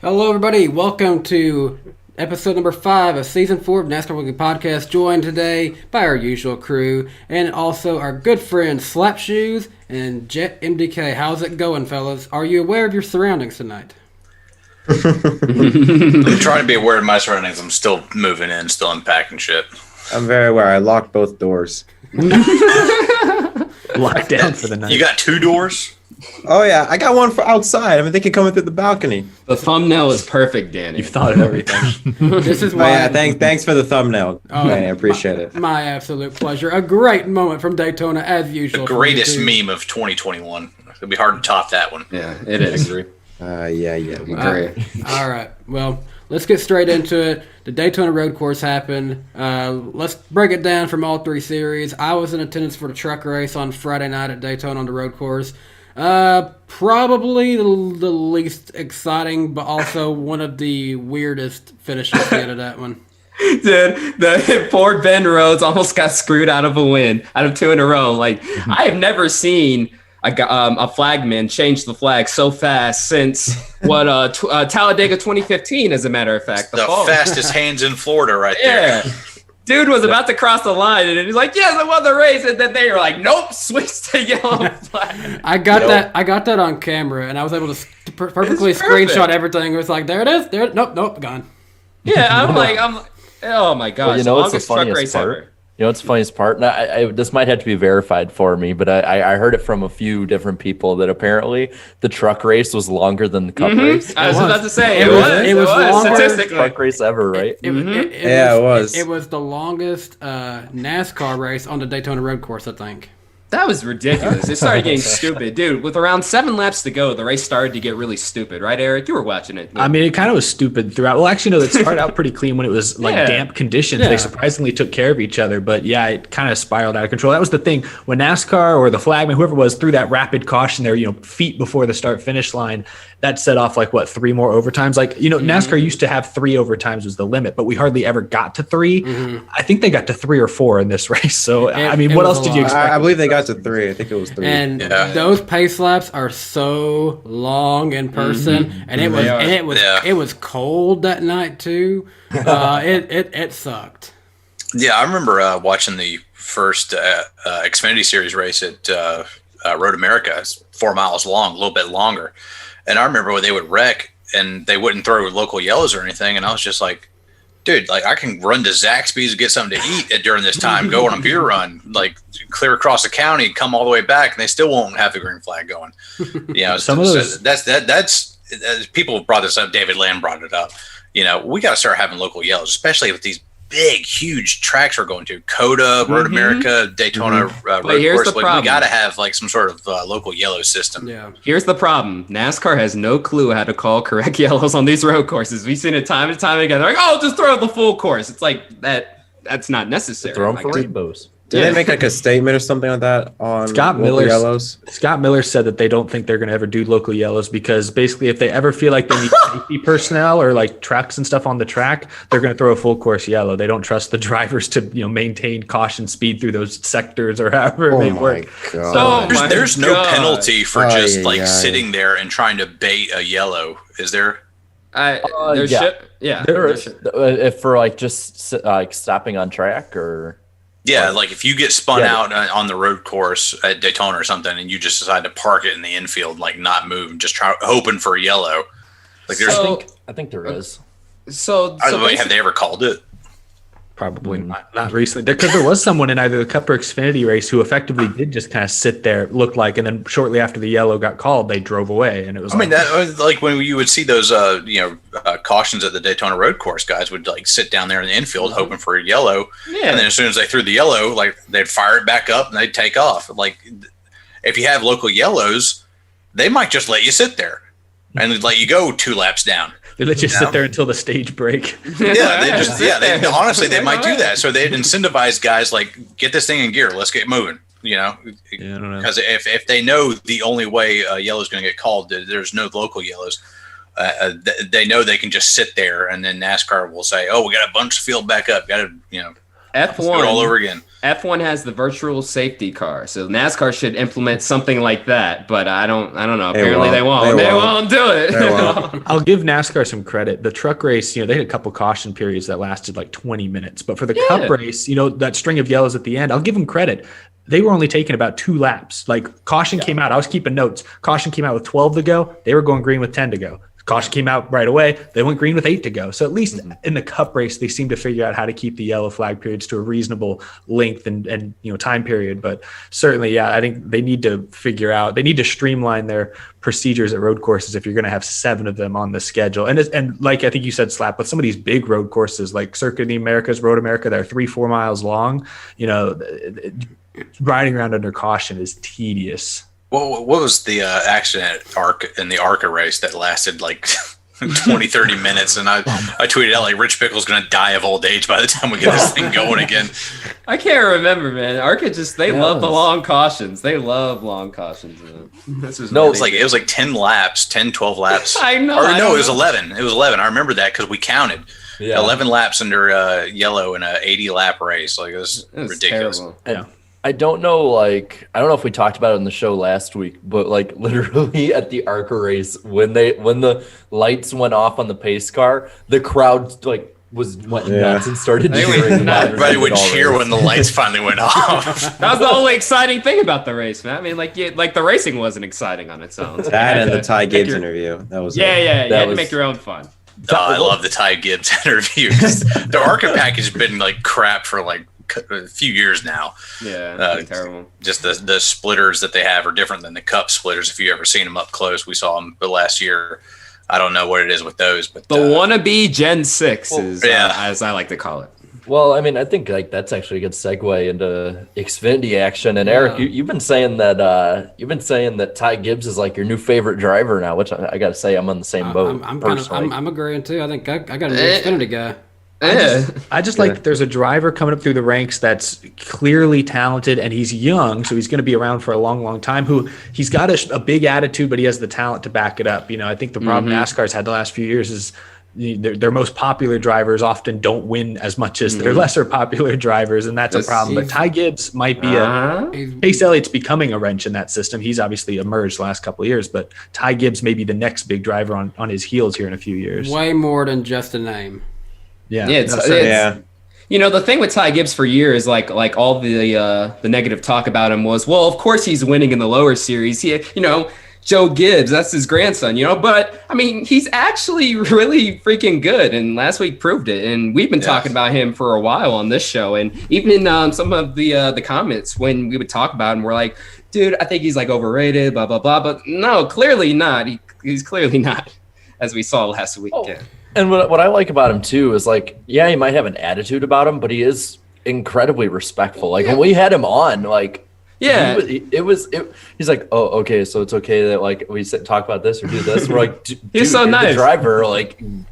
Hello, everybody. Welcome to episode number 5 of season 4 of NASCAR Weekly Podcast. Joined today by our usual crew and also our good friends S1apSh0es and JettMDK. How's it going, fellas? Are you aware of your surroundings tonight? I'm trying to be aware of my surroundings. I'm still moving in, still unpacking shit. I'm very aware. I locked both doors. Locked down for the night. You got 2 doors? Oh yeah, I got one for outside. I mean, they can come in through the balcony. The thumbnail is perfect, Danny. You've thought of everything. This is Oh why. yeah, thanks for the thumbnail. Manny, I appreciate it. My absolute pleasure. A great moment from Daytona, as usual. The greatest meme of 2021. It'll be hard to top that one. Yeah, it is. Yeah. Agree. All right. Well, let's get straight into it. The Daytona Road Course happened. Let's break it down from all 3 series. I was in attendance for the truck race on Friday night at Daytona on the road course. Probably the least exciting, but also one of the weirdest finishes at the end of that one. Dude, the poor Ben Rhodes almost got screwed out of a win, out of 2 in a row. Like, I have never seen a flagman change the flag so fast since Talladega 2015, as a matter of fact. The fastest hands in Florida right Yeah. there. Dude was about to cross the line, and he's like, "Yes, I won the race." And then they were like, "Nope, switch to yellow flag." I got that on camera, and I was able to perfectly screenshot everything. It was like, there it is. Nope, gone. Yeah, I'm like, oh my gosh, Well, you know what's the longest truck race funniest part? ever. You know what's the funniest part? Now, this might have to be verified for me, but I heard it from a few different people that apparently the truck race was longer than the cup race. I was about to say, it It was longer- statistically. Truck race ever, right? It was. It was the longest NASCAR race on the Daytona Road Course, I think. That was ridiculous. It started getting stupid. Dude, with around 7 laps to go, the race started to get really stupid. Right, Eric? You were watching it. I mean, it kind of was stupid throughout. Well, actually, no, it started out pretty clean when it was like damp conditions. Yeah. They surprisingly took care of each other, but yeah, it kind of spiraled out of control. That was the thing when NASCAR or the flagman, whoever it was, threw that rapid caution there, feet before the start finish line. That set off 3 more overtimes. NASCAR used to have 3 overtimes was the limit, but we hardly ever got to 3. I think they got to 3 or 4 in this race. So It what was else a did you lot. expect? I believe they got to 3. I think it was 3. And Yeah. those pace laps are so long in person, and it was cold that night too. It sucked. Yeah, I remember watching the first Xfinity Series race at Road America. It's 4 miles long, a little bit longer. And I remember when they would wreck and they wouldn't throw local yellows or anything. And I was just like, dude, I can run to Zaxby's and get something to eat during this time, go on a beer run, clear across the county, come all the way back, and they still won't have the green flag going. Some of those- that's people brought this up. David Lamb brought it up. We got to start having local yellows, especially with these big, huge tracks we're going to. COTA, Road America, Daytona Road here's Course. the problem. We got to have some sort of local yellow system. Yeah. Here's the problem. NASCAR has no clue how to call correct yellows on these road courses. We've seen it time and time again. They're like, oh, just throw the full course. It's like that's not necessary. Throw them for Like, rainbows. Did they make a statement or something like that on Scott local Miller's- yellows? Scott Miller said that they don't think they're going to ever do local yellows because basically if they ever feel like they need safety personnel or trucks and stuff on the track, they're going to throw a full course yellow. They don't trust the drivers to maintain caution speed through those sectors or however it may work. God. So- There's no God. penalty for Ay, just ay, ay. sitting there and trying to bait a yellow, is there? There's yeah. shit. Yeah. There there's is, shit. if for just stopping on track or Yeah, if you get spun Yeah. out on the road course at Daytona or something, and you just decide to park it in the infield, not move, just hoping for a yellow. There's, So- I think there is. So by the way, have they ever called it? Probably not recently. Because there was someone in either the Cup or Xfinity race who effectively did just kind of sit there, looked like, and then shortly after the yellow got called, they drove away. And it was That was when you would see those, cautions at the Daytona Road Course, guys would sit down there in the infield hoping for a yellow, Yeah. and then as soon as they threw the yellow, they'd fire it back up and they'd take off. If you have local yellows, they might just let you sit there and let you go 2 laps down. they let you sit there until the stage break. Honestly, they might do that. So they'd incentivize guys get this thing in gear. Let's get moving. Yeah, I don't know. Because if they know the only way a yellow is going to get called, there's no local yellows. They know they can just sit there, and then NASCAR will say, "Oh, we got a bunch of field back up. Got to Let's do it all over again. F1 has the virtual safety car, so NASCAR should implement something like that. But I don't know. Apparently they won't. They won't do it. I'll give NASCAR some credit. The truck race, they had a couple caution periods that lasted like 20 minutes. But for the Cup race, that string of yellows at the end, I'll give them credit. They were only taking about 2 laps. Like caution came out. I was keeping notes. Caution came out with 12 to go. They were going green with 10 to go. Caution came out right away. They went green with 8 to go. So at least in the Cup race, they seem to figure out how to keep the yellow flag periods to a reasonable length and time period. But certainly, I think they need to streamline their procedures at road courses if you're going to have 7 of them on the schedule. And like I think you said, Slap, with some of these big road courses like Circuit of the Americas, Road America, that are 3-4 miles long, riding around under caution is tedious. What was the accident in the ARCA race that lasted like 20, 30 minutes? And I tweeted out like Rich Pickle's going to die of old age by the time we get this thing going again. I can't remember, man. ARCA they love the long cautions. They love long cautions. It was like 10 laps, 10, 12 laps. I know. It was 11. It was 11. I remember that because we counted. Yeah. 11 laps under yellow in a 80 lap race. Like it was ridiculous. Yeah. I don't know if we talked about it in the show last week, but like literally at the ARCA race, when the lights went off on the pace car, the crowd went nuts and started cheering. Everybody would cheer when the lights finally went off. That was the only exciting thing about the race, man. I mean, the racing wasn't exciting on its own. So that and the Ty Gibbs interview. That was you had to make your own fun. I love the Ty Gibbs interview. The ARCA package has been like crap for like a few years now. Terrible. Just the splitters that they have are different than the Cup splitters. If you ever seen them up close, we saw them the last year. I don't know what it is with those, but the wannabe Gen 6 is as I like to call it. Well, I mean, I think that's actually a good segue into Xfinity action. And Eric, you've been saying that Ty Gibbs is like your new favorite driver now, which I got to say I'm on the same boat. I'm agreeing too. I think I got a new Xfinity guy. I just like there's a driver coming up through the ranks that's clearly talented and he's young, so he's going to be around for a long, long time. Who he's got a big attitude, but he has the talent to back it up. I think the problem NASCAR's had the last few years is their most popular drivers often don't win as much as their lesser popular drivers, and that's a problem. But Ty Gibbs might be Chase Elliott's becoming a wrench in that system. He's obviously emerged the last couple of years, but Ty Gibbs may be the next big driver on his heels here in a few years. Way more than just a name. The thing with Ty Gibbs for years, like all the negative talk about him was, well, of course he's winning in the lower series. Joe Gibbs, that's his grandson, but I mean, he's actually really freaking good. And last week proved it. And we've been talking about him for a while on this show. And even in some of the comments when we would talk about him, we're like, dude, I think he's like overrated, blah, blah, blah. But no, clearly not. He's clearly not, as we saw last weekend. And what I like about him too is he might have an attitude about him, but he is incredibly respectful. When we had him on, he's like, oh, okay, so it's okay that we talk about this or do this. We're like, he's so nice. The driver,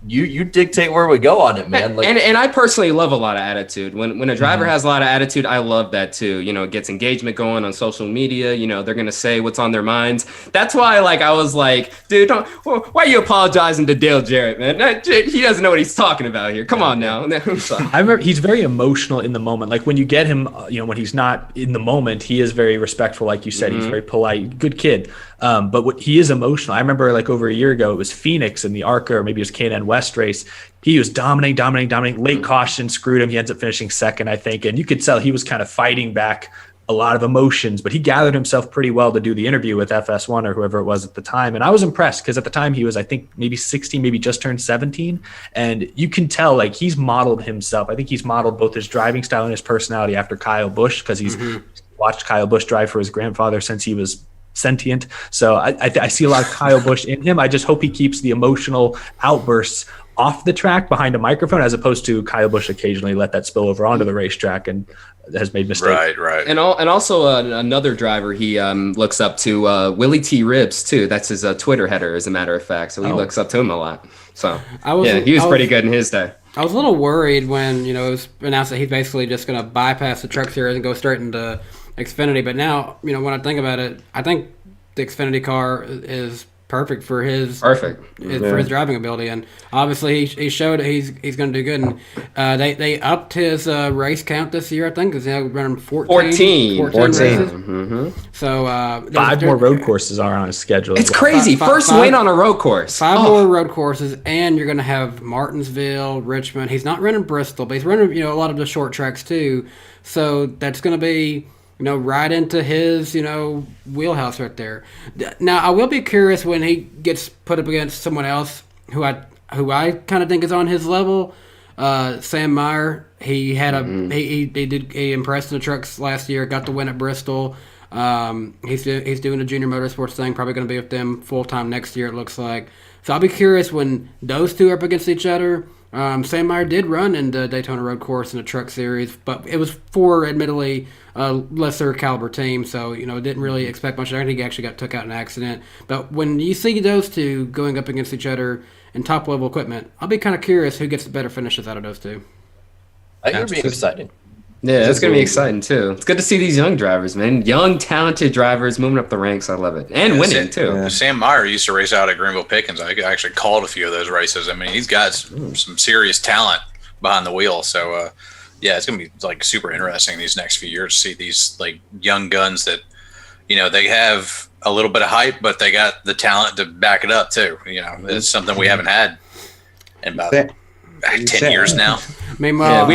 you dictate where we go on it, man. And I personally love a lot of attitude. When a driver has a lot of attitude, I love that too. It gets engagement going on social media. They're gonna say what's on their minds. That's why, I was like, dude, why are you apologizing to Dale Jarrett, man? He doesn't know what he's talking about here. Come on now. I remember he's very emotional in the moment. When you get him, when he's not in the moment, he is very respectful, like you said. He's very polite, good kid. But he is emotional. I remember over a year ago, it was Phoenix in the ARCA, or maybe it was K&N West race. He was dominating. Late caution screwed him. He ends up finishing second, I think. And you could tell he was kind of fighting back a lot of emotions, but he gathered himself pretty well to do the interview with FS1 or whoever it was at the time. And I was impressed because at the time he was, I think, maybe 16, maybe just turned 17. And you can tell he's modeled himself. I think he's modeled both his driving style and his personality after Kyle Busch, because he's watched Kyle Busch drive for his grandfather since he was sentient. So I see a lot of Kyle Busch in him. I just hope he keeps the emotional outbursts off the track behind a microphone, as opposed to Kyle Busch occasionally let that spill over onto the racetrack and has made mistakes. Right. And also another driver he looks up to, Willie T. Ribs too. That's his Twitter header, as a matter of fact. So he looks up to him a lot. So he was pretty good in his day. I was a little worried when it was announced that he's basically just going to bypass the Truck Series and go straight into Xfinity. But now, when I think about it, I think the Xfinity car is perfect for his Perfect. for his driving ability, and obviously he showed he's going to do good. And they upped his race count this year, I think, because he's running 14 races. Mm-hmm. So 5 more road courses are on his schedule. It's crazy. First win on a road course. 5 more road courses, and you're going to have Martinsville, Richmond. He's not running Bristol, but he's running a lot of the short tracks too. So that's going to be right into his wheelhouse right there. Now I will be curious when he gets put up against someone else who I kind of think is on his level. Sam Meyer. He had he impressed in the trucks last year. Got the win at Bristol. He's doing the junior motorsports thing. Probably going to be with them full time next year. It looks like. So I'll be curious when those two are up against each other. Sam Meyer did run in the Daytona Road Course in the Truck Series, but it was for admittedly a lesser caliber team, so didn't really expect much. I think he actually took out in an accident. But when you see those two going up against each other in top level equipment, I'll be kind of curious who gets the better finishes out of those two. I think it'll be exciting. Yeah, it's going to be exciting, too. It's good to see these young drivers, man. Young, talented drivers moving up the ranks. I love it. And winning, too. Yeah. Sam Meyer used to race out at Greenville Pickens. I actually called a few of those races. I mean, he's got some serious talent behind the wheel. So, it's going to be, super interesting these next few years to see these, young guns that, they have a little bit of hype, but they got the talent to back it up, too. It's something we haven't had in about 10 years now. Meanwhile,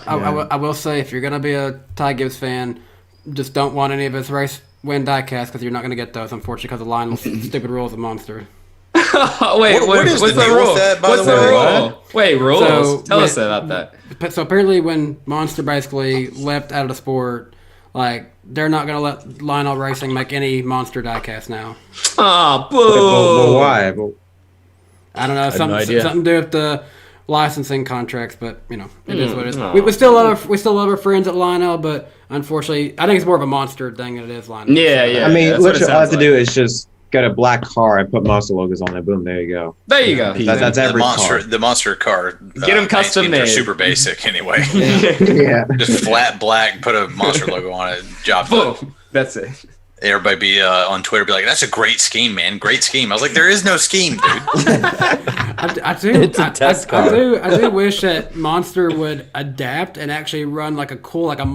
I will say, if you're going to be a Ty Gibbs fan, just don't want any of his race win diecast because you're not going to get those, unfortunately, because of Lionel's stupid rules of Monster. What's the rule? Wait, rules? Tell us about that. So apparently when Monster basically left out of the sport, they're not going to let Lionel Racing make any Monster diecast now. Oh, boo! But why? I don't know. Something to do with the licensing contracts, but it is what it is. No. We still love our friends at Lionel, but unfortunately, I think it's more of a Monster thing than it is Lionel. Yeah. I mean, literally, all I have to do is just get a black car and put Monster logos on it. Boom, there you go. There you go. That's every car. The Monster car. Get them custom made. They're super basic anyway. Yeah. Just flat black, put a Monster logo on it. Job done. Boom. That's it. Everybody be on Twitter be like, "That's a great scheme, man! Great scheme." I was like, "There is no scheme, dude." I do. It's a test car. I do wish that Monster would adapt and actually run a cool, like a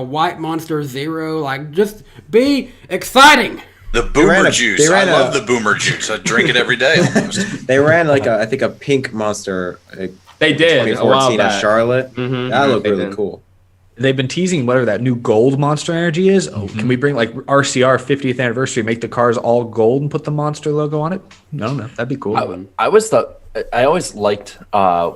white Monster Zero, just be exciting. The Boomer Juice. I love the Boomer Juice. I drink it every day almost. They ran I think a pink Monster. They did 2014 at Charlotte. Mm-hmm. That looked really cool. They've been teasing whatever that new gold Monster Energy is. Oh, can we bring RCR 50th anniversary, make the cars all gold and put the Monster logo on it? No, that'd be cool. I always liked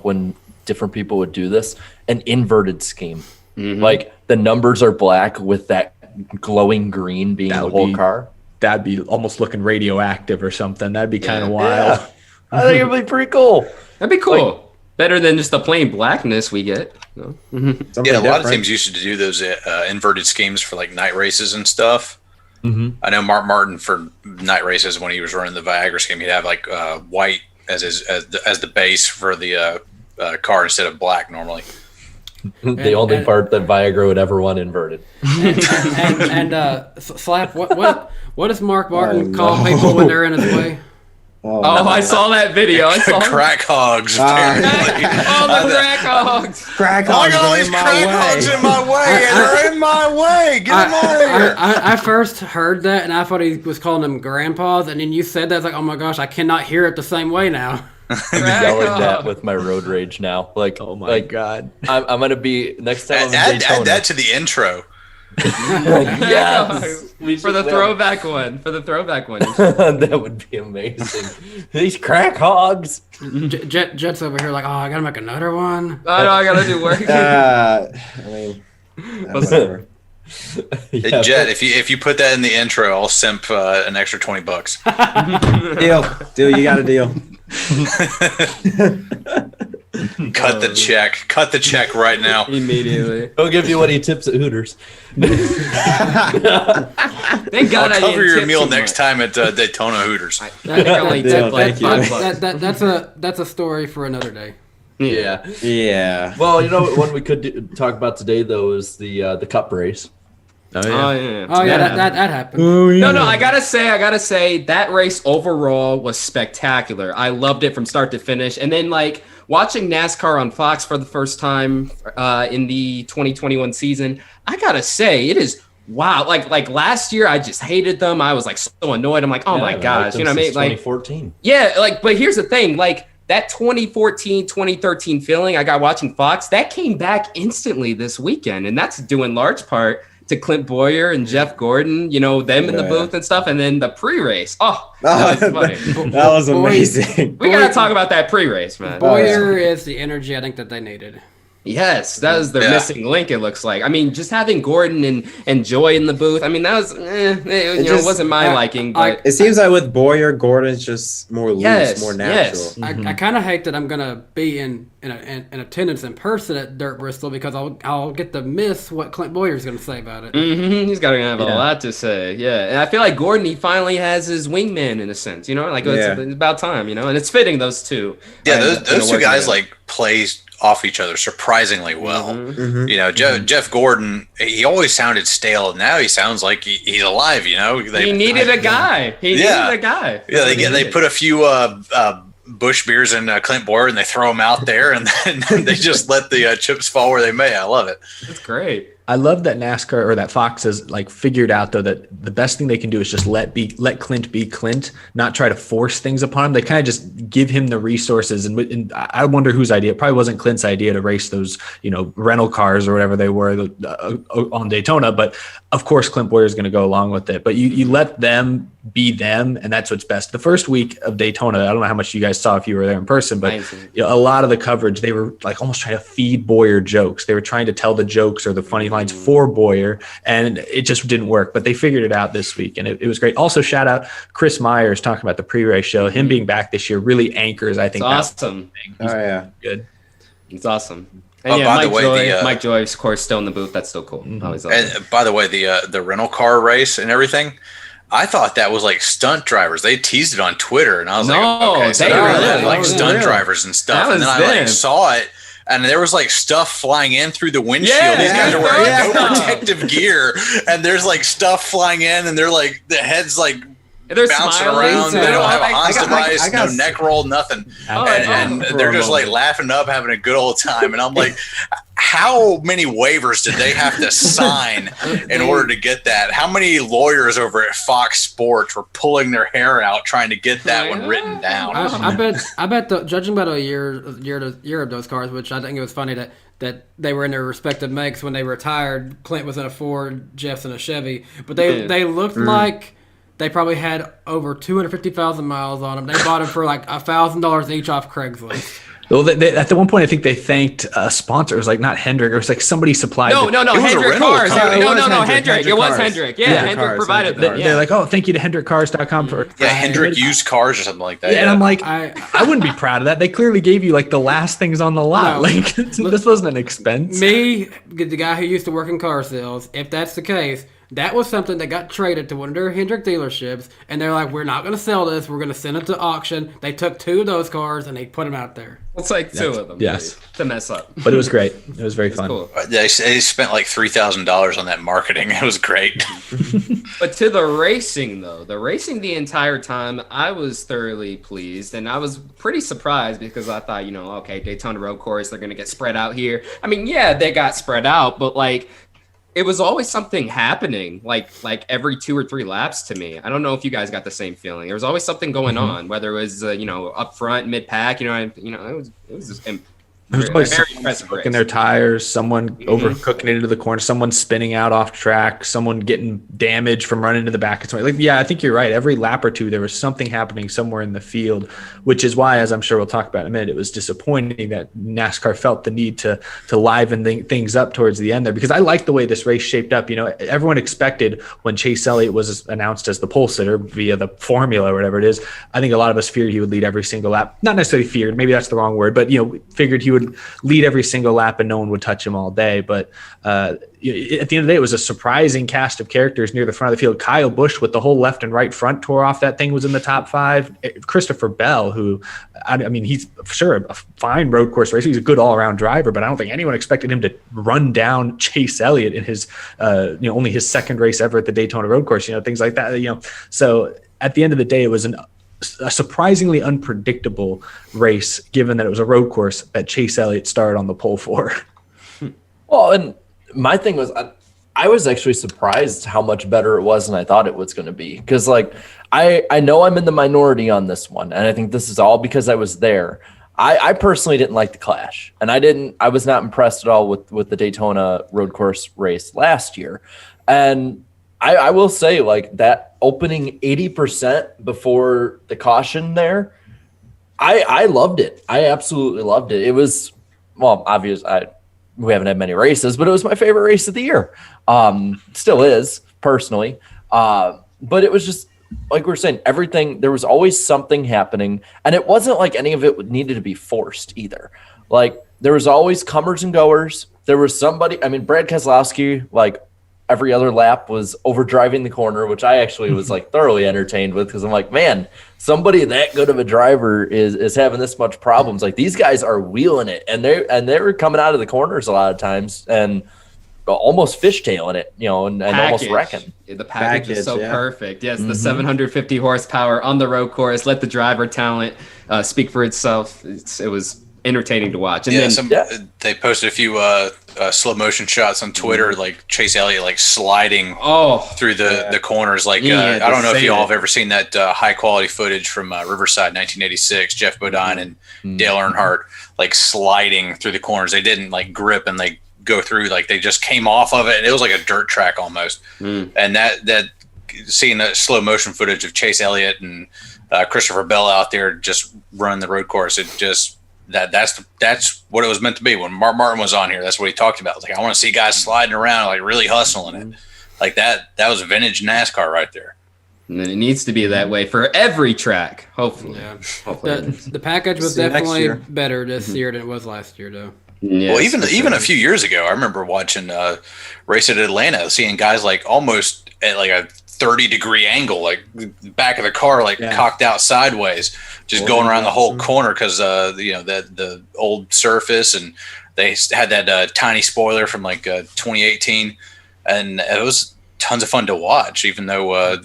when different people would do this, an inverted scheme. Mm-hmm. The numbers are black with that glowing green being the whole car. That'd be almost looking radioactive or something. That'd be kind of wild. Yeah. I think it'd be pretty cool. That'd be cool. Better than just the plain blackness we get. No? Yeah, a lot of teams used to do those inverted schemes for night races and stuff. Mm-hmm. I know Mark Martin for night races when he was running the Viagra scheme, he'd have white as the base for the car instead of black normally. The only part that Viagra would ever want inverted. Slap, what does Mark Martin call people when they're in his way? Oh, I saw that video. I saw crack hogs. Apparently. The crack hogs. Crack hogs are in my way. They're in my way. Get them out of here. I first heard that, and I thought he was calling them grandpas, and then you said that. It's like, oh my gosh, I cannot hear it the same way now. I'm yelling that with my road rage now. Oh my God. I'm going to be, next time I'm in add Daytona. that to the intro. Yes. For the throwback one. That would be amazing. These crack hogs. Jet's over here I gotta make another one. I know, I gotta do work. Whatever. Hey, Jet, if you put that in the intro, I'll simp an extra $20. Deal. You got a deal. Cut the check right now. Immediately. He'll give you what he tips at Hooters. Thank God I'll cover your meal next time at Daytona Hooters. That's a story for another day. Yeah. Well, when we could talk about today though is the Cup race. Oh yeah. Oh yeah, that happened. Oh, yeah. No, I gotta say that race overall was spectacular. I loved it from start to finish. And then like watching NASCAR on Fox for the first time in the 2021 season, I gotta say it is wow. Like last year, I just hated them. I was like so annoyed. I'm like, oh my gosh, you know what I mean? Like 2014. Yeah, like but here's the thing, like that 2014, 2013 feeling I got watching Fox, that came back instantly this weekend, and that's due in large part to Clint Boyer and Jeff Gordon, you know, them in the booth and stuff, and then the pre-race. Oh, that was funny. That was amazing. We gotta talk about that pre-race, man. Boyer is the energy I think that they needed. Yes, that was their missing link, it looks like. I mean, just having Gordon and Joy in the booth, I mean, that was, it wasn't my liking, but... It seems like with Boyer, Gordon's just more loose, more natural. Yes. I kind of hate that I'm gonna be in attendance in person at Dirt Bristol because I'll get to miss what Clint Boyer's gonna say about it. Mm-hmm. He's gotta have a lot to say, yeah. And I feel like Gordon, he finally has his wingman in a sense, you know, like it's about time, you know, and it's fitting those two. Yeah, those two guys like play off each other surprisingly well. Mm-hmm. You know, Jeff Gordon, he always sounded stale, and now he sounds like he's alive. You know, he needed a guy. He needed a guy. Yeah, they put a few Bush beers in Clint Boyer, and they throw him out there, and then they just let the chips fall where they may. I love it. That's great. I love that NASCAR or that Fox has like figured out though that the best thing they can do is just let Clint be Clint, not try to force things upon him. They kind of just give him the resources, and I wonder whose idea. It probably wasn't Clint's idea to race those, you know, rental cars or whatever they were on Daytona. But of course, Clint Boyer is going to go along with it. But you let them be them, and that's what's best. The first week of Daytona, I don't know how much you guys saw if you were there in person, but you know, a lot of the coverage, they were like almost trying to feed Boyer jokes. They were trying to tell the jokes or the funny lines for Boyer, and it just didn't work. But they figured it out this week, and it was great. Also, shout out Chris Myers talking about the pre-race show. Him being back this year really anchors, I think. It's awesome. Good. It's awesome. And by the way, Mike Joy, of course, still in the booth. That's still cool. Mm-hmm. And by the way, the rental car race and everything, I thought that was like stunt drivers. They teased it on Twitter, and I was like, okay, so they're really like stunt drivers and stuff. And then I like saw it, and there was like stuff flying in through the windshield. These guys are wearing no protective gear, and there's like stuff flying in, and they're like the heads like bouncing around. They don't have a Hans device, no neck roll, nothing. And they're just like laughing up, having a good old time. And I'm like, how many waivers did they have to sign in order to get that? How many lawyers over at Fox Sports were pulling their hair out trying to get that one written down? I bet judging by the year of those cars, which I think it was funny that they were in their respective makes when they retired. Clint was in a Ford, Jeff's in a Chevy, but they looked like they probably had over 250,000 miles on them. They bought them for like $1,000 each off Craigslist. Well, at the one point, I think they thanked a sponsor. It was like not Hendrick. It was like somebody supplied. No, Hendrick Cars. No, Hendrick. It was Hendrick. Yeah, Hendrick provided them. They're like, oh, thank you to HendrickCars.com for Hendrick used cars or something like that. Yeah, and I'm like, I wouldn't be proud of that. They clearly gave you like the last things on the lot. No, like this wasn't an expense. Me, the guy who used to work in car sales, if that's the case, that was something that got traded to one of their Hendrick dealerships, and they're like, we're not going to sell this. We're going to send it to auction. They took 2 of those cars, and they put them out there. It's like 2 of them. Yes. To mess up. But it was great. It was very fun. Cool. They spent like $3,000 on that marketing. It was great. But to the racing, though, the entire time, I was thoroughly pleased, and I was pretty surprised because I thought, okay, Daytona Road Course, they're going to get spread out here. I mean, yeah, they got spread out, but like, it was always something happening, like every 2 or 3 laps to me. I don't know if you guys got the same feeling. There was always something going on, whether it was up front, mid pack. It was just There's always very impressive in their tires, someone overcooking it into the corner, someone spinning out off track, someone getting damaged from running to the back. It's like, yeah, I think you're right. Every lap or 2, there was something happening somewhere in the field, which is why, as I'm sure we'll talk about in a minute, it was disappointing that NASCAR felt the need to liven things up towards the end there, because I like the way this race shaped up. Everyone expected when Chase Elliott was announced as the pole sitter via the formula or whatever it is, I think a lot of us feared he would lead every single lap. Not necessarily feared, maybe that's the wrong word, but figured he would would lead every single lap and no one would touch him all day. But at the end of the day, it was a surprising cast of characters near the front of the field. Kyle Busch with the whole left and right front tore off that thing was in the top 5. Christopher Bell, who, I mean, he's sure a fine road course racer. He's a good all-around driver, but I don't think anyone expected him to run down Chase Elliott in his, only his second race ever at the Daytona Road Course, things like that, So at the end of the day, it was a surprisingly unpredictable race, given that it was a road course that Chase Elliott started on the pole for. Well, and my thing was, I was actually surprised how much better it was than I thought it was going to be. Because, I know I'm in the minority on this one, and I think this is all because I was there. I personally didn't like the clash, and I was not impressed at all with the Daytona Road Course race last year. And I will say, that opening 80% before the caution there, I loved it. I absolutely loved it. It was, obvious. We haven't had many races, but it was my favorite race of the year. Still is, personally. But it was just, like we were saying, everything, there was always something happening. And it wasn't like any of it needed to be forced either. There was always comers and goers. There was somebody, Brad Keselowski, every other lap was overdriving the corner, which I actually was thoroughly entertained with, because I'm like, man, somebody that good of a driver is having this much problems. These guys are wheeling it, and they were coming out of the corners a lot of times and almost fishtailing it, and almost wrecking. The package is so perfect. Yes, the 750 horsepower on the road course. Let the driver talent speak for itself. It was entertaining to watch. And they posted a few slow motion shots on Twitter, Chase Elliott sliding through the corners. I don't know if you all have ever seen that high quality footage from Riverside 1986, Jeff Bodine and Dale Earnhardt sliding through the corners. They didn't grip and they go through, they just came off of it, and it was like a dirt track almost. And that seeing that slow motion footage of Chase Elliott and Christopher Bell out there just running the road course, it just that's what it was meant to be. When Mark Martin was on here, that's what he talked about. I want to see guys sliding around, really hustling it. That was vintage NASCAR right there. And it needs to be that way for every track, hopefully. Yeah. The package was definitely better this year than it was last year, though. Yes, well, even a few years ago, I remember watching race at Atlanta, seeing guys almost at a 30-degree angle, back of the car cocked out sideways, just going around the whole corner because the old surface, and they had that tiny spoiler from 2018, and it was tons of fun to watch. Even though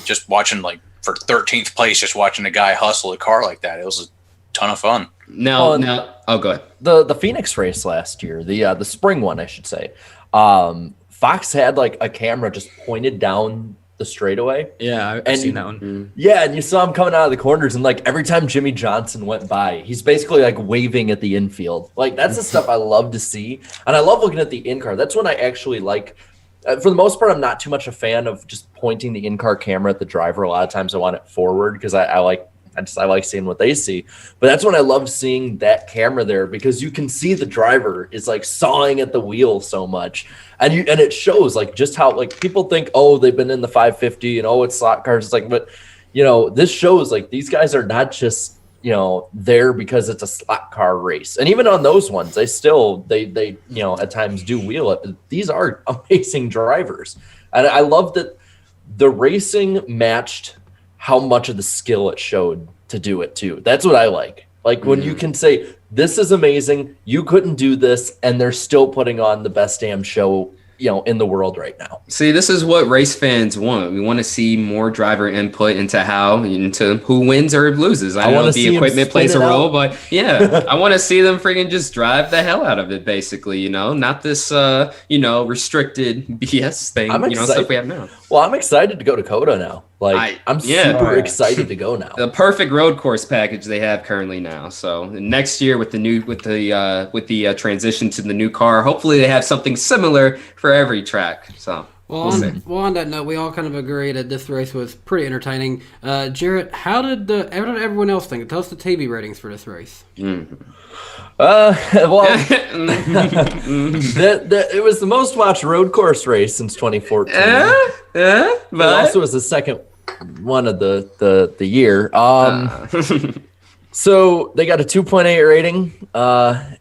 just watching for 13th place, just watching a guy hustle a car like that, it was a ton of fun. Go ahead. The Phoenix race last year, the spring one, I should say. Fox had a camera just pointed down the straightaway. Yeah, I've seen that one. Yeah, and you saw him coming out of the corners, and every time Jimmy Johnson went by, he's basically waving at the infield. That's the stuff I love to see, and I love looking at the in-car. That's when I actually for the most part, I'm not too much a fan of just pointing the in-car camera at the driver. A lot of times I want it forward because I like seeing what they see. But that's when I loved seeing that camera there, because you can see the driver is sawing at the wheel so much. And it shows just how people think, they've been in the 550 and it's slot cars. It's but this shows these guys are not just there because it's a slot car race. And even on those ones, they at times do wheel it. These are amazing drivers. And I love that the racing matched how much of the skill it showed to do it too. That's what I like. When you can say, this is amazing, you couldn't do this, and they're still putting on the best damn show in the world right now. See, this is what race fans want. We want to see more driver input into who wins or loses. I know the equipment plays a role, but yeah, I want to see them freaking just drive the hell out of it, basically, not this, restricted BS thing, stuff we have now. Well, I'm excited to go to Coda now. I'm super excited to go now. The perfect road course package they have currently now. So next year with the transition to the new car, hopefully they have something similar for every track. So on that note, we all kind of agree that this race was pretty entertaining. Jarrett, how did everyone else think? Tell us the TV ratings for this race. It was the most watched road course race since 2014. But also was the second one of the year. So they got a 2.8 rating,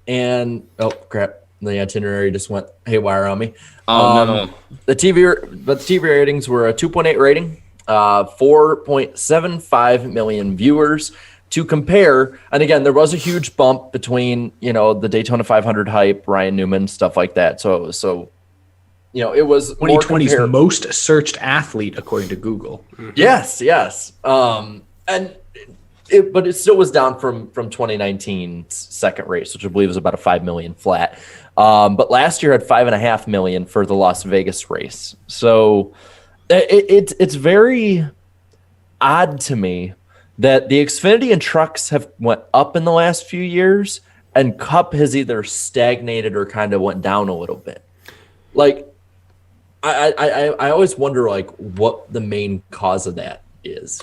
and oh crap, the itinerary just went haywire on me. No. The TV ratings were a 2.8 rating, 4.75 million viewers. To compare, and again, there was a huge bump between the Daytona 500 hype, Ryan Newman, stuff like that. So it was 2020's most searched athlete according to Google. Mm-hmm. Yes. But it still was down from 2019's second race, which I believe was about a 5 million flat. But last year had 5.5 million for the Las Vegas race. So it's very odd to me that the Xfinity and trucks have went up in the last few years, and Cup has either stagnated or kind of went down a little bit. Like, I always wonder what the main cause of that is.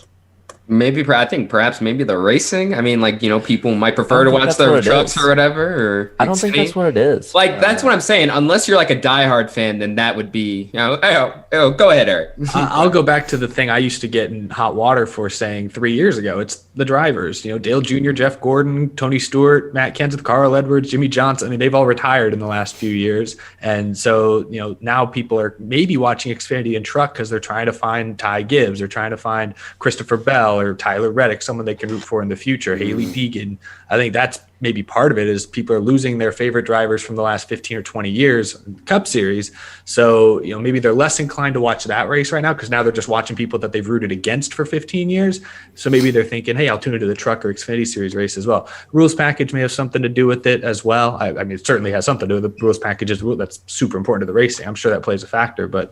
I think perhaps maybe the racing. I mean, people might prefer to watch their trucks or whatever. Or I don't think that's what it is. That's what I'm saying. Unless you're a diehard fan, then that would be. Go ahead, Eric. I'll go back to the thing I used to get in hot water for saying 3 years ago. It's the drivers. Dale Jr., Jeff Gordon, Tony Stewart, Matt Kenseth, Carl Edwards, Jimmy Johnson. I mean, they've all retired in the last few years, and so now people are maybe watching Xfinity and truck because they're trying to find Ty Gibbs, they're trying to find Christopher Bell or Tyler Reddick, someone they can root for in the future. Haley Deegan. I think that's maybe part of it is people are losing their favorite drivers from the last 15 or 20 years in the Cup Series. So, maybe they're less inclined to watch that race right now because now they're just watching people that they've rooted against for 15 years. So maybe they're thinking, hey, I'll tune into the truck or Xfinity Series race as well. Rules package may have something to do with it as well. I mean, it certainly has something to do with the rules package. That's super important to the racing. I'm sure that plays a factor, but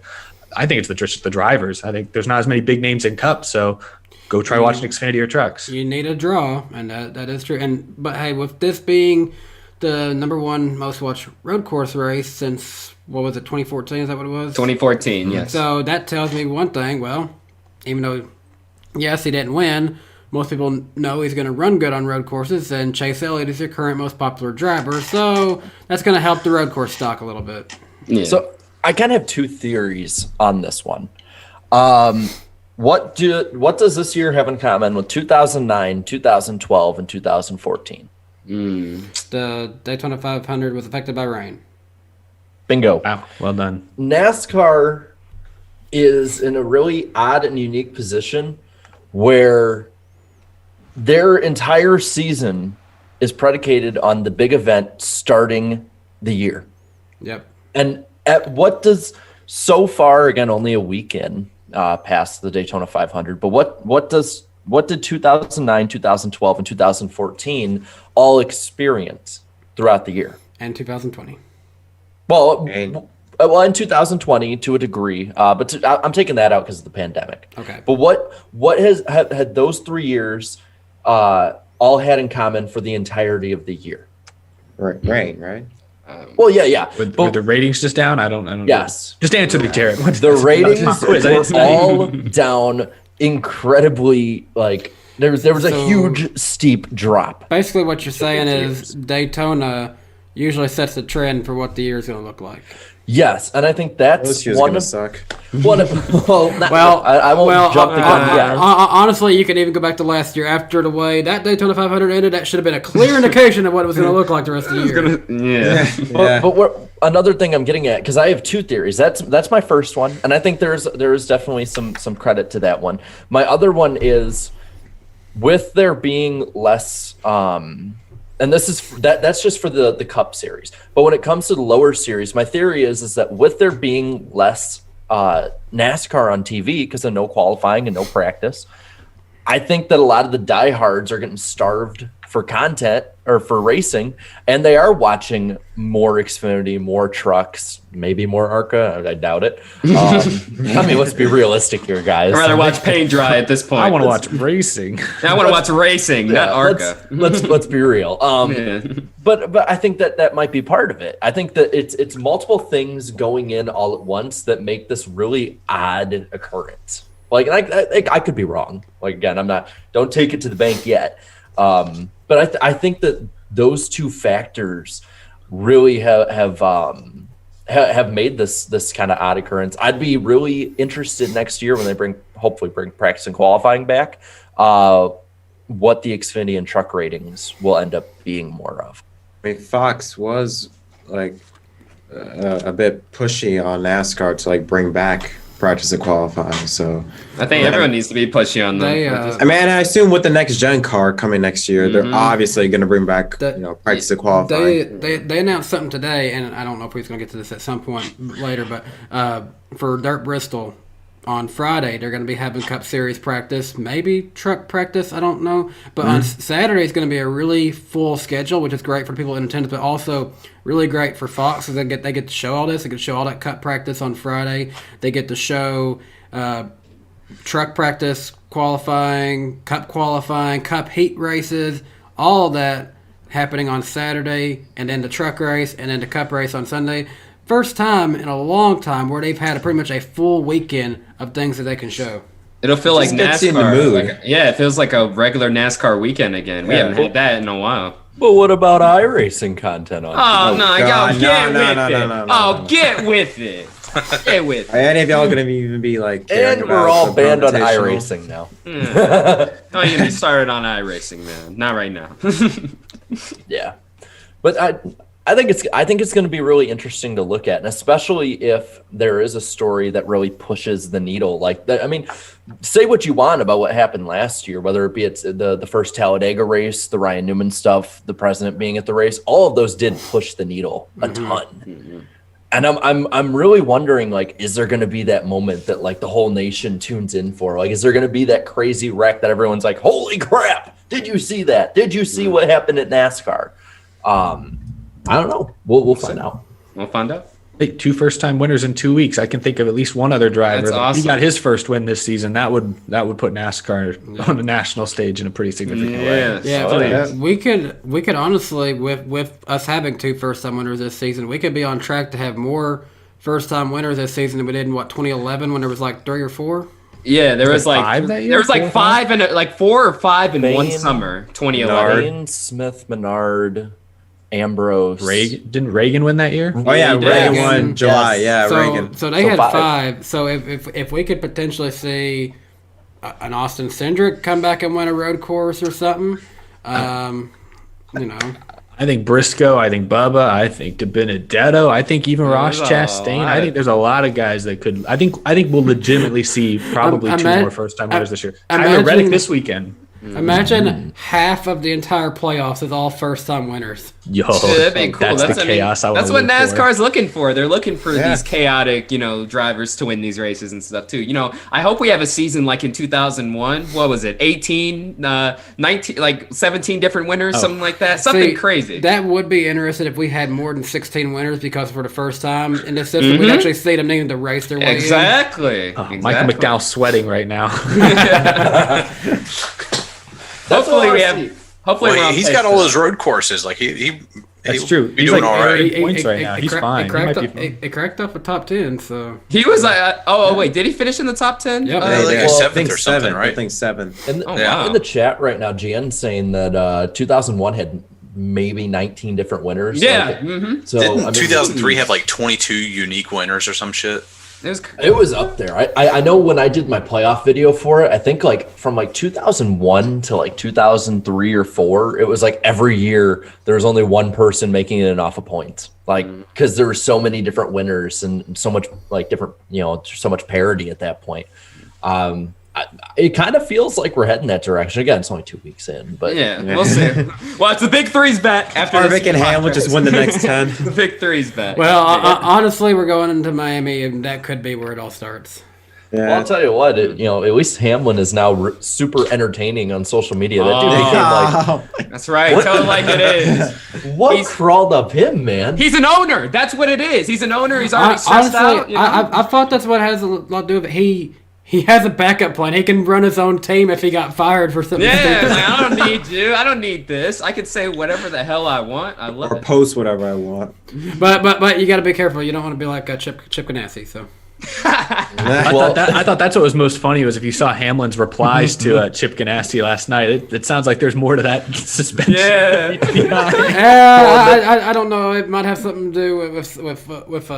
I think it's just the drivers. I think there's not as many big names in Cup, so go try watching Xfinity or trucks. You need a draw, and that is true. But hey, with this being the number one most watched road course race since, what was it, 2014? Is that what it was? 2014, yes. So that tells me one thing. Well, even though, yes, he didn't win, most people know he's going to run good on road courses, and Chase Elliott is your current most popular driver. So that's going to help the road course stock a little bit. Yeah. So I kind of have two theories on this one. What does this year have in common with 2009, 2012, and 2014? The Daytona 500 was affected by rain. Bingo. Wow, well done. NASCAR is in a really odd and unique position where their entire season is predicated on the big event starting the year. Yep. And so far, again, only a weekend past the Daytona 500, but what did 2009, 2012, and 2014 all experience throughout the year? And 2020. Well, in 2020 to a degree, but I'm taking that out because of the pandemic. Okay. But what had those 3 years all had in common for the entirety of the year? Rain, right? Well, yeah. Were the ratings just down? I don't. Yes. Just answer me, Jared. The ratings were all down incredibly. There was a huge steep drop. Basically, what you're saying is Daytona usually sets the trend for what the year is going to look like. Yes, and I think that's one of suck. I won't jump the gun yet. Honestly, you can even go back to last year after the way that Daytona 500 ended. That should have been a clear indication of what it was going to look like the rest of the year. But another thing I'm getting at, because I have two theories. That's my first one, and I think there is definitely some credit to that one. My other one is with there being less. And that's just for the Cup Series. But when it comes to the lower series, my theory is that with there being less NASCAR on TV because of no qualifying and no practice, I think that a lot of the diehards are getting starved for content or for racing, and they are watching more Xfinity, more trucks, maybe more ARCA. I doubt it. I mean, let's be realistic here, guys. I'd rather watch paint dry at this point. I want to watch racing. I want to watch racing, not ARCA. Let's be real. But I think that might be part of it. I think that it's multiple things going in all at once that make this really odd occurrence. I could be wrong. Again, don't take it to the bank yet. But I think that those two factors really have made this kind of odd occurrence. I'd be really interested next year when they hopefully bring practice and qualifying back. what the Xfinity and truck ratings will end up being more of. I mean, Fox was like a bit pushy on NASCAR to like bring back practice and qualifying. So I think everyone needs to be pushy on them. I mean, I assume with the next gen car coming next year, they're obviously going to bring back practice and qualifying. They announced something today, and I don't know if we're going to get to this at some point later, but for Dirt Bristol on Friday, they're going to be having Cup Series practice, maybe truck practice, I don't know. But on Saturday, it's going to be a really full schedule, which is great for people in attendance, but also really great for Fox because they get to show all this. They get to show all that Cup practice on Friday. They get to show truck practice, qualifying, Cup heat races, all of that happening on Saturday, and then the truck race, and then the Cup race on Sunday. First time in a long time where they've had pretty much a full weekend of things that they can show. It'll feel like gets you in NASCAR. the mood. It feels like a regular NASCAR weekend again. We haven't had that in a while. But what about iRacing content on? Get with it. Get with it. Are any of y'all going to even be like? And we're all banned on iRacing now. Don't even be started on iRacing, man. Not right now. Yeah, but I think it's going to be really interesting to look at, and especially if there is a story that really pushes the needle like that. I mean, say what you want about what happened last year, whether it be it's the first Talladega race, the Ryan Newman stuff, the president being at the race, all of those did push the needle a ton. And I'm really wondering, like, is there going to be that moment that like the whole nation tunes in for? Like, is there going to be that crazy wreck that everyone's like, holy crap, did you see that? Did you see what happened at NASCAR? I don't know. We'll find out. We'll find out. Hey, 2 first-time winners in 2 weeks. I can think of at least one other driver. That's awesome. He got his first win this season. That would put NASCAR on the national stage in a pretty significant way. Yeah, we could honestly, with us having 2 first-time winners this season, we could be on track to have more first-time winners this season than we did in 2011 when there was like 3 or 4. Yeah, there was like 5 that year? there was like 5 and like 4 or 5 in one Bain, summer. 2011. Bain, Smith, Menard, Ambrose. Didn't Reagan win that year? Oh yeah, Reagan won July. Yes. Yeah, So, Reagan. so they had 5. So if we could potentially see an Austin Cindric come back and win a road course or something, I think Briscoe. I think Bubba. I think DiBenedetto. I think even Ross Chastain. I think there's a lot of guys that could. I think we'll legitimately see probably 2 more first-time winners this year. Tyler Reddick this weekend. Imagine half of the entire playoffs is all first-time winners. Yo, that'd be cool. That's the chaos I want. That's what NASCAR's looking for. They're looking for these chaotic, drivers to win these races and stuff too. I hope we have a season like in 2001. What was it? 18, 19, like 17 different winners, something like that. Something crazy. That would be interesting if we had more than 16 winners because for the first time in this system, we'd actually see them needing to race their way in. Exactly. Michael McDowell's sweating right now. Hopefully, he's got all those road courses. Like That's true. Be doing all right. Points right now. He's fine. It cracked off a top 10. So he was like, wait, did he finish in the top 10? Yep. Like I 7th think or something, right? I think 7th. In the chat right now, Gian's saying that 2001 had maybe 19 different winners. Yeah. So Didn't 2003 have like 22 unique winners or some shit? It was up there. I know when I did my playoff video for it, I think like from like 2001 to like 2003 or 4, it was like every year there was only one person making it off a point. Like, because there were so many different winners and so much like different, so much parity at that point. It kind of feels like we're heading that direction. Again, it's only 2 weeks in, but we'll see. Well, it's the big threes bet after Harvick and Hamlin just win the next 10. The big threes bet. Well, honestly, we're going into Miami, and that could be where it all starts. Yeah. Well, I'll tell you what, at least Hamlin is now super entertaining on social media. That dude became like, that's right. Tell it like it is. What crawled up him, man? He's an owner. That's what it is. He's an owner. He's already stressed honestly, out. I thought that's what has a lot to do with it. He has a backup plan. He can run his own team if he got fired for something. Yeah, like, I don't need you. I don't need this. I can say whatever the hell I want. I love it. Or post whatever I want. But you got to be careful. You don't want to be like Chip Ganassi. So. I thought that's what was most funny was if you saw Hamlin's replies to Chip Ganassi last night. It sounds like there's more to that suspension. Yeah. I don't know. It might have something to do with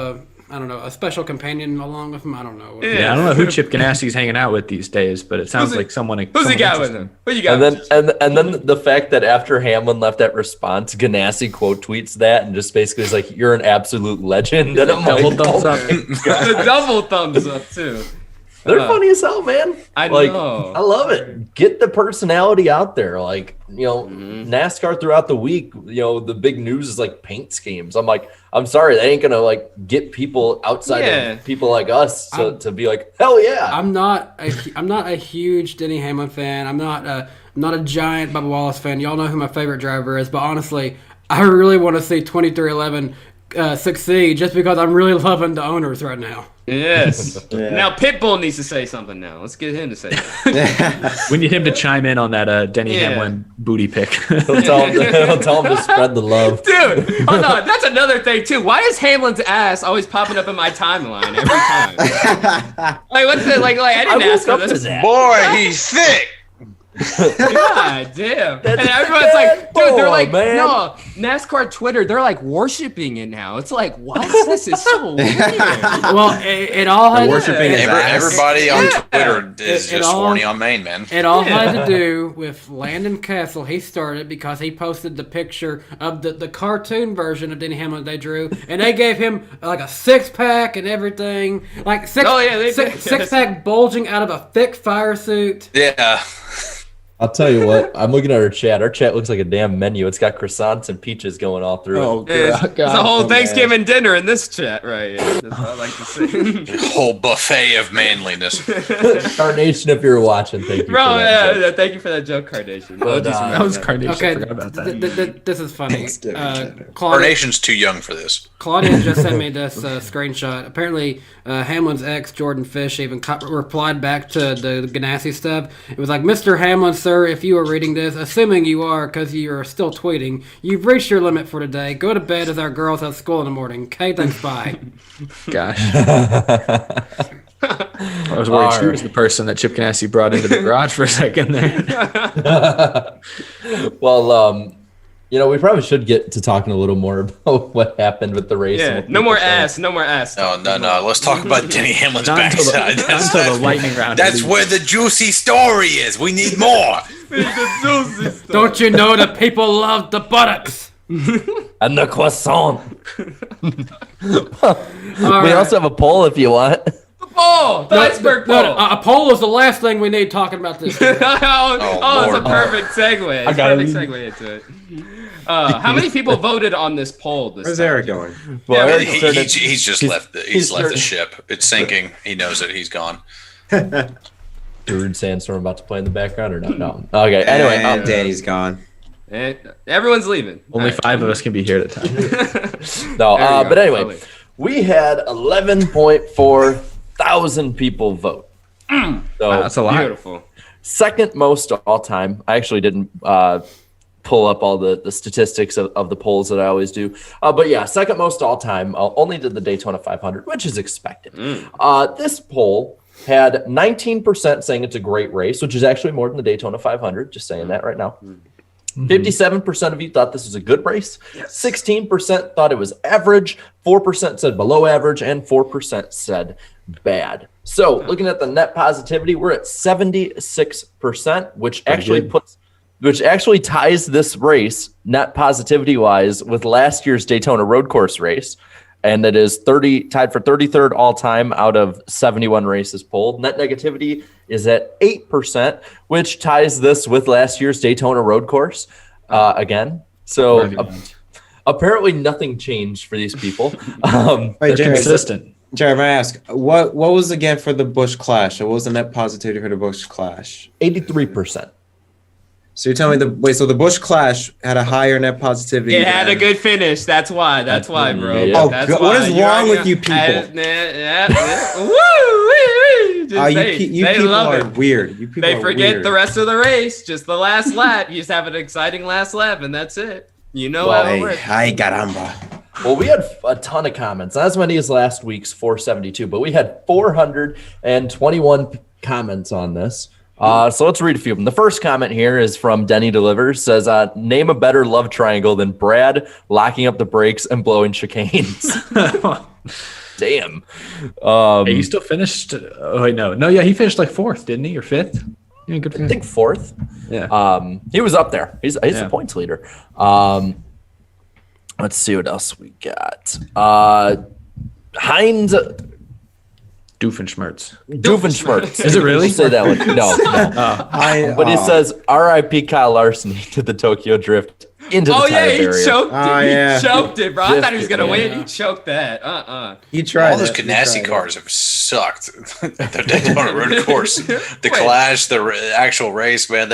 I don't know, a special companion along with him. I don't know. Yeah, I don't know who Chip Ganassi's hanging out with these days, but it sounds like someone. Who's he got with him? Who you got? And then the fact that after Hamlin left that response, Ganassi quote tweets that and just basically is like, "You're an absolute legend." And I'm Double like, thumbs up. The double thumbs up too. they're funny as hell, man. I like, know. I love it. Get the personality out there. Like, NASCAR throughout the week, the big news is like paint schemes. I'm like, I'm sorry, that ain't gonna like get people outside of people like us to be like, hell yeah. I'm not a huge Denny Hamlin fan. I'm not a giant Bubba Wallace fan. Y'all know who my favorite driver is, but honestly, I really want to see 2311 succeed just because I'm really loving the owners right now. Yes. Yeah. Now Pitbull needs to say something now. Let's get him to say that. We need him to chime in on that Denny Hamlin booty pick. He'll tell him to spread the love. Dude, hold on. That's another thing, too. Why is Hamlin's ass always popping up in my timeline every time? Like, what's it? Like I didn't ask for this. Boy, he's thick. God damn. And everyone's like, dude, they're like, no, NASCAR Twitter, they're like worshiping it now. It's like, what? This is so weird. Well, it all had worshiping everybody on Twitter is just horny on Maine, man. It all had to do with Landon Castle. He started because he posted the picture of the cartoon version of Denny Hamlin they drew, and they gave him like a 6-pack and everything. Like six-pack bulging out of a thick fire suit. Yeah. I'll tell you what, I'm looking at our chat. Our chat looks like a damn menu. It's got croissants and peaches going all through Oh, it. God. It's a whole Thanksgiving dinner in this chat right here. That's what I like to see. Whole buffet of manliness. Carnation, if you're watching, thank you. Bro, yeah, thank you for that joke, Carnation. That was Carnation. Okay, I forgot about that. This is funny. Our Claudia, nation's too young for this. Claudia just sent me this screenshot. Apparently, Hamlin's ex, Jordan Fish, even replied back to the Ganassi stuff. It was like, Mr. Hamlin, sir, if you are reading this, assuming you are because you are still tweeting, you've reached your limit for today. Go to bed as our girls have school in the morning. Okay, thanks, bye. Gosh. I was worried she was the person that Chip Ganassi brought into the garage for a second there. Well, we probably should get to talking a little more about what happened with the race. Yeah, no more ass. No. Let's talk about Denny Hamlin's backside. Until the lightning round. That's where the juicy story is. We need more. Don't you know that people love the buttocks? And the croissant. We also have a poll if you want. The iceberg poll. A poll is the last thing we need talking about this. It's a perfect segue. It's a perfect segue into it. How many people voted on this poll? Where's Eric going? Well, he's just left. He's left the ship. It's sinking. He knows it. He's gone. Rude sandstorm about to play in the background or not? No. Okay. Anyway, Danny's gone. And everyone's leaving. Only 5 of us can be here at a time. No. But anyway, we had 11.4 thousand people vote. So that's a lot. Beautiful. Second most all time. I actually didn't pull up all the statistics of the polls that I always do. But yeah, second most all time. Only did the Daytona 500, which is expected. This poll had 19% saying it's a great race, which is actually more than the Daytona 500. Just saying that right now. 57% of you thought this was a good race. 16% thought it was average. 4% said below average, and 4% said bad. So looking at the net positivity, we're at 76%, which actually ties this race net positivity wise with last year's Daytona Road Course race. And it is tied for 33rd all time out of 71 races polled. Net negativity is at 8%, which ties this with last year's Daytona Road Course again. So apparently nothing changed for these people. They're consistent. Jared, may I ask, what was again for the Busch Clash? What was the net positivity for the Busch Clash? 83%. So you're telling me the Busch Clash had a higher net positivity? It had a good finish. That's why. That's why, bro. Yeah. That's what is wrong with you people? You people are weird. You people they forget the rest of the race. Just the last lap. You just have an exciting last lap, and that's it. You know how it works. Ay, caramba. Well, we had a ton of comments, not as many as last week's 472, but we had 421 comments on this. So let's read a few of them. The first comment here is from Denny Delivers. Says, name a better love triangle than Brad locking up the brakes and blowing chicanes. Damn. Hey, he still finished. Oh wait, no, yeah, he finished like 4th, didn't he, or 5th? Yeah, good for I him. think 4th. Yeah. He was up there. He's the points leader. Let's see what else we got. Heinz Doofenshmirtz. Is it really? Say that one. No. But he says R.I.P. Kyle Larson to the Tokyo Drift into the Oh tire yeah, he barrier. choked it. yeah. He choked it, bro. I thought he was gonna Yeah. win. He choked that. He tried. All those it. He Ganassi tried cars have sucked. The Daytona Road Course, the Wait. Clash, the actual race, man.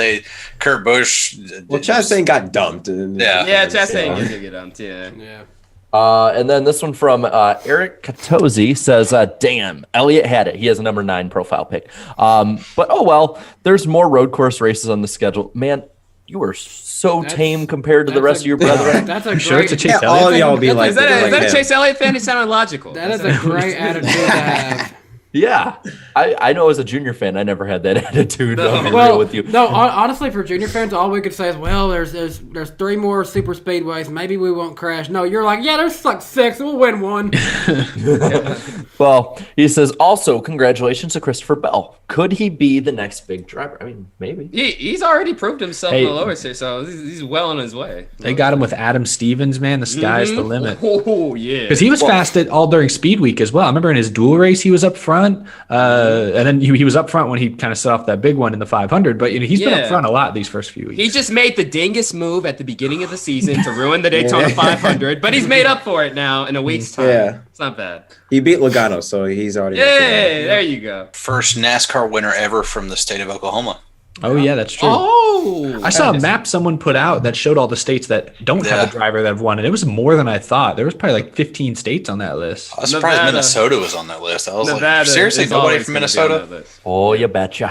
Kurt Busch. it. Well, Chastain got dumped. And Yeah. Yeah, Chastain gets to get dumped. Yeah. Yeah. And then this one from Eric Katozzi says, damn, Elliott had it. He has a number 9 profile pick. But oh well, there's more road course races on the schedule. Man, you are so tame compared to the rest of your brethren. That's a You great. sure it's a Chase Yeah, all of Elliott y'all fan? be like, Is that a him. Chase Elliott fan? It sounded logical. That is a great attitude to have. Yeah, I know as a junior fan, I never had that attitude. I'll be real Well, with you. no, honestly, for junior fans, all we could say is, well, there's 3 more super speedways. Maybe we won't crash. No, you're like, yeah, there's like 6. We'll win one. Well, he says also congratulations to Christopher Bell. Could he be the next big driver? I mean, maybe. He's already proved himself Hey. in the lower tier, so he's well on his way. They got him with Adam Stevens, man. The sky's the limit. Oh yeah. Because he was fast at all during Speed Week as well. I remember in his dual race, he was up front. And then he was up front when he kind of set off that big one in the 500. But he's been up front a lot these first few weeks. He just made the dingus move at the beginning of the season to ruin the Daytona 500, but he's made up for it now in a week's time. Yeah. It's not bad. He beat Logano, so he's already. Yay! There you go. First NASCAR winner ever from the state of Oklahoma. Oh, yeah, that's true. Oh, I saw a map someone put out that showed all the states that don't have a driver that have won, and it was more than I thought. There was probably like 15 states on that list. I was surprised Nevada. Minnesota was on that list. I was Nevada like, seriously, is nobody always from gonna be on Minnesota? that list. Oh, you betcha.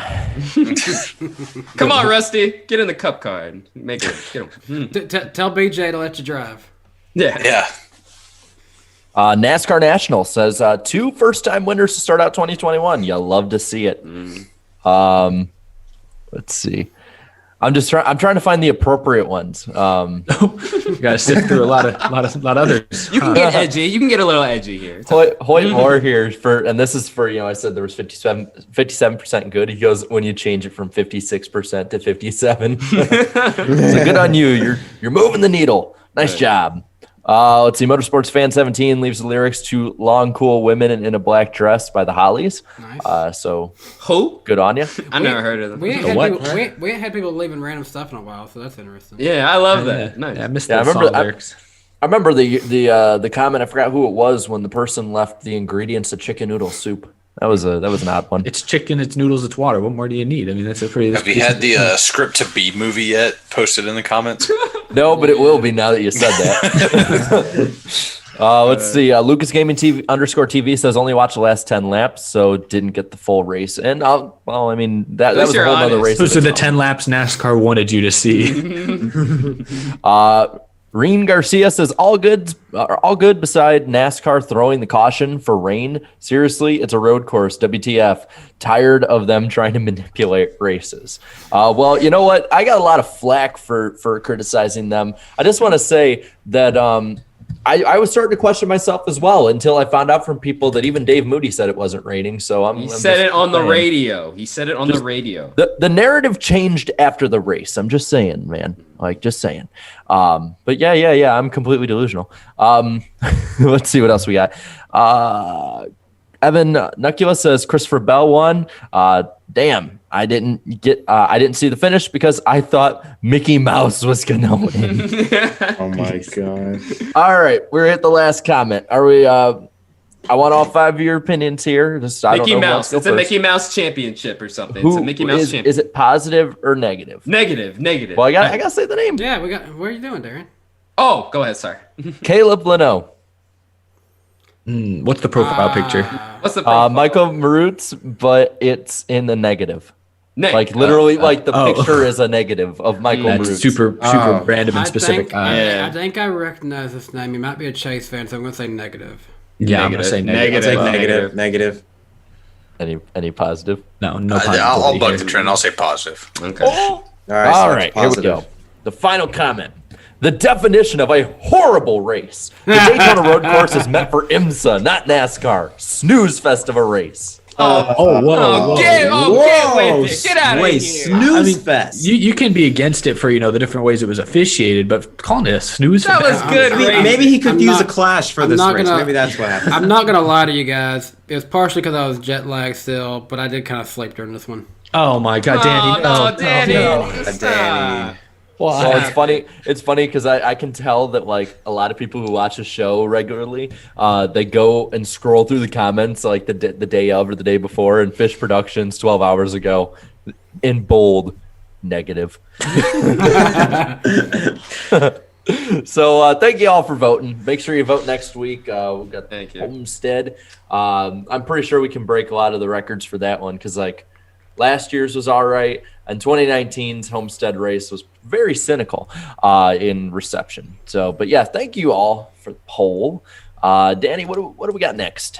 Come on, Rusty, get in the cup card. Make it. Get him. Tell BJ to let you drive. Yeah. Yeah. NASCAR National says 2 first-time winners to start out 2021. You love to see it. Let's see. I'm trying to find the appropriate ones. You got to sift through a lot of others. You can get edgy. You can get a little edgy here. Hoyt Moore here and this is for, I said there was 57% good. He goes, when you change it from 56% to 57. So good on you. You're moving the needle. Nice job. Let's see. Motorsports Fan 17 leaves the lyrics to "Long Cool Women in a Black Dress" by the Hollies. Nice. So Who? good on you. I've never heard of them. We ain't, The had what? people, we ain't had people leaving random stuff in a while, so that's interesting. Yeah, I love that. Nice. Yeah, I missed Yeah, I the remember song lyrics. I remember the comment. I forgot who it was when the person left the ingredients to chicken noodle soup. That was an odd one. It's chicken, it's noodles, it's water. What more do you need? I mean, that's a pretty. Have you had the Script to Be movie yet? Posted in the comments. No, but it will be now that you said that. Let's see. Lucas Gaming TV _TV says only watched the last 10 laps, so didn't get the full race. And that was a whole other race. Those are the 10 laps NASCAR wanted you to see. Reen Garcia says all good beside NASCAR throwing the caution for rain. Seriously, it's a road course. WTF. Tired of them trying to manipulate races. Well, you know what? I got a lot of flack for criticizing them. I just want to say that I was starting to question myself as well until I found out from people that even Dave Moody said it wasn't raining. So He said it on the radio. He said it on the radio. The narrative changed after the race. I'm just saying, man. Like, just saying. But yeah. I'm completely delusional. Let's see what else we got. Evan Nukula says Christopher Bell won. Damn, I didn't see the finish because I thought Mickey Mouse was gonna win. Oh my god. All right, we're at the last comment. Are we? I want all 5 of your opinions here. Mickey Mouse. It's a Mickey Mouse championship or something. It's a Mickey Mouse championship. Is it positive or negative? Negative. Well, I gotta say the name. Yeah, what are you doing, Darren? Oh, go ahead. Sorry. Caleb Leno. What's the profile picture? What's the profile? Michael Marutz, but it's in the negative. Negative. Like literally, like the picture is a negative of Michael That's Marutz. super random and specific. I think I recognize this name. He might be a Chase fan, so I'm going to say negative. Yeah, I'm gonna say negative. I'll take negative. Any positive? No I'll positivity buck here. the trend. I'll say positive. Okay. All right, All so right, it's positive. here we go. The final comment. The definition of a horrible race. The Daytona Road Course is meant for IMSA, not NASCAR. Snooze fest of a race. Whoa. Get with it. Get out of here. Snooze fest. You can be against it for, the different ways it was officiated, but calling it a snooze That fest. was good. Maybe he could use a clash for I'm this not race. gonna- Maybe that's what happened. I'm not gonna lie to you guys. It was partially because I was jet lagged still, but I did kind of sleep during this one. Oh my God, Danny. No, Danny. no. Stop. So it's funny. It's funny because I can tell that like a lot of people who watch the show regularly, they go and scroll through the comments like the day of or the day before, and Fish Productions 12 hours ago, in bold, negative. So thank you all for voting. Make sure you vote next week. We've got Thank you. Homestead. I'm pretty sure we can break a lot of the records for that one because like last year's was all right, and 2019's Homestead race was very cynical in reception. So, but yeah, thank you all for the poll. Danny, what do we got next?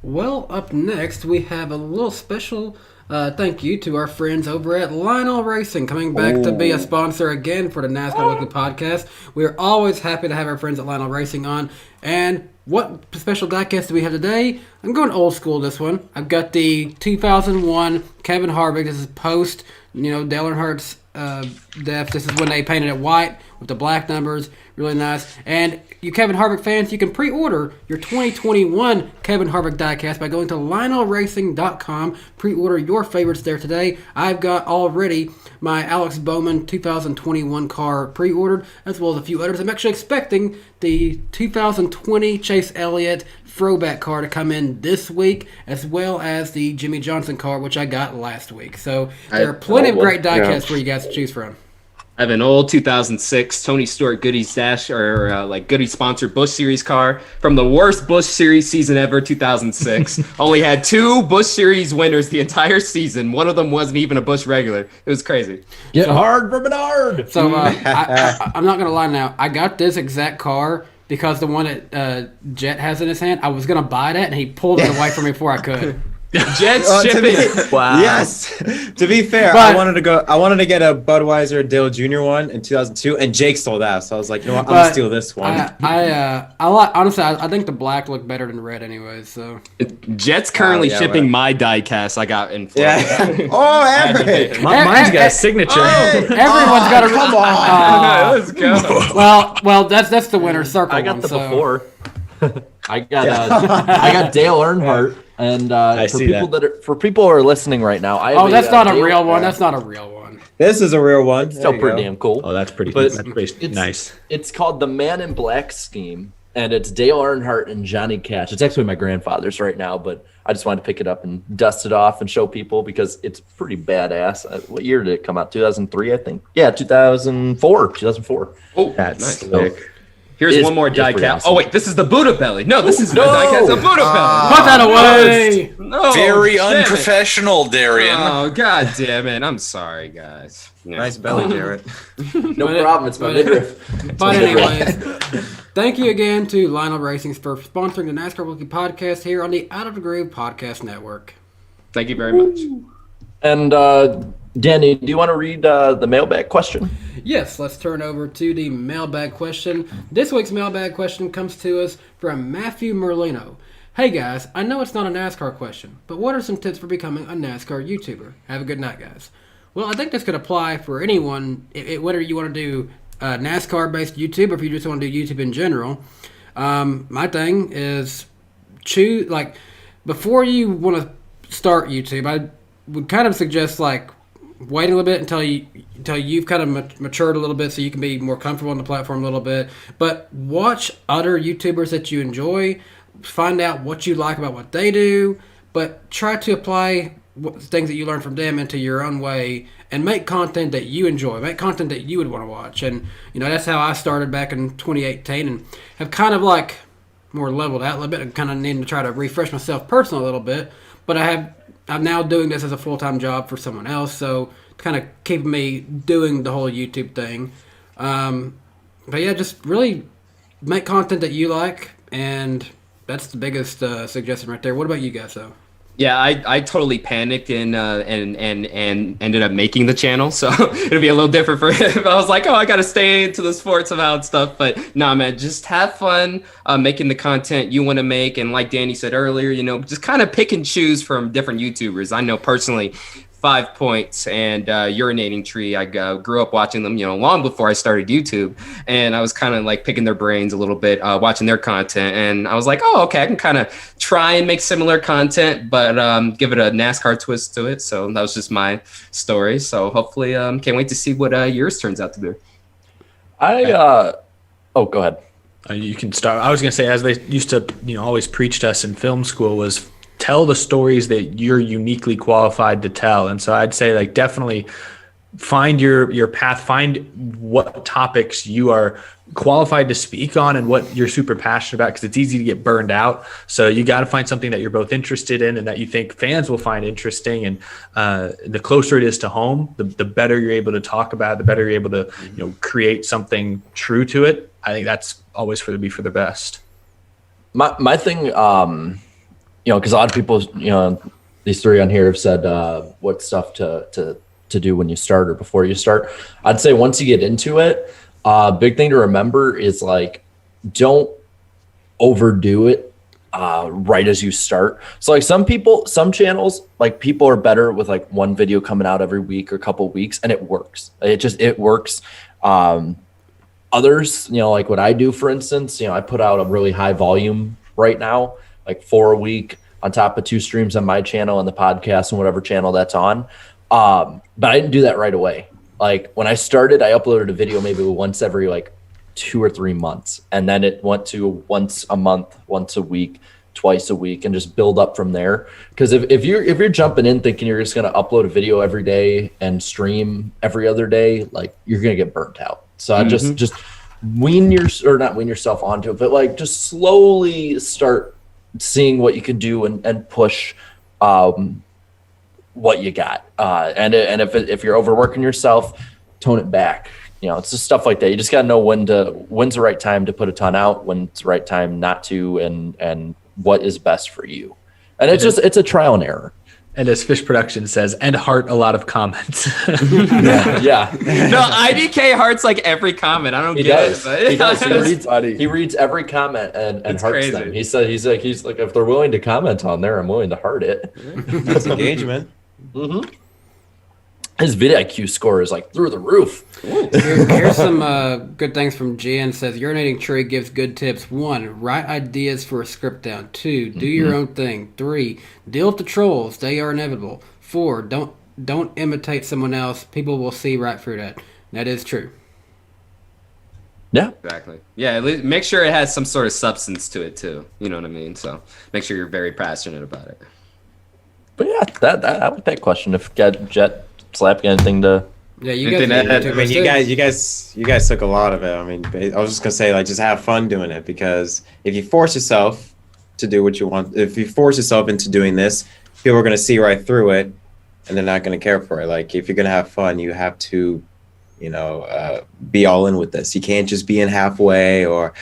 Well, up next we have a little special thank you to our friends over at Lionel Racing coming back to be a sponsor again for the NASCAR Weekly Podcast. We are always happy to have our friends at Lionel Racing on. And what special diecast do we have today? I'm going old school this one. I've got the 2001 Kevin Harvick. This is post, Dale Earnhardt's death. This is when they painted it white with the black numbers. Really nice. And you Kevin Harvick fans, you can pre-order your 2021 Kevin Harvick diecast by going to LionelRacing.com. Pre-order your favorites there today. I've got already my Alex Bowman 2021 car pre-ordered, as well as a few others. I'm actually expecting the 2020 Chase Elliott throwback car to come in this week, as well as the Jimmy Johnson car, which I got last week. So there are plenty of great diecasts for you guys to choose from. I have an old 2006 Tony Stewart Goodies Goodies sponsored Busch Series car from the worst Busch Series season ever, 2006. Only had 2 Busch Series winners the entire season. One of them wasn't even a Busch regular. It was crazy. Get hard for Bernard. So I'm not going to lie now. I got this exact car because the one that Jett has in his hand, I was going to buy that, and he pulled it away from me before I could. Jet's shipping. Wow. Yes. To be fair, But- I wanted to get a Budweiser Dale Jr. one in 2002, and Jake stole that. So I was like, you know what? I'm But gonna steal this one. Honestly, I think the black looked better than red anyways. So Jet's currently yeah, shipping right. my diecast I got in Florida. Yeah. Oh, Eric. Mine's got a signature. everyone's got a come on. Let's go. well, that's the winner circle. I got one, the so. before. I got Dale Earnhardt, and for people who are listening right now, I have Oh, that's not a Dale- real one. That's not a real one. This is a real one. Still There you pretty go. damn cool. Oh, that's pretty But nice. It's called the Man in Black scheme, and it's Dale Earnhardt and Johnny Cash. It's actually my grandfather's right now, but I just wanted to pick it up and dust it off and show people because it's pretty badass. What year did it come out? 2003, I think. Yeah, 2004. Oh, That's nice. sick. Here's It's- one more it's pretty diecast. awesome. Oh wait, this is the Buddha belly. No, this is no! the diecast of Buddha belly. Put that away. No, Very damn it. unprofessional, Darian. Oh god damn it! I'm sorry, guys. Yeah. Nice belly, Jarrett. No But- problem. It's my but- midriff. But anyways, thank you again to Lionel Racing for sponsoring the NASCAR Weekly Podcast here on the Out of the Groove Podcast Network. Thank you very much. And Danny, do you want to read the mailbag question? Yes, let's turn over to the mailbag question. This week's mailbag question comes to us from Matthew Merlino. Hey guys, I know it's not a NASCAR question, but what are some tips for becoming a NASCAR YouTuber? Have a good night, guys. Well, I think this could apply for anyone, whether you want to do NASCAR-based YouTube or if you just want to do YouTube in general. My thing is before you want to start YouTube, I would kind of suggest wait a little bit until you've kind of matured a little bit so you can be more comfortable on the platform a little bit. But watch other YouTubers that you enjoy, find out what you like about what they do, but try to apply things that you learn from them into your own way and make content that you enjoy, make content that you would want to watch. And that's how I started back in 2018 and have kind of more leveled out a little bit and kind of needing to try to refresh myself personally a little bit. But I'm now doing this as a full-time job for someone else, so it's kind of keeping me doing the whole YouTube thing. But yeah, just really make content that you like, and that's the biggest suggestion right there. What about you guys, though? Yeah, I totally panicked and ended up making the channel. So it'll be a little different for him. I was like, oh, I got to stay into the sports somehow and stuff. But nah, man, just have fun making the content you want to make. And like Danny said earlier, you know, just kind of pick and choose from different YouTubers. I know personally 5 Points and Urinating Tree. I grew up watching them, you know, long before I started YouTube, and I was kind of like picking their brains a little bit, watching their content, and I was like, oh, okay, I can kind of try and make similar content, but give it a NASCAR twist to it. So that was just my story. So hopefully, can't wait to see what yours turns out to be. Oh, go ahead. You can start. I was going to say, as they used to, you know, always preach to us in film school, was tell the stories that you're uniquely qualified to tell. And so I'd say, like, definitely find your path, find what topics you are qualified to speak on and what you're super passionate about, because it's easy to get burned out. So you got to find something that you're both interested in and that you think fans will find interesting. And the closer it is to home, the better you're able to talk about it, the better you're able to, you know, create something true to it. I think that's always for the best. My thing, you know, because a lot of people, you know, these three on here have said what stuff to do when you start or before you start. I'd say once you get into it, big thing to remember is, like, don't overdo it right as you start. So, like, some channels, like, people are better with like one video coming out every week or a couple weeks, and it works. It works. Others, you know, like what I do, for instance, you know, I put out a really high volume right now, like 4 a week on top of 2 streams on my channel and the podcast and whatever channel that's on. But I didn't do that right away. Like, when I started, I uploaded a video maybe once every like 2 or 3 months. And then it went to once a month, once a week, twice a week, and just build up from there. Because if you're jumping in thinking you're just going to upload a video every day and stream every other day, like, you're going to get burnt out. So I just not wean yourself onto it, but like just slowly start seeing what you can do and push what you got. And if you're overworking yourself, tone it back. You know, it's just stuff like that. You just got to know when's the right time to put a ton out, when's the right time not to, and what is best for you. And it's a trial and error. And as Fish Production says, and heart a lot of comments. yeah. No, IDK hearts like every comment. I don't get it. But He does. He reads every comment and hearts crazy. them. He's like, if they're willing to comment on there, I'm willing to heart it. That's engagement. Mm-hmm. His VidIQ score is like through the roof. Here's some good things from Jan. Says Urinating Tree gives good tips. 1, write ideas for a script down. 2, do your own thing. 3, deal with the trolls. They are inevitable. 4, don't imitate someone else. People will see right through that. That is true. Yeah, Exactly. Yeah, at least make sure it has some sort of substance to it too. You know what I mean? So make sure you're very passionate about it. but yeah, that I like that question. If Jet Slap got anything to. Yeah, you guys. I mean, you guys took a lot of it. I mean, I was just gonna say, like, just have fun doing it, because if you force yourself to do what you want, if you force yourself into doing this, people are gonna see right through it, and they're not gonna care for it. Like, if you're gonna have fun, you have to, you know, be all in with this. You can't just be in halfway, or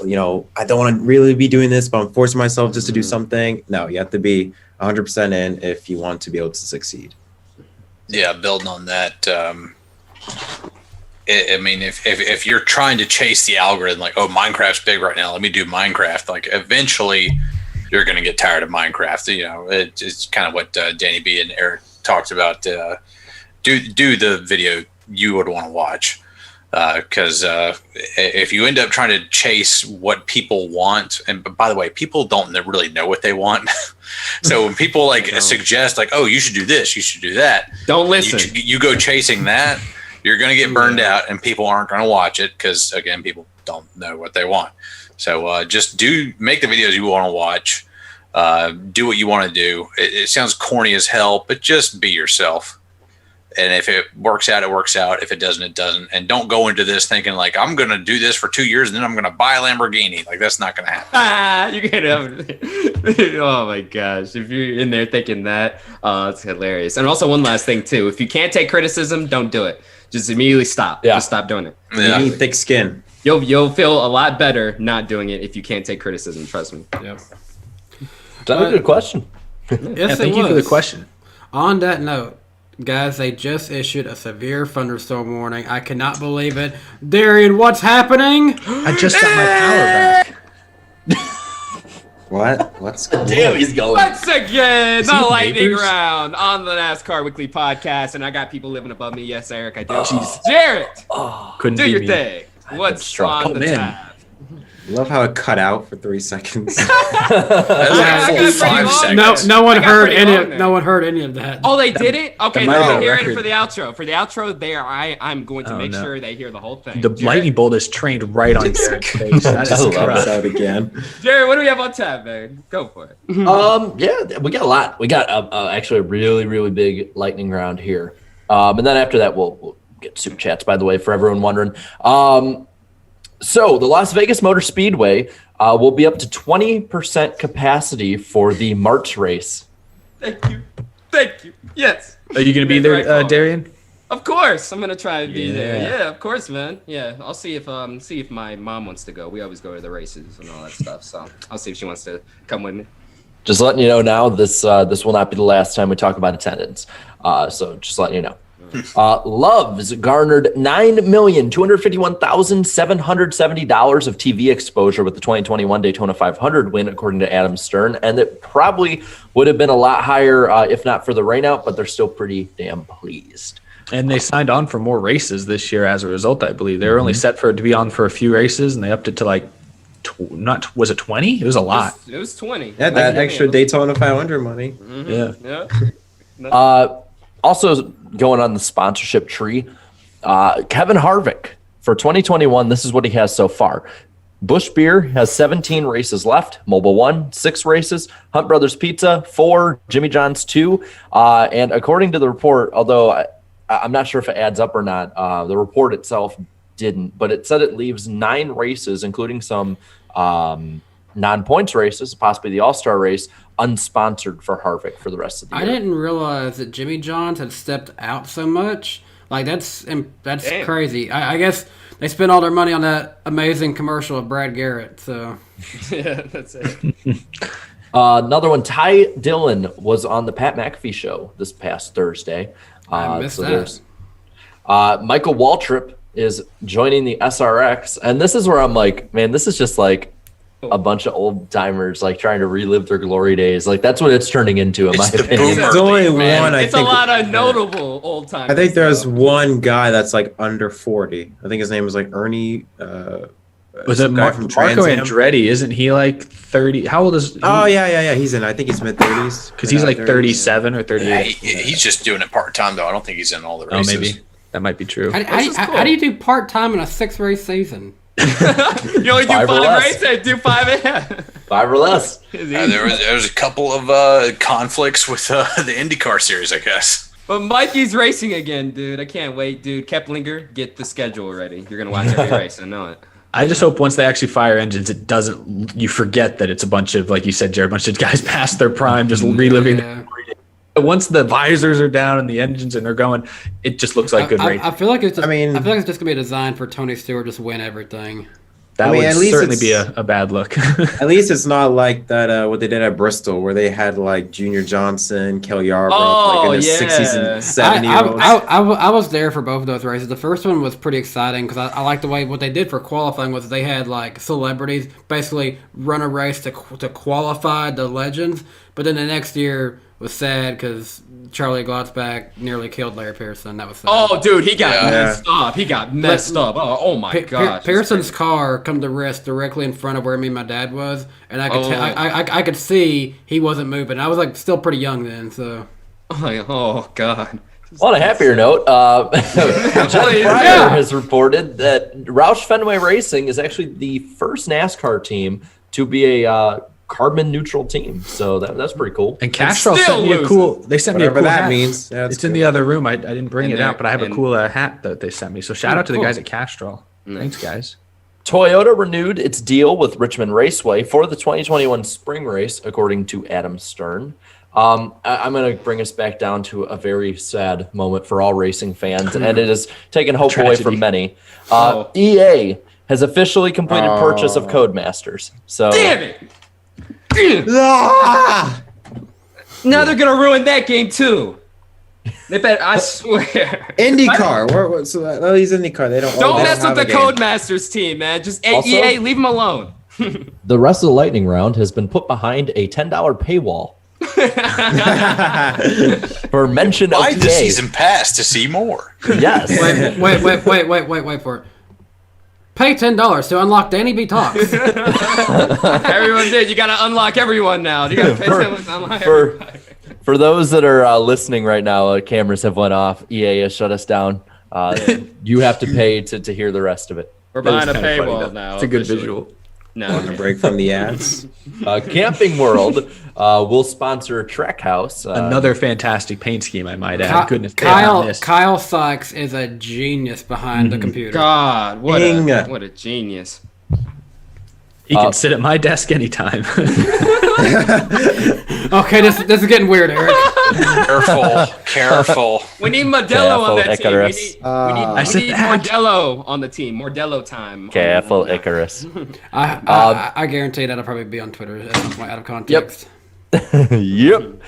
you know, I don't want to really be doing this, but I'm forcing myself just to do something. No, you have to be 100% in if you want to be able to succeed. Yeah, building on that. I mean, if you're trying to chase the algorithm, like, oh, Minecraft's big right now, let me do Minecraft. Like, eventually, you're going to get tired of Minecraft. You know, it's kind of what Danny B and Eric talked about. Do the video you would want to watch, because if you end up trying to chase what people want, and by the way, people don't really know what they want. So when people like suggest, like, oh, you should do this, you should do that, Don't listen. you go chasing that, you're going to get burned out, and people aren't going to watch it because, again, people don't know what they want. So just make the videos you want to watch, do what you want to do. It sounds corny as hell, but just be yourself. And if it works out, it works out. If it doesn't, it doesn't. And don't go into this thinking like, I'm going to do this for 2 years and then I'm going to buy a Lamborghini. Like, that's not going to happen. You can have. Oh my gosh! If you're in there thinking that, it's hilarious. And also, one last thing too: if you can't take criticism, don't do it. Just immediately stop. Yeah. Just stop doing it. Yeah. You need thick skin. You'll feel a lot better not doing it if you can't take criticism. Trust me. Yep. That's a good question. Yes, Thank you for the question. On that note, guys, they just issued a severe thunderstorm warning. I cannot believe it. Darian, what's happening? I just got my power back. What? What's going Damn, on? he's going. Once again, the he lightning neighbors? round on the NASCAR Weekly Podcast, and I got people living above me. Yes, Eric, I do. Oh. Jarrett, Couldn't do be your me. thing. What's strong. on the Man. tab? Love how it cut out for 3 seconds. I got pretty 5 long. seconds. No one I got heard pretty any. long there. No one heard any of that. Oh, they didn't? Okay, might have then been a hear it record. for the outro. For the outro, there, I'm going to make no. sure they hear the whole thing. The Jarrett, lightning bolt is trained right on Jared's face. That is I love correct. Cuts out again. Jarrett, what do we have on tab, man? Go for it. Yeah, we got a lot. We got actually a really, really big lightning round here. And then after that, we'll get super chats, by the way, for everyone wondering. So the Las Vegas Motor Speedway will be up to 20% capacity for the March race. Thank you. Thank you. Yes. Are you going to be Right there, call. Darian? Of course, I'm gonna try to be there. Yeah. Yeah, of course, man. Yeah, I'll see if my mom wants to go. We always go to the races and all that stuff. So I'll see if she wants to come with me. Just letting you know now, this will not be the last time we talk about attendance. So just letting you know. Loves garnered $9,251,770 of TV exposure with the 2021 Daytona 500 win, according to Adam Stern, and it probably would have been a lot higher if not for the rainout, but they're still pretty damn pleased. And they signed on for more races this year as a result, I believe. They were only set for it to be on for a few races, and they upped it to like, was it 20? It was a lot. It was 20. Yeah, that extra Daytona 500 money. Yeah. Yeah. Also going on the sponsorship tree, Kevin Harvick for 2021, this is what he has so far. Busch Beer has 17 races left. Mobile One, 6 races. Hunt Brothers Pizza, 4. Jimmy John's, 2. And according to the report, although I'm not sure if it adds up or not, the report itself didn't, but it said it leaves 9 races, including some non-points races, possibly the All-Star race, unsponsored for Harvick for the rest of the year. I didn't realize that Jimmy John's had stepped out so much. Like that's Damn. crazy. I guess they spent all their money on that amazing commercial of Brad Garrett. So Yeah, that's it. Another one, Ty Dillon was on the Pat McAfee show this past Thursday. I missed that. there's Michael Waltrip is joining the SRX, and this is where I'm like, man, this is just like a bunch of old timers like trying to relive their glory days. Like that's what it's turning into, in my It's the opinion. boomer There's only thing, man. one, I It's think. a lot of notable old time. I think there's one guy that's like under 40. I think his name was like Ernie. Was it some guy Marco from Trans Am. Andretti? Isn't he like 30? How old is he? Oh yeah. He's in. I think he's mid 30s. Because he's like 37 or 38. He's just doing it part time though. I don't think he's in all the Oh, races. maybe. That might be true. how do you do part time in a 6-race season? You only do 5 or 5 less. races. Do 5. 5 or less. There was a couple of conflicts with the IndyCar series, I guess. But Mikey's racing again, dude. I can't wait, dude. Keplinger, get the schedule ready. You're gonna watch every race. I know it. I just hope once they actually fire engines, it doesn't. You forget that it's a bunch of, like you said, Jared, a bunch of guys past their prime, just reliving. Yeah. Once the visors are down and the engines and they're going, it just looks like good racing. I feel like it's. Just, I mean- I feel like it's just gonna be designed for Tony Stewart to just win everything. That I mean, would at least certainly it's- be a bad look. At least it's not like that. What they did at Bristol, where they had like Junior Johnson, Kelly Yarbrough, like in the yeah. 60s and 70s. I was there for both of those races. The first one was pretty exciting because I liked the way what they did for qualifying was they had like celebrities basically run a race to qualify the legends. But then the next year was sad because Charlie Glotzback nearly killed Larry Pearson. That was sad. Oh, dude, he got Yeah. messed up. He got messed up. Oh my gosh. Pearson's car come to rest directly in front of where me and my dad was, and I could I could see he wasn't moving. I was like still pretty young then, so. Oh god. On a happier note, Jeff Pryor has reported that Roush Fenway Racing is actually the first NASCAR team to be a carbon neutral team. So that's pretty cool. And Castrol still sent me a losing. cool. They sent me a Whatever cool that hat. means. Yeah, it's that's in the cool. other room. I didn't bring And it out, but I have a and- cool hat that they sent me. So shout out to the cool. guys at Castrol. Thanks, guys. Toyota renewed its deal with Richmond Raceway for the 2021 spring race, according to Adam Stern. I'm going to bring us back down to a very sad moment for all racing fans, and it has taken hope away Tragedy. from many. Oh. EA has officially completed purchase of Codemasters. So Damn it. Ah! Now they're gonna ruin that game too. They bet. I swear. IndyCar. So he's IndyCar. They don't mess with have the a game. Codemasters team, man. Just Also- EA, leave them alone. The rest of the lightning round has been put behind a $10 paywall for mention Buy of the EA. season pass to see more. Yes. Wait for it. Pay $10 to unlock Danny B Talks. Everyone did. You gotta unlock everyone now. You gotta pay someone to unlock For everybody. for those that are listening right now, cameras have went off. EA has shut us down. You have to pay to hear the rest of it. We're behind a That was kinda funny, paywall though. now. It's a good officially. visual. Want No. a break from the ads? Camping World will sponsor Trek House. Another fantastic paint scheme, I might add. Goodness, they have Kyle missed. Kyle Sykes is a genius behind the computer. God, what a genius. He can sit at my desk anytime. Okay, this is getting weird, Eric. Careful. We need Modelo on that Careful, team. Icarus. We need Modelo on the team. Modelo time. Careful, Icarus. I guarantee that'll probably be on Twitter at some point out of context. Yep.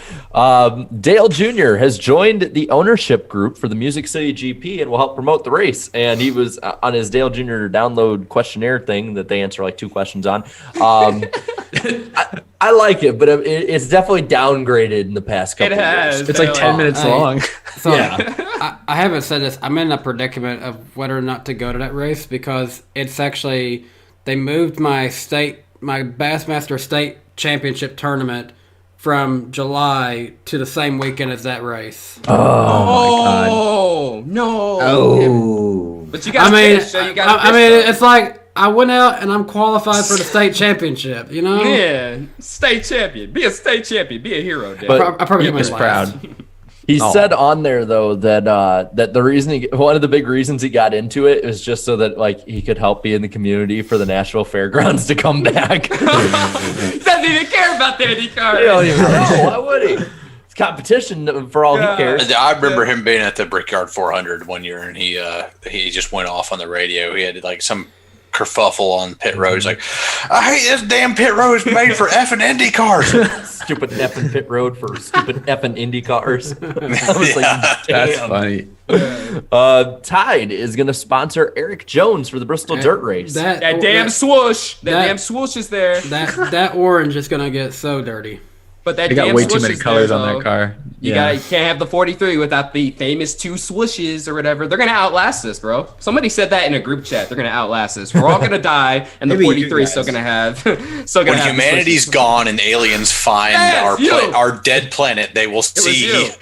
Dale Jr. has joined the ownership group for the Music City GP and will help promote the race. And he was on his Dale Jr. download questionnaire thing that they answer like 2 questions on. I like it, but it's definitely downgraded in the past couple It has. years. It's like 10 minutes Hey. long. So I haven't said this. I'm in a predicament of whether or not to go to that race because it's actually they moved my Bassmaster State Championship tournament from July to the same weekend as that race. Oh no! Oh. But you got to finish, so you got to it's like I went out and I'm qualified for the state championship. You know? Yeah, state champion. Be a state champion. Be a hero, Dad. But I probably He get was my proud. He Oh. said on there though that the reason one of the big reasons he got into it is just so that like he could help be in the community for the Nashville Fairgrounds to come back. Doesn't even care about the IndyCar. He don't even know. Why would he? It's competition for all he cares. I remember him being at the Brickyard 400 one year, and he just went off on the radio. He had like some kerfuffle on pit road. He's like, I hate this damn pit road. It's made for effing Indy cars. Stupid effing pit road for stupid effing Indy cars. I was like, That's damn. funny. Tide is going to sponsor Eric Jones for the Bristol Dirt Race. That damn swoosh. That that- damn swoosh is there. that orange is gonna get so dirty. But that They got damn way too swoosh many is colors there, on though. that car. You can't have the 43 without the famous 2 swooshes or whatever. They're gonna outlast us, bro. Somebody said that in a group chat. They're gonna outlast us. We're all gonna die, and the Maybe you 43 is still guys. gonna have. When humanity's gone and aliens find Yes, you. our dead planet, they will you.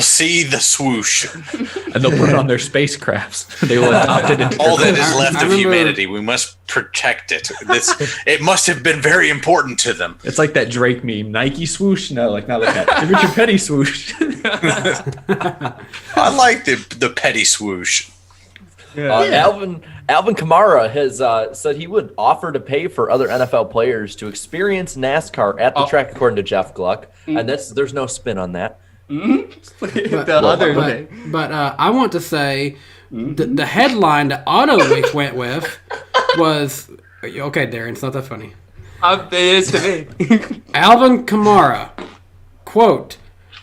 see the swoosh. And they'll put it on their spacecrafts. They will adopt it into All that their is left I of remember- humanity. We must protect it. It must have been very important to them. It's like that Drake meme, Nike swoosh. No, like not like that. The Richard Petty swoosh. I like the petty swoosh. Alvin Kamara has said he would offer to pay for other NFL players to experience NASCAR at the track, according to Jeff Gluck. And there's no spin on that. the other thing. But I want to say the headline that Auto Week went with was okay, Darren. It's not that funny. It is to me. Alvin Kamara, quote,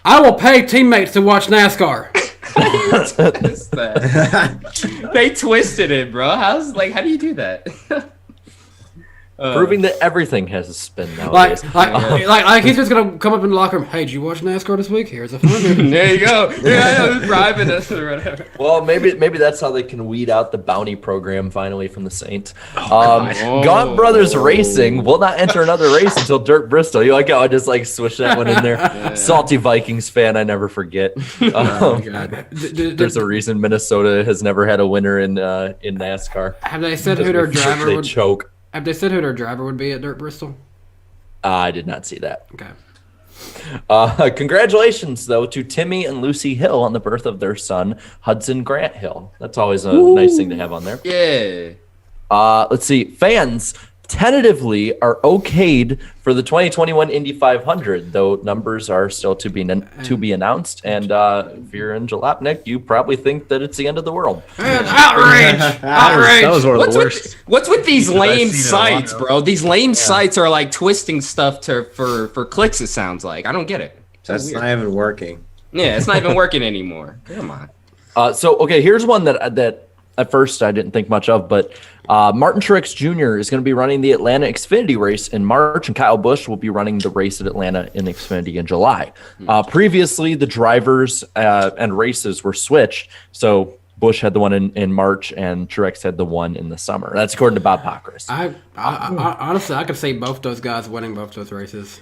"I will pay teammates to watch NASCAR." What's that? They twisted it, bro. How do you do that? Proving that everything has a spin nowadays. Like he's just gonna come up in the locker room. Hey, did you watch NASCAR this week? Here's a fun. There you go. Yeah, bribing us or whatever. Well, maybe that's how they can weed out the bounty program finally from the Saints. Gaunt Brothers Racing will not enter another race until Dirt Bristol. You like how I just like swish that one in there? Salty Vikings fan, I never forget. There's a reason Minnesota has never had a winner in NASCAR. Have they said who their driver They would? choke. Have they said who their driver would be at Dirt Bristol? I did not see that. Okay. Congratulations, though, to Timmy and Lucy Hill on the birth of their son, Hudson Grant Hill. That's always a nice thing to have on there. Yeah. Let's see. Fans tentatively are okayed for the 2021 Indy 500, though numbers are still to be announced. And if you're in Jalopnik, you probably think that it's the end of the world. Outrage! That was one of the worst. What's with these I've lame seen it a lot. sites, bro? These lame sites are like twisting stuff for clicks. It sounds like I don't get it. That's not even working. Yeah, it's not even working anymore. Come on. Okay, here's one that at first I didn't think much of, but Martin Truex Jr. is going to be running the Atlanta Xfinity race in March, and Kyle Busch will be running the race at Atlanta in Xfinity in July. Previously, the drivers and races were switched, so Busch had the one in March, and Truex had the one in the summer. That's according to Bob Pockrass. I honestly, I could see both those guys winning both those races.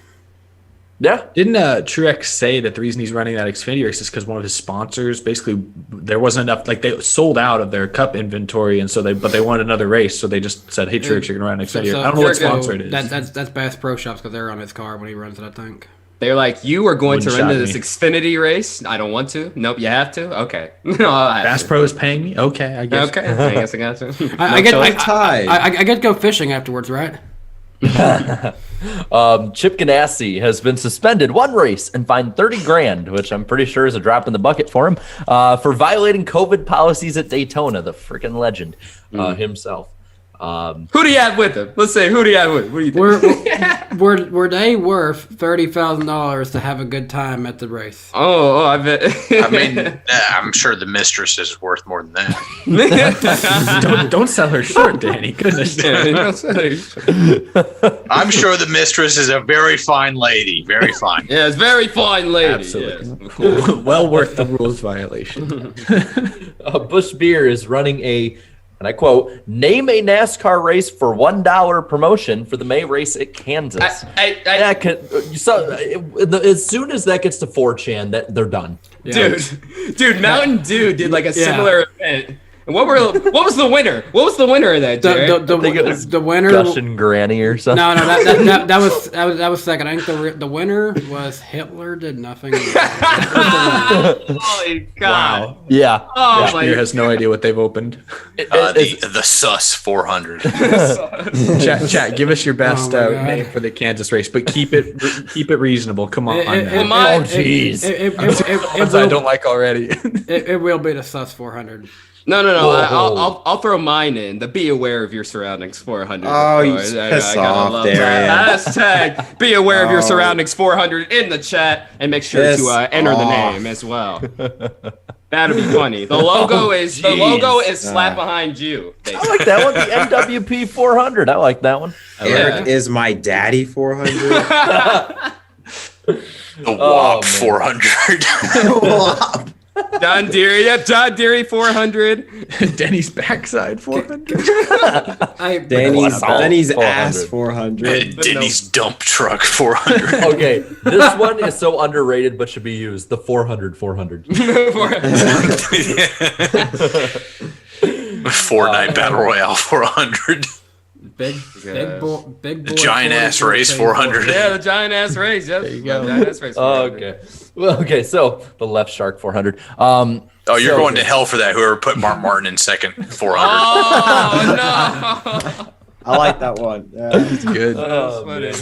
Yeah. Didn't Truex say that the reason he's running that Xfinity race is because one of his sponsors, basically, there wasn't enough, like they sold out of their cup inventory, and so they wanted another race, so they just said, "Hey, Truex, you're gonna run an Xfinity." So I don't know what sponsor it is. That's Bass Pro Shops because they're on his car when he runs it, I think. They're like, you are going Wouldn't to run shock this me. Xfinity race? I don't want to. Nope, you have to. Okay. No, I have Bass to. Pro is paying me. Okay, I guess. Okay, I guess I got to. I get tie. I get to go fishing afterwards, right? Chip Ganassi has been suspended one race and fined $30,000, which I'm pretty sure is a drop in the bucket for him, for violating COVID policies at Daytona. The freaking legend himself. Who do you have with him? Let's say, who do you have with him? What do you think? Were they worth $30,000 to have a good time at the race? Oh, I bet. I mean, I'm sure the mistress is worth more than that. Don't sell her short, Danny. Goodness. I'm sure the mistress is a very fine lady. Very fine. Yeah, it's very fine lady. Absolutely. Yes. Well worth the rules violation. Busch Beer is running a, and I quote, name a NASCAR race for $1 promotion for the May race at Kansas. As soon as that gets to 4chan, that they're done. Yeah. Dude, Mountain Dew did like a similar event. And what was the winner? What was the winner of that, Jared? I think it was the winner. Gush and Granny or something. No, that was second. I think the winner was Hitler did nothing. Holy God. Wow. Yeah. Oh Busch my Beer has no idea what they've opened. The Sus 400. Chat, give us your best Oh my God. name for the Kansas race, but keep it reasonable. Come on. Come on. Jeez. I don't like already. It will be the Sus 400. No. Whoa. I'll throw mine in. The be aware of your surroundings 400. Oh, you I piss gotta off love there. that. Hashtag be aware of your Oh. surroundings 400 in the chat, and make sure Piss to enter the off. name as well. That'd be funny. The logo is slap behind you. I like that one. The NWP 400. I like that one. Eric is my daddy 400. The WAP 400. John Deere, yep, John Deere 400. Denny's backside 400. Denny's 400. ass 400. Denny's dump truck 400. Okay, this one is so underrated but should be used. The 400. Fortnite Battle Royale 400. Big boy. Giant ass race 400. Yeah, the giant ass race. Yep. There you go. Giant ass race 400. Okay. Well, okay, so the left shark 400. Oh, you're So- going to hell for that. Whoever put Mark Martin in second 400. Oh no! I like that one. Yeah. Good. Funny.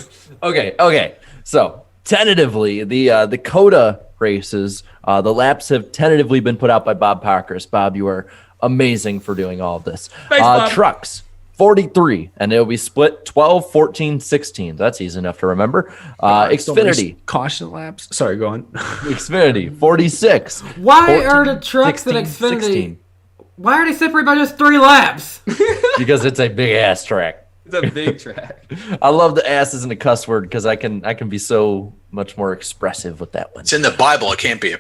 Okay. So tentatively, the COTA races, the laps have tentatively been put out by Bob Pockrass. Bob, you are amazing for doing all of this. Thanks, Bob. Trucks. 43, and it'll be split 12, 14, 16. That's easy enough to remember. Xfinity. Caution laps. Sorry, go on. Xfinity, 46. Why 14, are the trucks 16, at Xfinity? 16. Why are they separated by just 3 laps? Because it's a big ass track. It's a big track. I love the ass isn't a cuss word because I can be so much more expressive with that one. It's in the Bible. It can't be a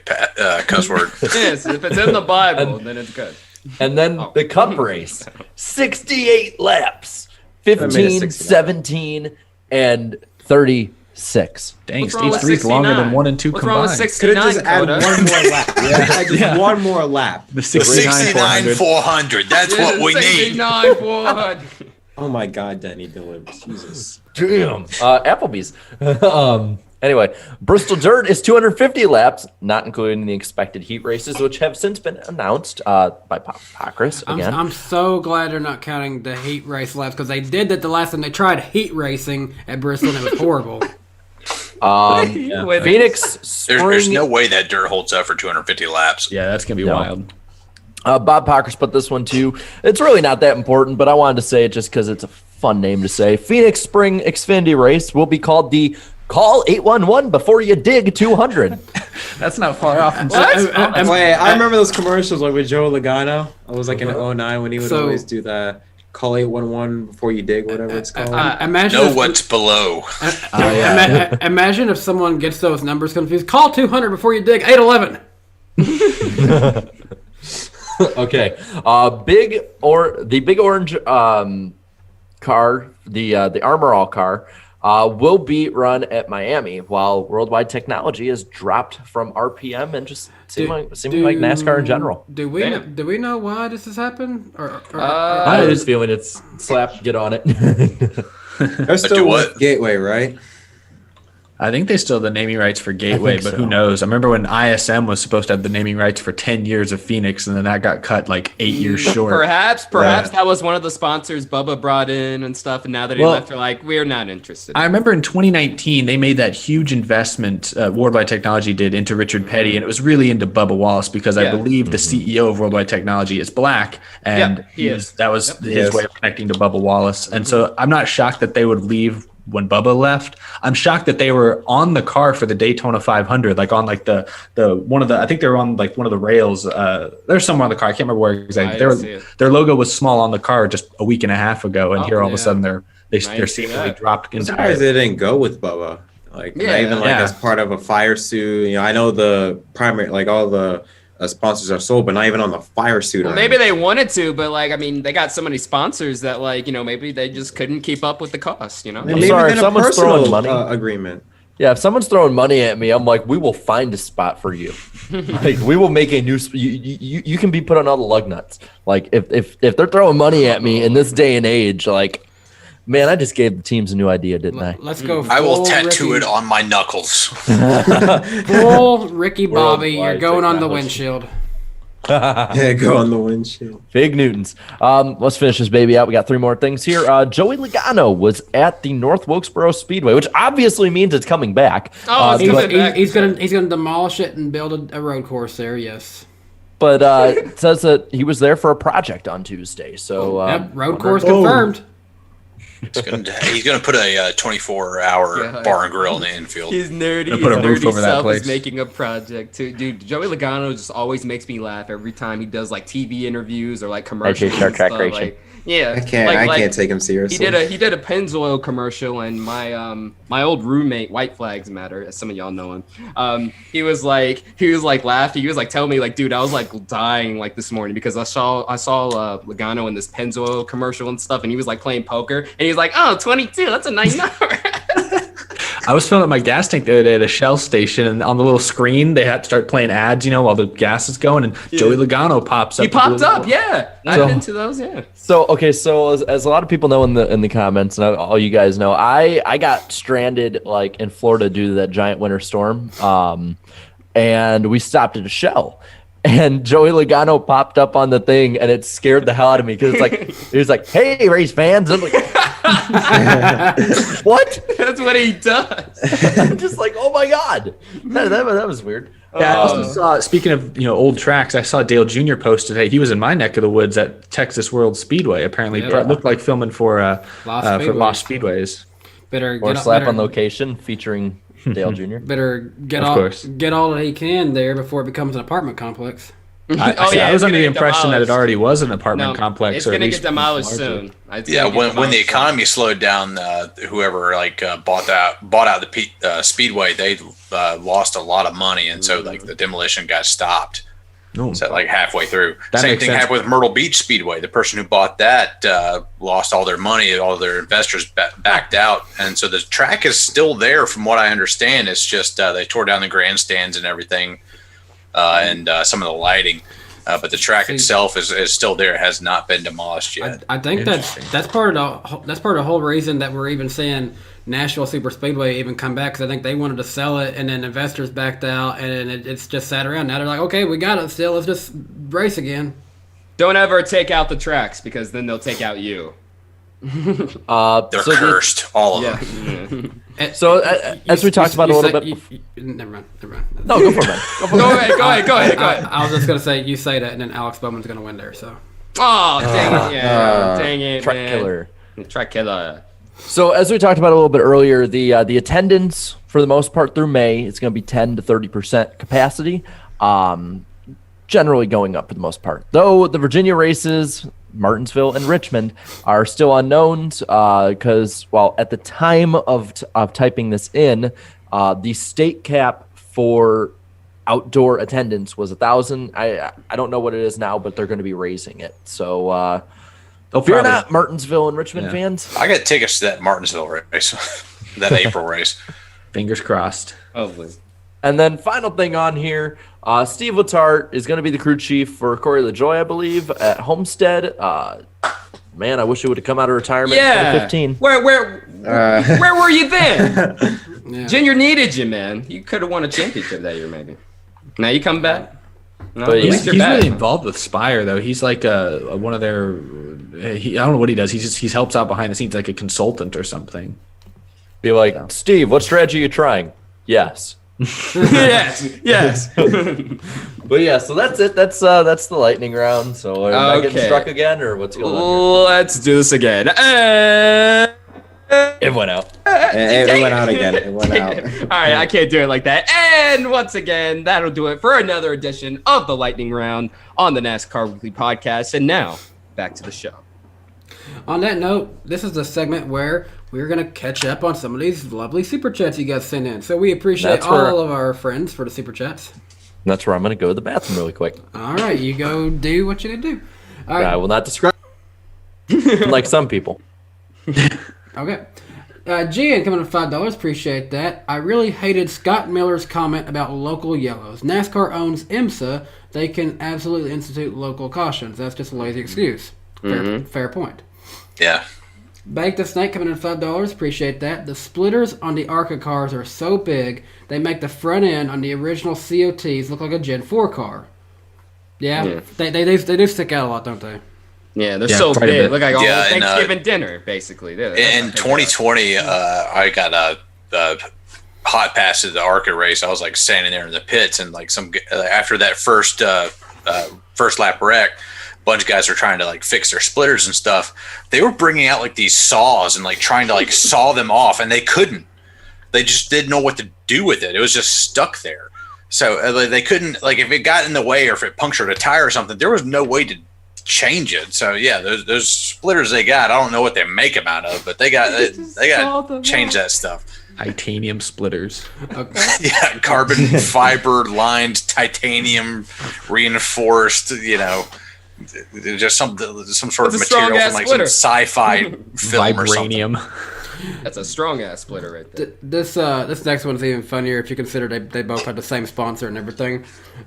cuss word. Yes, if it's in the Bible, then it's good. And then the cup race, 68 laps, 15, 69. 17, and 36. Dang, What's wrong stage with 3 is longer 69? than 1 and 2 What's wrong with combined. 69, Could have just added Coda? one more lap. Yeah, just one more lap. The 69 69 400. 400. That's what we need. 69 400. Oh my God, Denny delivers. Jesus. Damn. Applebee's. Anyway, Bristol Dirt is 250 laps, not including the expected heat races, which have since been announced by Pockrass again. I'm so glad they're not counting the heat race laps because they did that the last time they tried heat racing at Bristol and it was horrible. Phoenix Spring. There's no way that dirt holds up for 250 laps. Yeah, that's going to be No. wild. Bob Pockrass put this one too. It's really not that important, but I wanted to say it just because it's a fun name to say. Phoenix Spring Xfinity race will be called the Call 811 before you dig 200. That's not far off. From Wait, I remember those commercials like with Joe Logano. I was like in '09 when he would always do that. Call 811 before you dig, whatever it's called. Imagine Know if- what's below. Imagine if someone gets those numbers confused. Call 200 before you dig 811. Okay. The big orange car, the Armor All car, will be run at Miami, while Worldwide Technology has dropped from RPM and just seeming like NASCAR in general. Do we know why this has happened? I have this feeling it's slap. Get on it. They're still with Gateway, right? I think they still have the naming rights for Gateway, but who knows? I remember when ISM was supposed to have the naming rights for 10 years of Phoenix, and then that got cut like 8 years short. Perhaps that was one of the sponsors Bubba brought in and stuff, and now that he left, they're like, we're not interested. I remember in 2019, they made that huge investment, Worldwide Technology did, into Richard Petty, and it was really into Bubba Wallace because I believe the CEO of Worldwide Technology is black, and that was his way of connecting to Bubba Wallace. And so I'm not shocked that they would leave when Bubba left. I'm shocked that they were on the car for the Daytona 500, like on like the one of the, I think they were on like one of the rails. There's somewhere on the car. I can't remember where exactly. Their logo was small on the car just a week and a half ago, and here all of a sudden they're seemingly dropped I'm surprised they didn't go with Bubba. Like not even like as part of a fire suit. You know, I know the primary, like all the sponsors are sold, but not even on the fire suit. Well, maybe they wanted to, but like, I mean, they got so many sponsors that like, you know, maybe they just couldn't keep up with the cost, you know? Maybe if someone's throwing money agreement. Yeah, if someone's throwing money at me, I'm like, we will find a spot for you. Like, we will make a new. You can be put on all the lug nuts. Like, if they're throwing money at me in this day and age, like, man, I just gave the teams a new idea, didn't I? Let's go. I will tattoo it on my knuckles. Full Ricky Bobby, you're going on the windshield. Yeah, go on the windshield. Big Newtons. Let's finish this baby out. We got 3 more things here. Joey Logano was at the North Wilkesboro Speedway, which obviously means it's coming back. He's gonna demolish it and build a road course there. Yes. But it says that he was there for a project on Tuesday. So road course confirmed. He's gonna put a 24-hour bar and grill in the infield. His nerdy self is making a project too. Dude, Joey Logano just always makes me laugh every time he does like TV interviews or like commercials. And stuff. Like, yeah, I can't take him seriously. He did a Pennzoil commercial, and my old roommate, White Flags Matter, as some of y'all know him. He was like laughing. He was like telling me like, dude, I was like dying like this morning because I saw Logano in this Pennzoil commercial and stuff, and he was like playing poker, and he was like, oh, 22, that's a nice number. I was filling up my gas tank the other day at a Shell station, and on the little screen they had to start playing ads, while the gas is going, and Joey Logano pops up. He popped up, yeah. I've been to those, yeah. So as a lot of people know in the comments, and all you guys know, I got stranded like in Florida due to that giant winter storm, and we stopped at a Shell. And Joey Logano popped up on the thing, and it scared the hell out of me because it's like he was like, "Hey, Race fans!" I'm like, "What?" That's what he does. I'm just like, "Oh my god, that was weird." Yeah, I also saw. Speaking of old tracks, I saw Dale Jr. posted. Hey, he was in my neck of the woods at Texas World Speedway. Apparently, it looked like filming for Lost Speedways. Or Slap on Location featuring Dale Jr. Better get all that he can there before it becomes an apartment complex. I was under the impression that it already was an apartment complex. It's going to get demolished soon. When the economy slowed down, whoever bought out the Speedway, they lost a lot of money, and so the demolition got stopped. So halfway through. Same thing happened with Myrtle Beach Speedway. The person who bought that lost all their money. All their investors backed out, and so the track is still there, from what I understand. It's just they tore down the grandstands and everything, and some of the lighting. But the track itself is still there. It has not been demolished yet. I think that's part of the whole reason that we're even seeing Nashville Super Speedway even come back, because I think they wanted to sell it, and then investors backed out, and it's just sat around. Now they're like, okay, we got it still. Let's just race again. Don't ever take out the tracks, because then they'll take out you. They're cursed, all of them. So as we talked about a little bit. Never mind. No, go for it, man. Go ahead. I was just gonna say you say that, and then Alex Bowman's gonna win there. So. Oh, dang it! Yeah, dang it, track man. killer. Track killer. So as we talked about a little bit earlier, the attendance for the most part through May is going to be 10 to 30% capacity, generally going up for the most part. Though the Virginia races, Martinsville and Richmond, are still unknowns because, well, at the time of typing this in, the state cap for outdoor attendance was 1,000. I don't know what it is now, but they're going to be raising it. So if you're not Martinsville and Richmond fans, I got tickets to that Martinsville race, that April race. Fingers crossed. Hopefully. And then final thing on here, Steve Letarte is going to be the crew chief for Corey LaJoy, I believe, at Homestead. Man, I wish it would have come out of retirement in 2015. Where were you then? Yeah. Junior needed you, man. You could have won a championship that year, maybe. Now you come back. No, But at yeah, least He's you're back. really involved with Spire, though. He's like one of their. I don't know what he does. He helps out behind the scenes, like a consultant or something. Be like, Steve, what strategy are you trying? Yes. yes. But yeah, so that's it. That's the lightning round. So am I getting Okay. struck again, or what's going on Let's do this again. here? It went out. It went out again. It went out. All right, I can't do it like that. And once again, that'll do it for another edition of the Lightning Round on the NASCAR Weekly Podcast. And now, back to the show. On that note, this is the segment where we're going to catch up on some of these lovely super chats you guys sent in. So we appreciate That's where- all of our friends for the super chats. That's where I'm going to go to the bathroom really quick. All right, you go do what you need to do. All right. I will not describe like some people. Okay. Gian coming in $5. Appreciate that. I really hated Scott Miller's comment about local yellows. NASCAR owns IMSA. They can absolutely institute local cautions. That's just a lazy excuse. Fair point. Yeah. Bake the Snake coming in $5. Appreciate that. The splitters on the ARCA cars are so big, they make the front end on the original COTs look like a Gen 4 car. Yeah. They do stick out a lot, don't they? Yeah, they're Yeah, so quite a big. bit. Look like all Yeah, and, Thanksgiving dinner, basically. In 2020, I got a hot pass to the ARCA race. I was like standing there in the pits, and like after that first lap wreck, a bunch of guys were trying to like fix their splitters and stuff. They were bringing out like these saws and like trying to like saw them off, and they couldn't. They just didn't know what to do with it. It was just stuck there. So they couldn't, like, if it got in the way or if it punctured a tire or something, there was no way to change it. So yeah, those splitters they got, I don't know what they make them out of, but they got to change that stuff. Titanium splitters. Okay. Yeah, carbon fiber lined, titanium reinforced, just some sort of It's a strong material ass from like splitter. some sci-fi film or something. Vibranium. That's a strong ass splitter right there. This next one's even funnier if you consider they both had the same sponsor and everything.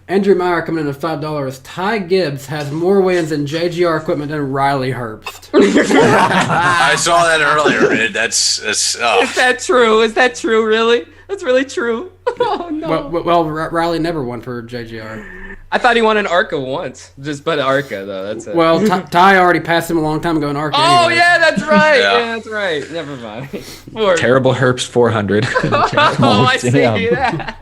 Andrew Meyer coming in at $5. Ty Gibbs has more wins in JGR equipment than Riley Herbst. I saw that earlier, man. That's Is that true? Is that true, really? That's really true. Oh, no. well, Riley never won for JGR. I thought he won an ARCA once. Just but ARCA, though. That's it. Well, Ty already passed him a long time ago in ARCA. oh, anyways. yeah, that's right. Yeah. Yeah, that's right. Never mind. Poor- Terrible Herps 400. Oh, I see damn. that.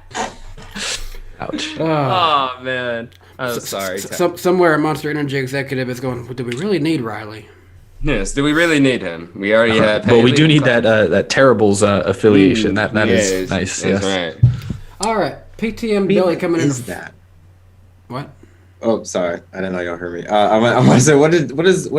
Ouch. Oh, man. I'm sorry. Somewhere a Monster Energy executive is going, do we really need Riley? Yes, do we really need him? We already have. Well, we do Haley. need that Terribles affiliation. That is nice. That's Yes. right. All right, PTM Billy coming in. Is that? What? Oh, sorry. I didn't know y'all heard me. I want to say, what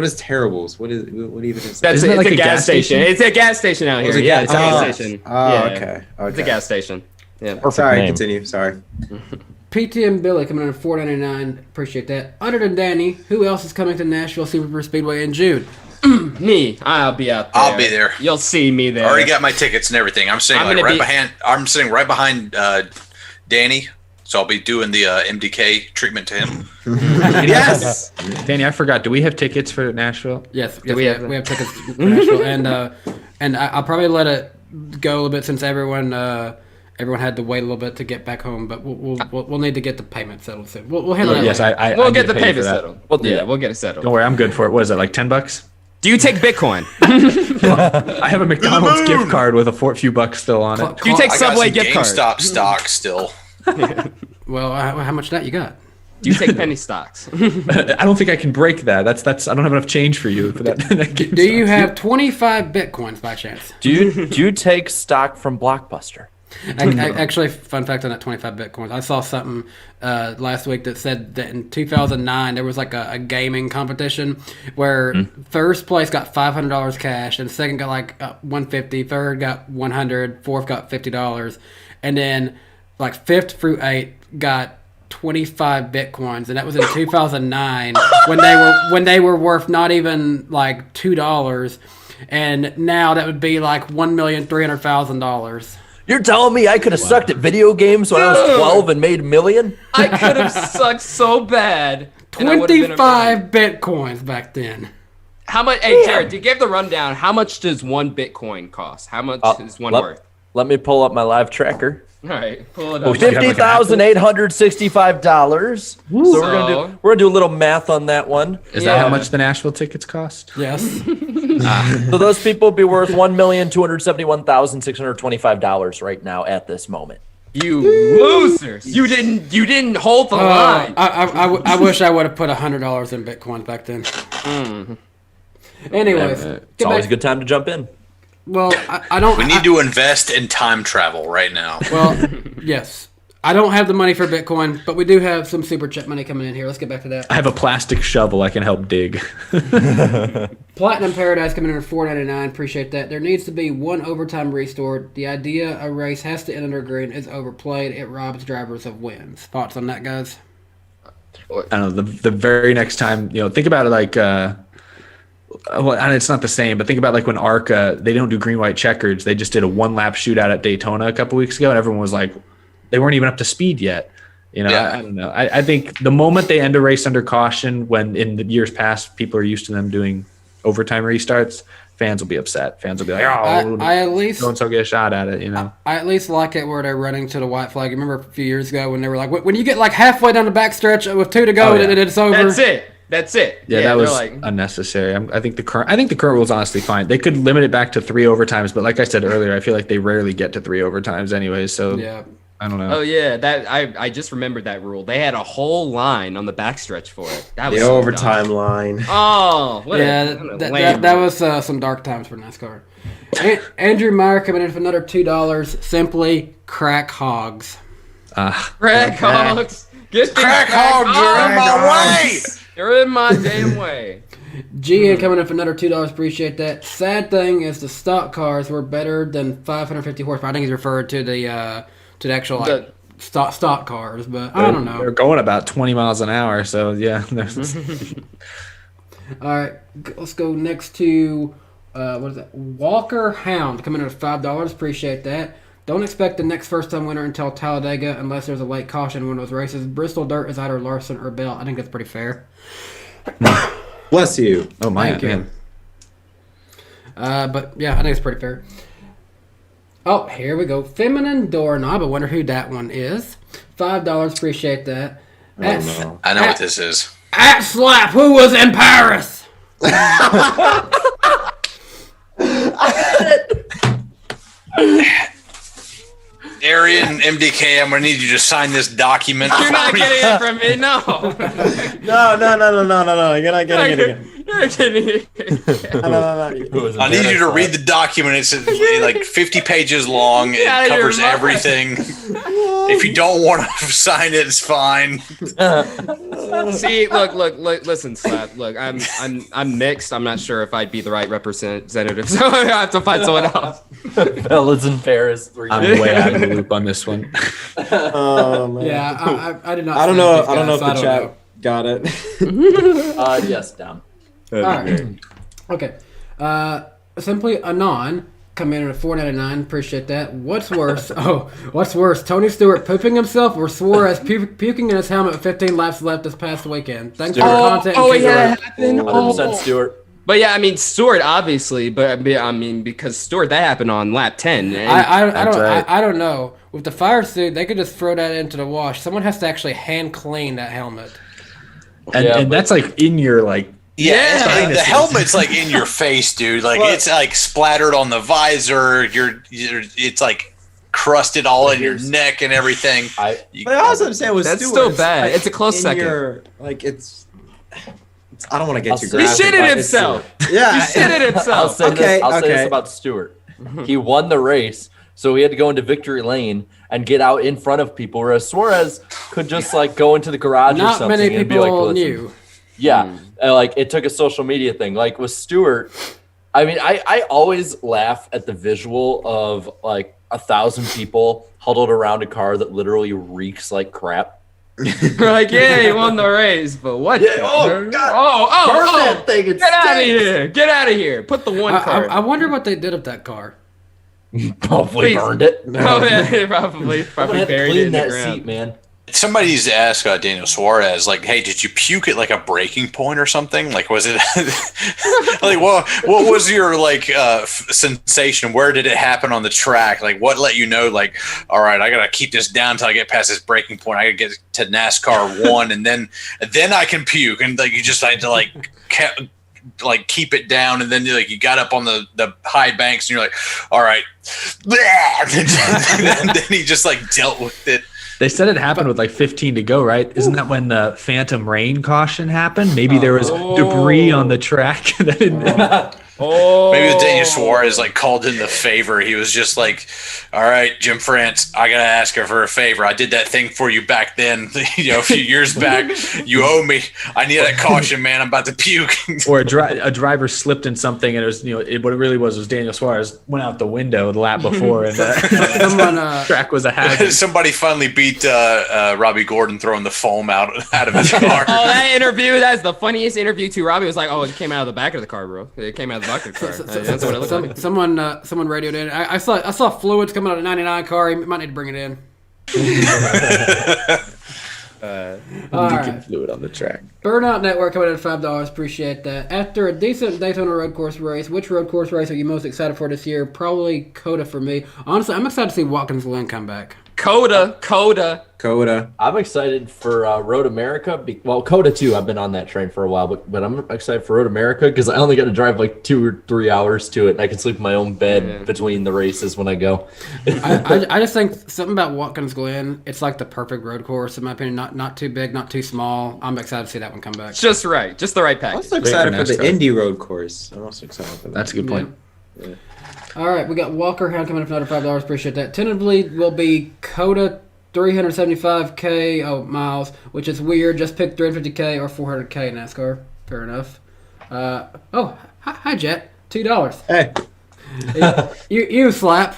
is Terribles? What even is that? That's Isn't it. it like It's a a gas gas station. station? It's a gas station out here. it's a Yeah, gas- it's a gas oh. station. Oh, Yeah. okay. It's a gas station. Yeah. Sorry, name. continue. Sorry. PTM Billy coming in at $4.99. Appreciate that. Other than Danny, who else is coming to Nashville Super Speedway in June? Me, I'll be out there. I'll be there. You'll see me there. I already got my tickets and everything. I'm sitting I'm like gonna right be- behind. I'm sitting right behind Danny, so I'll be doing the MDK treatment to him. Yes. Danny, I forgot. Do we have tickets for Nashville? Yes, we we have have tickets for Nashville, and I'll probably let it go a little bit since everyone had to wait a little bit to get back home. But we'll need to get the payment settled soon. We'll handle that. Yes, later. I We'll I get need the to pay for payment that. settled. We'll do Yeah, that. we'll get it settled. Don't worry, I'm good for it. What is it, like $10? Do you take Bitcoin? I have a McDonald's gift card with a few bucks still on it. Do you take I got Subway some gift card? GameStop stock still. Well, how much that you got? Do you take penny stocks? I don't think I can break that. That's I don't have enough change for you for that. Do you have 25 Bitcoins by chance? Do you take stock from Blockbuster? Actually, fun fact on that 25 Bitcoins. I saw something last week that said that in 2009 there was like a gaming competition where first place got $500 cash, and second got like $150, third got $100, fourth got $50, and then like fifth through eighth got 25 Bitcoins, and that was in 2009 when they were worth not even like $2, and now that would be like $1,300,000. You're telling me I could have sucked at video games when I was 12 and made $1 million? I could have sucked so bad. 25 Bitcoins back then. How much? Hey, Jared, you gave the rundown. How much does one Bitcoin cost? How much is one worth? Let me pull up my live tracker. All right, pull it up. $50,865. So we're gonna do a little math on that one. Is that how much the Nashville tickets cost? Yes. So those people would be worth $1,271,625 right now at this moment. You losers! You didn't hold the line. I wish I would have put $100 in Bitcoin back then. Anyways, It's always a good time to jump in. Well, I don't. We need to invest in time travel right now. Well, yes. I don't have the money for Bitcoin, but we do have some super chat money coming in here. Let's get back to that. I have a plastic shovel. I can help dig. Platinum Paradise coming in at $4.99. Appreciate that. There needs to be one overtime restore. The idea a race has to end under green is overplayed. It robs drivers of wins. Thoughts on that, guys? I don't know. The very next time, think about it like. Well, and it's not the same, but think about like when ARCA, they don't do green, white checkers. They just did a 1-lap shootout at Daytona a couple weeks ago, and everyone was like, they weren't even up to speed yet. I don't know. I think the moment they end a race under caution, when in the years past people are used to them doing overtime restarts, fans will be upset. Fans will be like, "Oh, I at least so get a shot at it." I at least like it where they're running to the white flag. You remember a few years ago when they were like, when you get like halfway down the backstretch with 2 to go, and it's over. That's it. Yeah, that was unnecessary. I think the current rule is honestly fine. They could limit it back to 3 overtimes, but like I said earlier, I feel like they rarely get to 3 overtimes anyway. So yeah, I don't know. Oh yeah, that I just remembered that rule. They had a whole line on the backstretch for it. That was The so overtime dumb. line. Oh, that was some dark times for NASCAR. Andrew Meyer coming in for another $2. Simply crack hogs. Crack hogs. Get Crack hogs are in my way. You're in my damn way. GN coming in for another $2. Appreciate that. Sad thing is the stock cars were better than 550 horsepower. I think he's referred to the actual stock cars, but I don't know. They're going about 20 miles an hour, so yeah. All right, let's go next to what is that? Walker Hound coming in at $5. Appreciate that. Don't expect the next first-time winner until Talladega unless there's a late caution in one of those races. Bristol Dirt is either Larson or Bell. I think that's pretty fair. Bless you. Oh, my Thank you. man. But, yeah, I think it's pretty fair. Oh, here we go. Feminine Doorknob. I wonder who that one is. $5. Appreciate that. No. I know what this is. At Slap, who was in Paris? Arian MDK, I'm gonna need you to sign this document. You're not getting it from me, no. No. You're not getting it again. You're getting it. No. I need you to read the document. It's like 50 pages long. It out of your covers mind. everything. If you don't want to sign it, it's fine. See, look, listen, Slap. Look, I'm mixed. I'm not sure if I'd be the right representative, so I have to find someone else. Fellas in Paris. I'm way out of the loop on this one. Oh man. Yeah, I did not. I don't know. I don't know if so the chat got it. Yes, down. All right. Okay. Simply Anon come in at $4.99. Appreciate that. What's worse? What's worse? Tony Stewart pooping himself or Suarez puking in his helmet with 15 laps left this past weekend? Thanks for your content. and keep it yeah, right. happened. 100% Stewart. But yeah, I mean Stewart obviously, but I mean because Stewart that happened on lap 10. And I don't know. With the fire suit, they could just throw that into the wash. Someone has to actually hand clean that helmet. And that's like in your like. Yeah, the helmet's like in your face, dude. Like it's like splattered on the visor. It's like crusted all in your neck and everything. But all I'm saying was That's Stewart, still bad. like, It's a close second. It's I don't want to get too He graphic. shitted but it's himself. Stewart. Yeah. He shitted I'll himself. say Okay, I'll say this okay. about Stewart. He won the race, so he had to go into victory lane and get out in front of people, whereas Suarez could just like go into the garage or Not something many and be like, people "Listen." knew. Yeah, like it took a social media thing. Like with Stewart, I mean, I always laugh at the visual of like 1,000 people huddled around a car that literally reeks like crap. We're like, yeah, he won the race, but what? Yeah, oh, God. Burn that thing, it Get out of stinks. here! Get out of here! Put the one car. I wonder what they did with that car. Probably Please. burned it. Oh, yeah, probably Someone had to buried it clean in the that ground. seat, man. Somebody needs to ask Daniel Suarez, like, hey, did you puke at like a breaking point or something? Like, was it like, what was your like sensation? Where did it happen on the track? Like, what let you know, like, all right, I gotta keep this down until I get past this breaking point. I gotta get to NASCAR 1, and then I can puke. And like, you just had to like keep it down, and then like you got up on the high banks, and you're like, all right, and then he just like dealt with it. They said it happened with like 15 to go, right? Isn't that when the phantom rain caution happened? Maybe there was debris on the track. Maybe with Daniel Suarez like called in the favor. He was just like, all right, Jim France, I gotta ask her for a favor. I did that thing for you back then, a few years back. You owe me. I need that caution, man. I'm about to puke. Or a driver slipped in something, and it was what it really was Daniel Suarez went out the window the lap before, and Someone, track was a hazard. Somebody finally beat Robbie Gordon throwing the foam out of his car. Oh, that interview, that's the funniest interview too. Robbie was like, oh, it came out of the back of the car, bro. It came out of the back of the car. That's what it looked like. someone radioed in. I saw fluids coming out of a 99 car. You might need to bring it in. All right. Fluid on the track. Burnout Network coming in at $5. Appreciate that. After a decent Daytona Road Course race, which road course race are you most excited for this year? Probably Coda for me. Honestly, I'm excited to see Watkins Glen come back. Coda. I'm excited for Road America. Coda too. I've been on that train for a while, but I'm excited for Road America because I only got to drive like 2 or 3 hours to it. And I can sleep in my own bed between the races when I go. I just think something about Watkins Glen. It's like the perfect road course in my opinion. Not too big, not too small. I'm excited to see that one come back. Just right. Just the right I'm package. also excited for the NASCAR. Indy Road Course. I'm also excited for that. That's a good point. Yeah. All right, we got Walker Hound coming up for another $5. Appreciate that. Tentatively will be Coda 375k miles, which is weird. Just pick 350k or 400k NASCAR. Fair enough. Hi Jet. $2. Hey. You slap.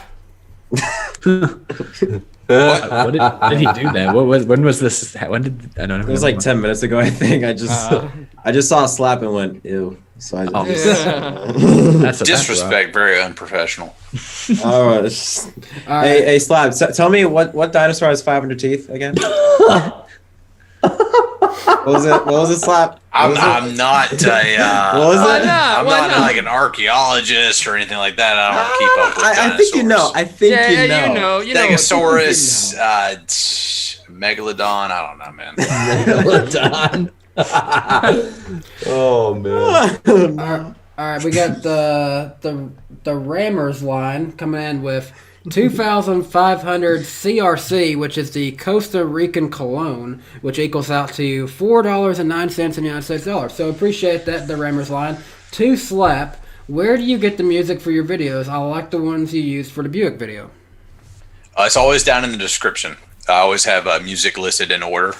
What did he do that? When was this? When did I don't know? It was like 10 minutes ago, I think. I just saw a slap and went, ew. So I just, That's Disrespect, very unprofessional. All right. right. Hey, Slab, tell me what dinosaur has 500 teeth again? What was it, Slap? I'm not What was Why it? not? I'm Why not like an archaeologist or anything like that. I don't keep up with dinosaurs. I think you know. I think you know. You know. Stegosaurus, Megalodon. I don't know, man. Megalodon. Oh man. All right, we got the Rammers line coming in with 2,500 CRC, which is the Costa Rican cologne, which equals out to $4.09 in United States dollars. So appreciate that, the Rammers line. To Slap, where do you get the music for your videos? I like the ones you used for the Buick video. It's always down in the description. I always have music listed in order,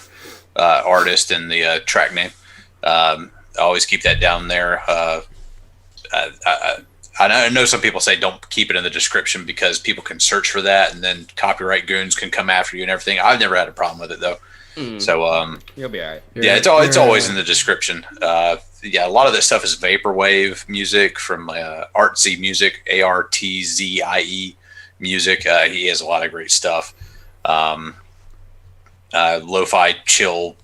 artist and the track name. I always keep that down there. I know some people say don't keep it in the description because people can search for that and then copyright goons can come after you and everything. I've never had a problem with it though. So You'll be all right. it's always in the description. A lot of this stuff is vaporwave music from Artsy Music, ARTZIE music. He has a lot of great stuff. Lo-fi chill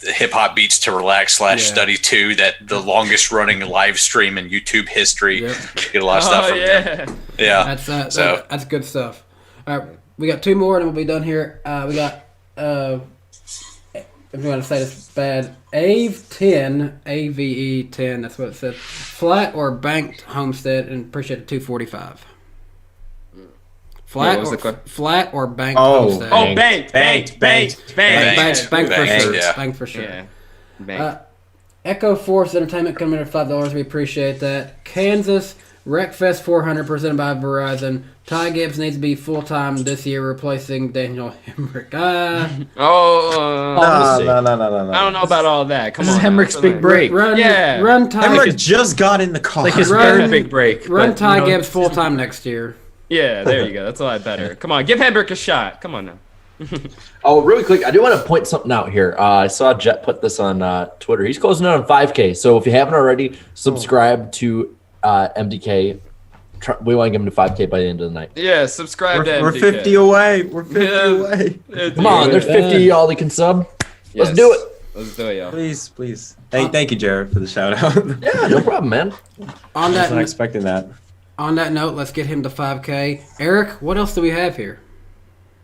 hip hop beats to relax / study 2, that the longest running live stream in YouTube history. Yep. Get a lot of stuff from him. Yeah. That's good stuff. All right, we got 2 more and we'll be done here. We got I'm going to say this bad. AVE10, AVE10, that's what it says. Flat or banked homestead, and appreciate it, $245. Flat, what was or, the question? flat or banked Oh. homestead? Oh, banked. Bank for sure. yeah. Bank for sure. Yeah. Banked. Echo Force Entertainment coming in at $5. We appreciate that. Kansas Wreckfest 400 presented by Verizon. Ty Gibbs needs to be full time this year, replacing Daniel Hemrick. No. I don't know about all that. Come This on. is Hemrick's now. big break. Run Ty. Emmerich just got in the car. Like his third big break. Run but, Ty you know, Gibbs full time next year. Yeah, there you go. That's a lot better. Come on, give Hemrick a shot. Come on now. Oh, really quick, I do want to point something out here. I saw Jet put this on Twitter. He's closing in on 5K. So if you haven't already, subscribe to MDK. We want to give him to 5K by the end of the night. Yeah, subscribe to We're MDK. 50 away. We're 50 away. Come on, there's 50 y'all that can sub. Let's Yes. do it. Let's do it, y'all. Please. Thank you, Jared, for the shout out. Yeah, no problem, man. I was not expecting that. On that note, let's get him to 5K. Eric, what else do we have here?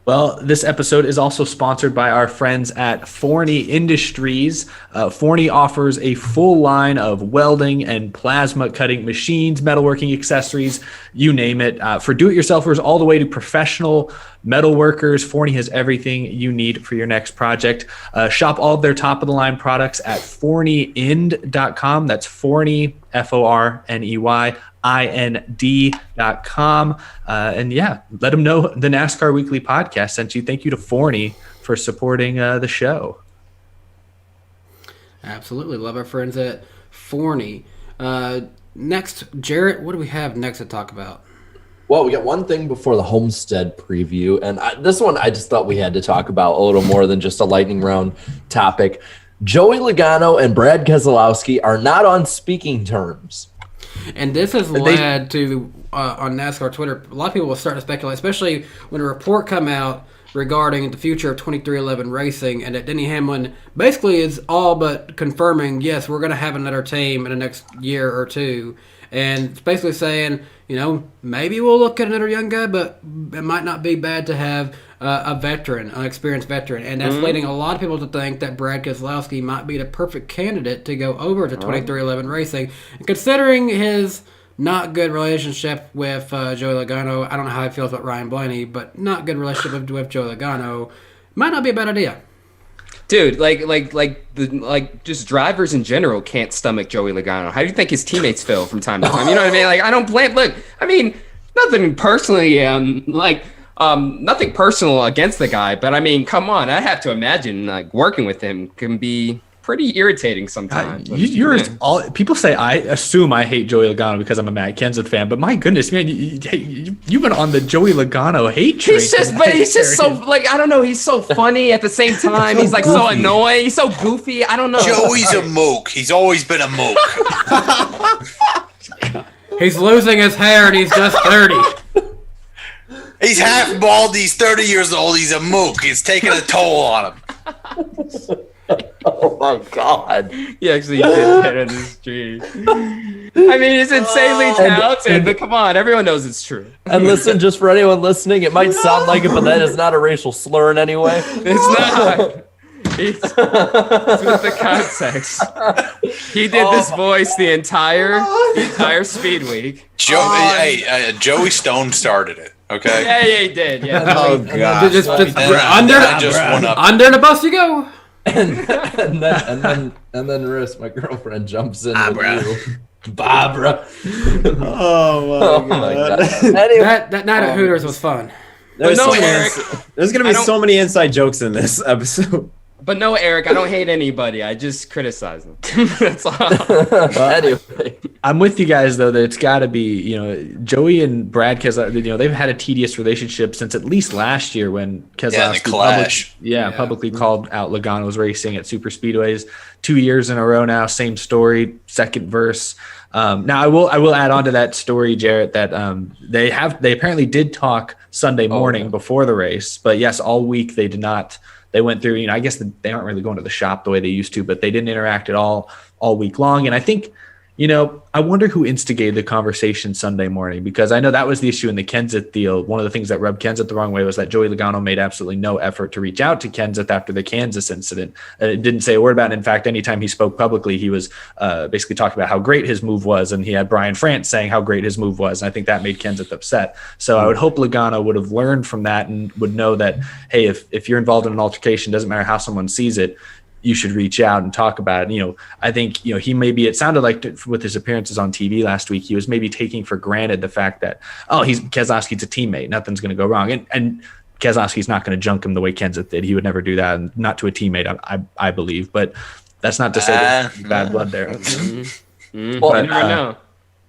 Well, this episode is also sponsored by our friends at Forney Industries. Forney offers a full line of welding and plasma cutting machines, metalworking accessories, you name it. For do-it-yourselfers all the way to professional metal workers, Forney has everything you need for your next project. Shop all of their top-of-the-line products at forneyInd.com. That's Forney, Forney, IND.com. And yeah, let them know the NASCAR Weekly Podcast sent you. Thank you to Forney for supporting the show. Absolutely. Love our friends at Forney. Next, Jarrett, what do we have next to talk about? Well, we got one thing before the Homestead preview, and this one I just thought we had to talk about a little more than just a lightning round topic. Joey Logano and Brad Keselowski are not on speaking terms. And this has led to, on NASCAR Twitter, a lot of people will start to speculate, especially when a report come out regarding the future of 2311 racing, and that Denny Hamlin basically is all but confirming, yes, we're going to have another team in the next year or two. And it's basically saying, maybe we'll look at another young guy, but it might not be bad to have a veteran, an experienced veteran. And that's leading a lot of people to think that Brad Keselowski might be the perfect candidate to go over to 2311 racing. And considering his not good relationship with Joey Logano, I don't know how he feels about Ryan Blaney, but not good relationship with Joey Logano, might not be a bad idea. Dude, just drivers in general can't stomach Joey Logano. How do you think his teammates feel from time to time? You know what I mean? Like, I don't blame. Look, I mean, nothing personally, nothing personal against the guy, but I mean, come on, I have to imagine working with him can be pretty irritating sometimes. People say I assume I hate Joey Logano because I'm a Matt Kenseth fan, but my goodness, man, you've been on the Joey Logano hate train. He's just so I don't know. He's so funny at the same time. He's so annoying. He's so goofy. I don't know. Joey's a mook. He's always been a mook. He's losing his hair and he's just 30. He's half bald. He's 30 years old. He's a mook. It's taking a toll on him. Oh my God. He actually did hit in the street. I mean, he's insanely talented, but come on, everyone knows it's true. And listen, just for anyone listening, it might sound like it, but that is not a racial slur in any way. It's not. It's with the context. He did this voice the entire Speed Week. Joey Stone started it. Okay. Yeah, he did. Yeah. Oh, God. Just Just went up. under the bus you go. and then Riss, my girlfriend, jumps in Barbara. with you. Barbara. Oh, my God. God. Anyway, That night at Hooters was fun. There's no, going Eric, to be so many inside jokes in this episode. But no, Eric, I don't hate anybody. I just criticize them. That's all. anyway. I'm with you guys though that it's got to be Joey and Brad Keselowski. They've had a tedious relationship since at least last year when Keselowski publicly called out Logano's racing at super speedways 2 years in a row now. Same story, second verse. Now I will add on to that story, Jarrett, that they apparently did talk Sunday morning before the race, but yes, all week they did not. They went through, I guess they aren't really going to the shop the way they used to, but they didn't interact at all week long. And I think I wonder who instigated the conversation Sunday morning, because I know that was the issue in the Kenseth deal. One of the things that rubbed Kenseth the wrong way was that Joey Logano made absolutely no effort to reach out to Kenseth after the Kansas incident. It didn't say a word about it. In fact, anytime he spoke publicly, he was basically talking about how great his move was, and he had Brian France saying how great his move was. And I think that made Kenseth upset. So I would hope Logano would have learned from that and would know that, hey, if you're involved in an altercation, doesn't matter how someone sees it, you should reach out and talk about it. I think, he it sounded like with his appearances on TV last week, he was maybe taking for granted the fact that, Keselowski's a teammate, nothing's going to go wrong. And Keselowski's not going to junk him the way Kenseth did. He would never do that, and not to a teammate, I believe. But that's not to say there's bad blood there. Well, you never know.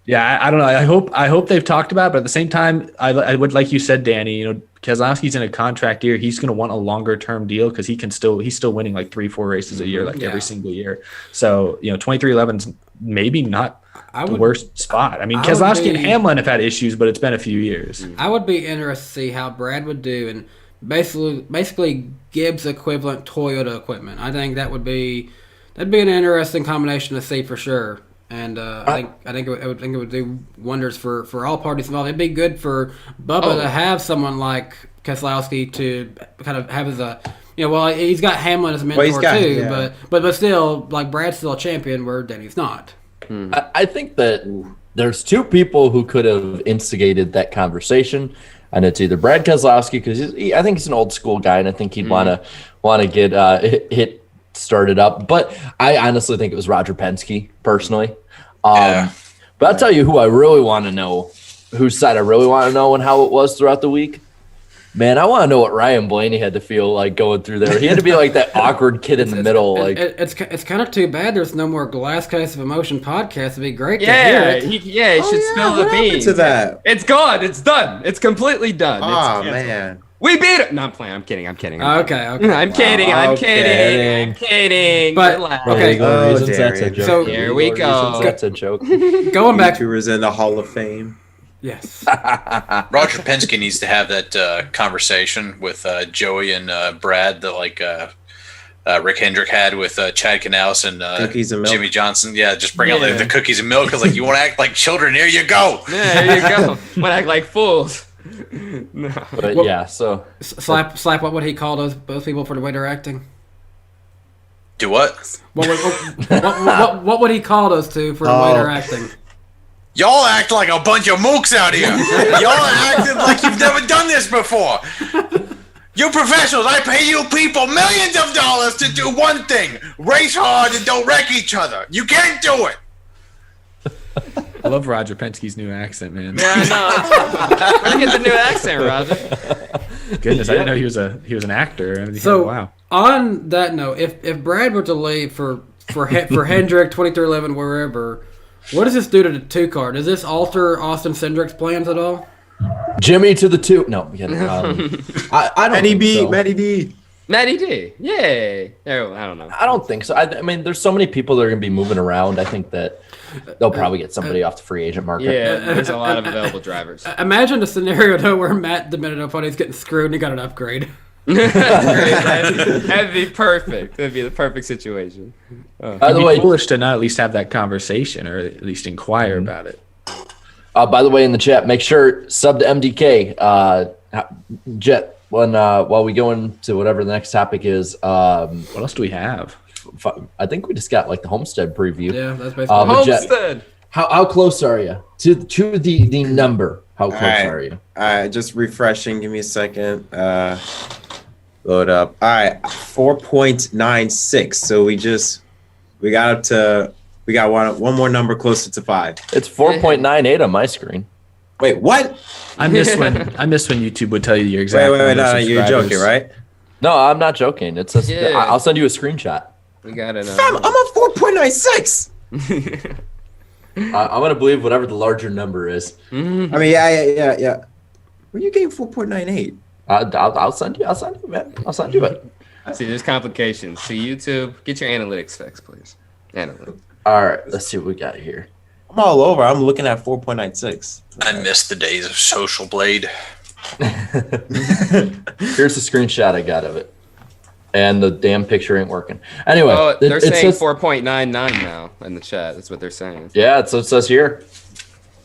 Yeah, I don't know. I hope they've talked about it, but at the same time, I would, like you said, Danny, Keselowski's in a contract year. He's going to want a longer term deal because he's still winning like 3-4 races a year, every single year. So, 23-11's maybe not the worst spot. I mean, Keselowski and Hamlin have had issues, but it's been a few years. I would be interested to see how Brad would do and basically Gibbs equivalent Toyota equipment. I think that'd be an interesting combination to see for sure. And I think it would do wonders for all parties involved. It'd be good for Bubba to have someone like Keselowski to kind of have as a, he's got Hamlin as a mentor too, yeah. but still, like, Brad's still a champion where Denny's not. I think that there's two people who could have instigated that conversation, and it's either Brad Keselowski, because I think he's an old school guy, and I think he'd want to get hit started up, but I honestly think it was Roger Penske personally. But I'll tell you who I really want to know, whose side I really want to know, and how it was throughout the week. Man, I want to know what Ryan Blaney had to feel like going through there. He had to be like that awkward kid in the middle. It's kind of too bad there's no more Glass Case of Emotion podcast. It'd be great to hear it. He should spill the beans. To that? It's gone. It's done. It's completely done. Oh, man. We beat it. No, I'm playing. I'm kidding. Okay. I'm kidding. But okay. That's a joke. So here we go. That's a joke. Going back, YouTubers in the Hall of Fame. Yes. Roger Penske needs to have that conversation with Joey and Brad that Rick Hendrick had with Chad Canales and cookies and milk. Jimmy Johnson. Yeah, just bring out the cookies and milk. Like, you want to act like children? Here you go. Yeah, here you go. Want to act like fools? No. But so slap. What would he call those people for the way they're acting? Do what? What would he call those two for the way they're acting? Y'all act like a bunch of mooks out here. Y'all acting like you've never done this before. You professionals, I pay you people millions of dollars to do one thing: race hard and don't wreck each other. You can't do it. I love Roger Penske's new accent, man. Yeah, I know. Where'd you get the new accent, Roger? Goodness, I didn't know he was an actor. I mean, wow. On that note, if Brad were to leave for Hendrick, 2311, wherever, what does this do to the 2 car? Does this alter Austin Cindric's plans at all? Jimmy to the 2. No, I don't. Matty D. Yay. I don't know. I don't think so. I mean, there's so many people that are going to be moving around. I think that they'll probably get somebody off the free agent market. Yeah, there's a lot of available drivers. Imagine a scenario though where Matt Domenico is getting screwed and he got an upgrade. That'd be perfect. That'd be the perfect situation. By the way, foolish to not at least have that conversation or at least inquire about it. By the way, in the chat, make sure sub to MDK. Jet. While we go into whatever the next topic is, what else do we have? I think we just got like the Homestead preview. Yeah, that's basically Homestead. Jet, how close are you to the number? How close are you? All right, just refreshing. Give me a second. Load up. All right, 4.96. So we got one more number closer to 5. It's 4.98 on my screen. Wait, what? I miss when YouTube would tell you your exact. Wait, no, you're joking, right? No, I'm not joking. It's I'll send you a screenshot. We got it. I'm on 4.96. I'm gonna believe whatever the larger number is. Mm-hmm. I mean, yeah. Where you getting 4.98? I'll send you, man. I'll send you it. See, there's complications. See, YouTube, get your analytics fixed, please. Analytics. All right, let's see what we got here. I'm all over. I'm looking at 4.96. I miss the days of Social Blade. Here's the screenshot I got of it. and the damn picture ain't working. Anyway, Oh, they're it saying says, 4.99 now in the chat. That's what they're saying. yeah, it says here.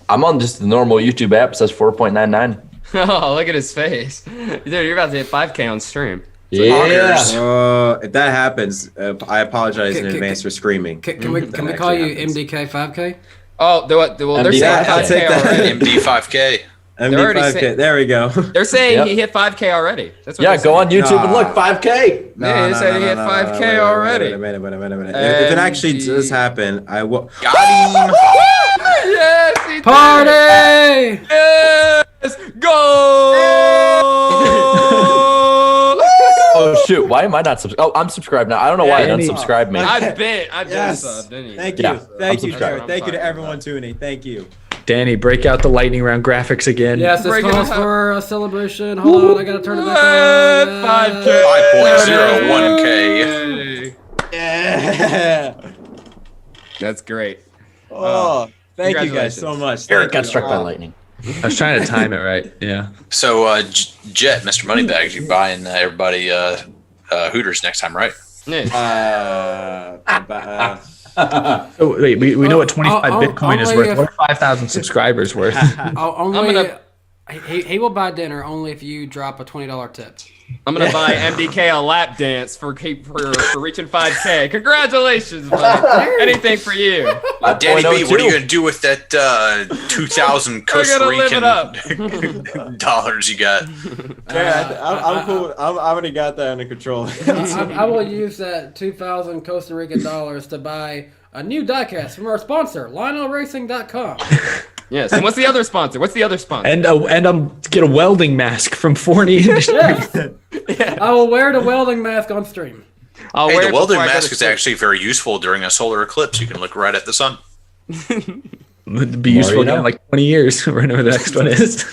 I'm on just the normal YouTube app. It says 4.99. Oh, look at his face. Dude, you're about to hit 5K on stream. Yeah. If that happens, I apologize in Can- advance for screaming. Can we call you MDK 5K? Oh, they're saying I'll 5K take that. already. MD 5K. already MD5K. saying- There we go. They're saying Yep. he hit 5K already. That's what Yeah, they're go on saying. YouTube and look, 5K. Yeah, they said he hit 5K already. Wait a minute. If it actually does happen, I will. Got him. Yes, he did. Party! Yes, go! Oh shoot! Why am I not subscribed? Oh, I'm subscribed now. I don't know why it Danny. unsubscribed me. I bet Yes. subbed, didn't he? Thank you. Yeah, Thank I'm you, subscribed. Jared. Thank you to everyone tuning. Thank you. Danny, break out the lightning round graphics again. Yes, this Break it calls up. for a celebration. Hold on, I gotta turn it back on. 5K. 5.01K. Yeah. That's great. Oh, thank you guys Congratulations. so much. Eric Thank got you. struck by lightning. I was trying to time it right. Yeah. So, Jet, Mr. Moneybags, you buying everybody Hooters next time, right? Yeah. Oh, wait, we know what 25 Oh, Bitcoin is only worth. if- What are 5,000 subscribers worth? Only he will buy dinner only if you drop a $20 tip. I'm gonna buy MDK a lap dance for reaching 5K. Congratulations, buddy. Anything for you. Danny B, what are you 5.02. going to do with that 2,000 Costa gotta live it Rican dollars you got? Yeah, I'm cool. I've already got that under control. I will use that 2,000 Costa Rican dollars to buy a new diecast from our sponsor, LionelRacing.com. Yes. And what's the other sponsor? And get a welding mask from Forney. Yes. I will wear the welding mask on stream. I'll Hey, wear the it welding before I go mask to is sleep. actually very useful during a solar eclipse. You can look right at the sun. It'd be useful you know. in like 20 years, whenever the next one is.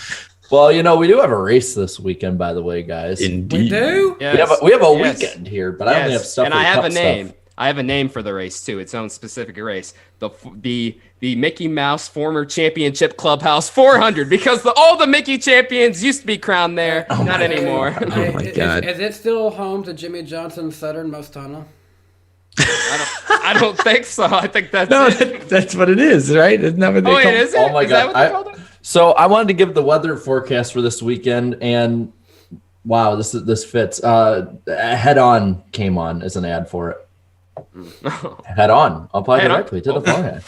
Well, we do have a race this weekend, by the way, guys. Indeed. We do? Yes. We have a Yes. weekend here, but I only have stuff. And for I the have cup a name. stuff. I have a name for the race too. Its own specific race. The Mickey Mouse former championship clubhouse 400 because all the Mickey champions used to be crowned there, not anymore. Hey, my God. Is it still home to Jimmy Johnson's southernmost tunnel? I don't think so. I think that's No, it. that's what it is, right? Isn't that what they Oh, wait, call is it? Oh my Is that God. what they called it? So I wanted to give the weather forecast for this weekend, and wow, this fits. Head On came on as an ad for it. Head On, apply Head On? directly to the forehead.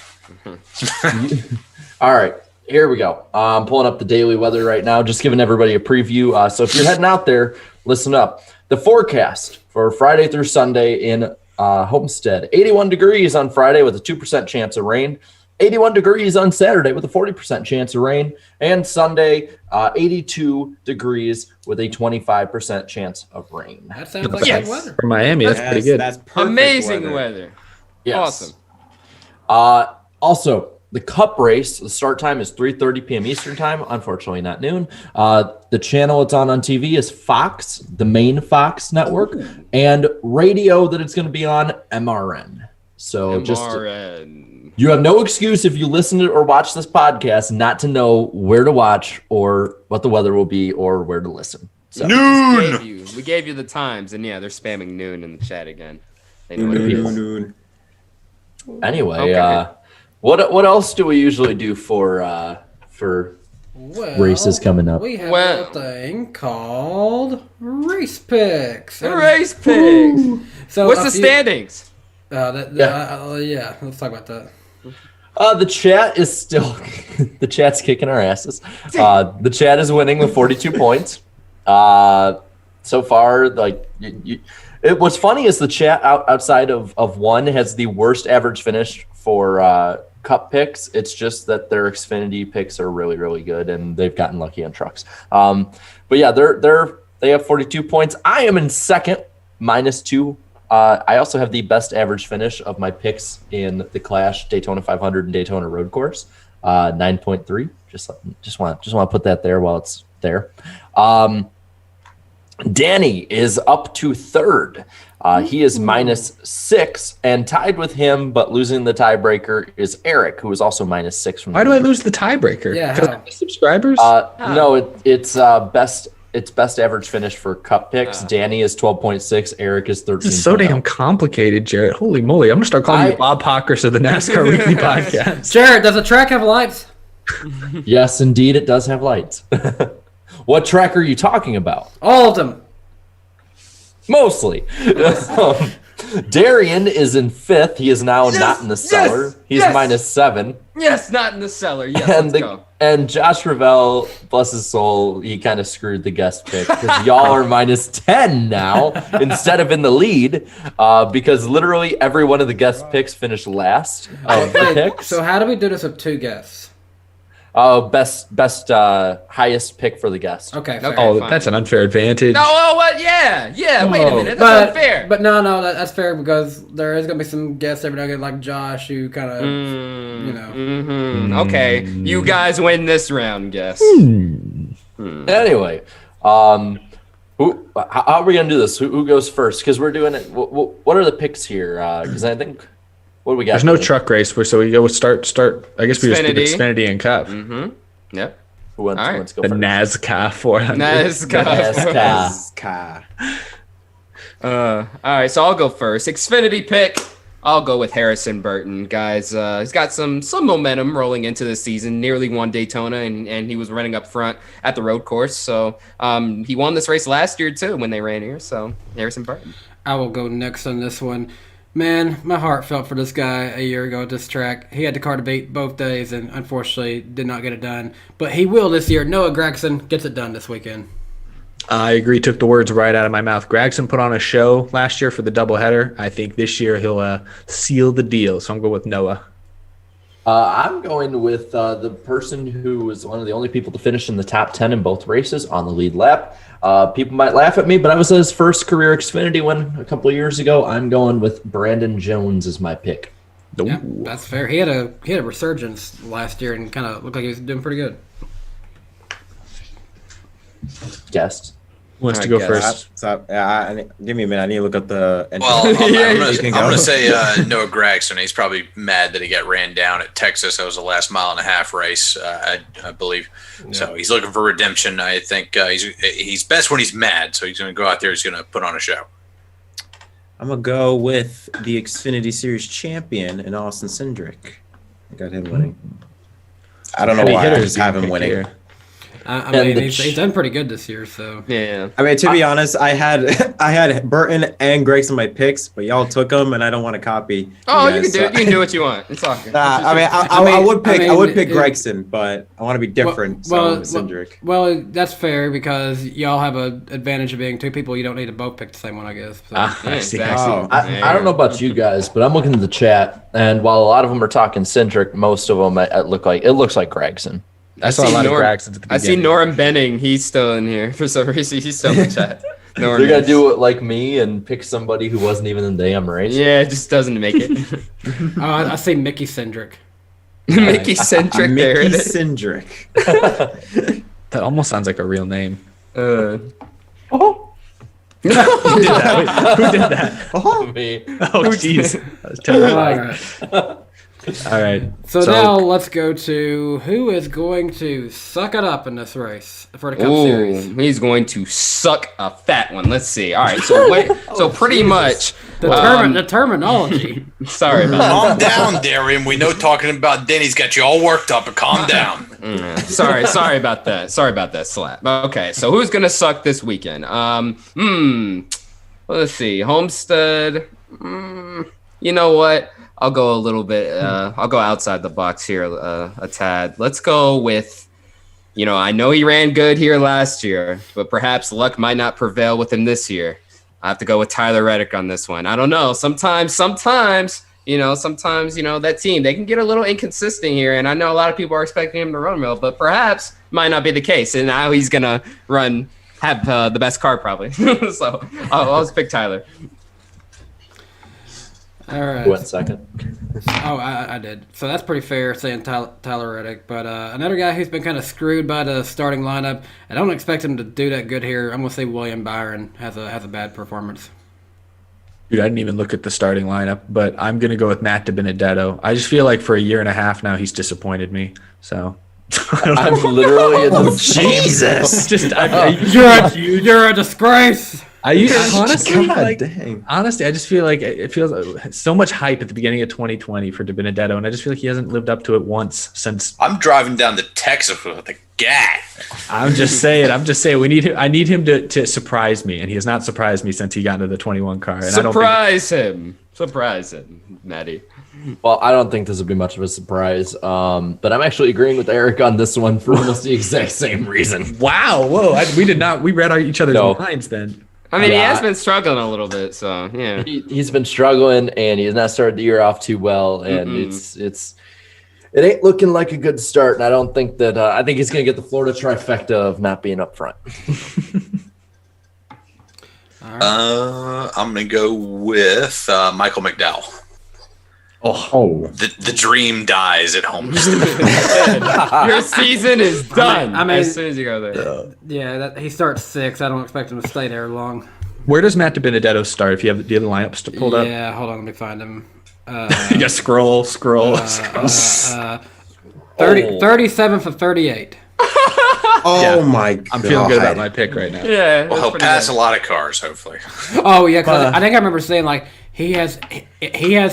All right, here we go. I'm pulling up the daily weather right now, just giving everybody a preview. So if you're heading out there, listen up. The forecast for Friday through Sunday in Homestead: 81 degrees on Friday with a 2% chance of rain. 81 degrees on Saturday with a 40% chance of rain, and Sunday, 82 degrees with a 25% chance of rain. That sounds like Yes. good weather. For Miami, that's pretty good. That's perfect Amazing weather. Yes. Awesome. Also, the Cup race, the start time is 3:30 p.m. Eastern time. Unfortunately, not noon. The channel it's on TV is Fox, the main Fox network, and radio that it's going to be on, MRN. So MRN. you have no excuse if you listen to or watch this podcast not to know where to watch or what the weather will be or where to listen. So Noon! We gave you the times, and yeah, they're spamming noon in the chat again. They know what it is. Noon. anyway, Okay. what else do we usually do for Well, races coming up? We have Well- a thing called Race Picks. The race picks. So What's a the few- standings? Yeah, let's talk about that. The chat is still the chat's kicking our asses. The chat is winning with 42 points. So far, like what's funny is the chat outside of one has the worst average finish for cup picks. It's just that their Xfinity picks are really, really good, and they've gotten lucky on trucks. But yeah, they have 42 points. I am in second, -2. I also have the best average finish of my picks in the Clash, Daytona 500 and Daytona Road Course, 9.3. Just want to put that there while it's there. Danny is up to third. He is -6, and tied with him, but losing the tiebreaker is Eric, who is also -6 from. Why do I lose the tiebreaker? Yeah, Because how? of the subscribers? No, it's best It's best average finish for Cup picks. Danny is 12.6. Eric is 13. This is so damn complicated, Jared. Holy moly! I'm gonna start calling you Bob Hawkers of the NASCAR Weekly Podcast. Jared, does the track have lights? Yes, indeed, it does have lights. What track are you talking about? All of them. Mostly. Darian is in 5th. He is now not in the cellar. He's -7. Yes, not in the cellar. Yes, And, let's go. and Josh Ravel, bless his soul, he kind of screwed the guest pick because y'all are -10 now instead of in the lead because literally every one of the guest picks finished last of the picks. So how do we do this with 2 guests? Best highest pick for the guest. Okay. Fair. Oh, fine. that's an unfair advantage. No, oh, what? Yeah. Wait a minute. That's But unfair. But no, that's fair because there is gonna be some guests every now and again like Josh who kind of Okay, you guys win this round, guess. Anyway, how are we gonna do this? Who goes first? Because we're doing it. What are the picks here? Because I think what do we got? There's no truck race, so we go with start. I guess we just do Xfinity. Xfinity and Cup. Yep. Who wants, All right. who wants to go The first? NASCAR 400. NASCAR. Car. All right, so I'll go first. Xfinity pick. I'll go with Harrison Burton, guys. He's got some momentum rolling into the season. Nearly won Daytona, and he was running up front at the road course. So he won this race last year too when they ran here. So Harrison Burton. I will go next on this one. Man, my heart felt for this guy a year ago at this track. He had the car to beat both days and unfortunately did not get it done. But he will this year. Noah Gragson gets it done this weekend. I agree. Took the words right out of my mouth. Gragson put on a show last year for the doubleheader. I think this year he'll seal the deal. So I'm going with Noah. I'm going with the person who was one of the only people to finish in the top 10 in both races on the lead lap. People might laugh at me, but I was his first career Xfinity win a couple of years ago. I'm going with Brandon Jones as my pick. Yeah, that's fair. He had a resurgence last year and kind of looked like he was doing pretty good. Guest. Who wants to All go right, first? Give me a minute. I need to look up the. Well, I'm You can going go. to say Noah Gragson. He's probably mad that he got ran down at Texas. That was the last mile and a half race, I believe. Yeah. So he's looking for redemption. I think he's best when he's mad. So he's going to go out there. He's going to put on a show. I'm gonna go with the Xfinity Series champion in Austin Cindric. I got him winning. I don't know Heavy why I hitters just have him being picked winning. here. I mean, he's done pretty good this year, so. Yeah. I mean, to be honest, I had Burton and Gregson my picks, but y'all took them, and I don't want to copy. Oh, you guys, can do it. You can do what you want. It's all good. I would pick Gregson, but I want to be different. Cindric. Well, that's fair because y'all have an advantage of being 2 people. You don't need to both pick the same one, I guess. So. I see. exactly. Oh. I don't know about you guys, but I'm looking at the chat, and while a lot of them are talking Cindric, most of them it looks like Gragson. I saw a lot of Gragsons at the I see beginning. Norm Benning. He's still in here for some reason. He's still in the chat. Norm They're gonna is. do it like me and pick somebody who wasn't even in the damn race. Yeah, it just doesn't make it. I see Mickey Cindric. Mickey centric. There Mickey it is. Cindric. That almost sounds like a real name. Oh, Who did that? Wait, who did that? me. Oh, jeez. That was terrifying. All right. All right. So now let's go to who is going to suck it up in this race for the Cup Series. Ooh, he's going to suck a fat one. Let's see. All right, so pretty much. The terminology. Sorry about Calm down, Darian. We know talking about Denny's got you all worked up, but calm down. that. Sorry about that. Sorry about that slap. Okay, so who's gonna suck this weekend? Let's see. Homestead. You know what? I'll go a little bit. I'll go outside the box here a tad. Let's go with. I know he ran good here last year, but perhaps luck might not prevail with him this year. I have to go with Tyler Reddick on this one. I don't know. Sometimes, that team, they can get a little inconsistent here. And I know a lot of people are expecting him to run well, but perhaps might not be the case. And now he's going to have the best car probably. So I'll just pick Tyler. All right. Who went second? Oh, I did. So that's pretty fair saying Tyler Reddick. But another guy who's been kind of screwed by the starting lineup, I don't expect him to do that good here. I'm going to say William Byron has a bad performance. Dude, I didn't even look at the starting lineup, but I'm going to go with Matt DiBenedetto. I just feel like for a year and a half now, he's disappointed me. So I'm literally in the Jesus! You're a disgrace. Honestly, God like, dang. honestly, I just feel like it feels so much hype at the beginning of 2020 for DiBenedetto, and I just feel like he hasn't lived up to it once since. I'm driving down to Texas with a gat. I'm just saying. I need him to surprise me, and he has not surprised me since he got into the 21 car. And Surprise him, Maddie. Well, I don't think this would be much of a surprise, but I'm actually agreeing with Eric on this one for almost the exact same reason. Wow, whoa! We read each other's minds then. I mean, he Yeah. has been struggling a little bit, so yeah. He's been struggling, and he has not started the year off too well, and it ain't looking like a good start. And I don't think that I think he's going to get the Florida trifecta of not being up front. I'm gonna go with Michael McDowell. Oh. The dream dies at home. Your season is done. I mean, as soon as you go there. Yeah, he starts 6. I don't expect him to stay there long. Where does Matt DiBenedetto start? If you have the lineups pulled up, Yeah, hold on, let me find him. yeah, scroll. 37 for 38. Oh my god. I'm feeling good about my pick right now. Yeah. Well, he'll pass a lot of cars, hopefully. Oh yeah, because I think I remember saying like he has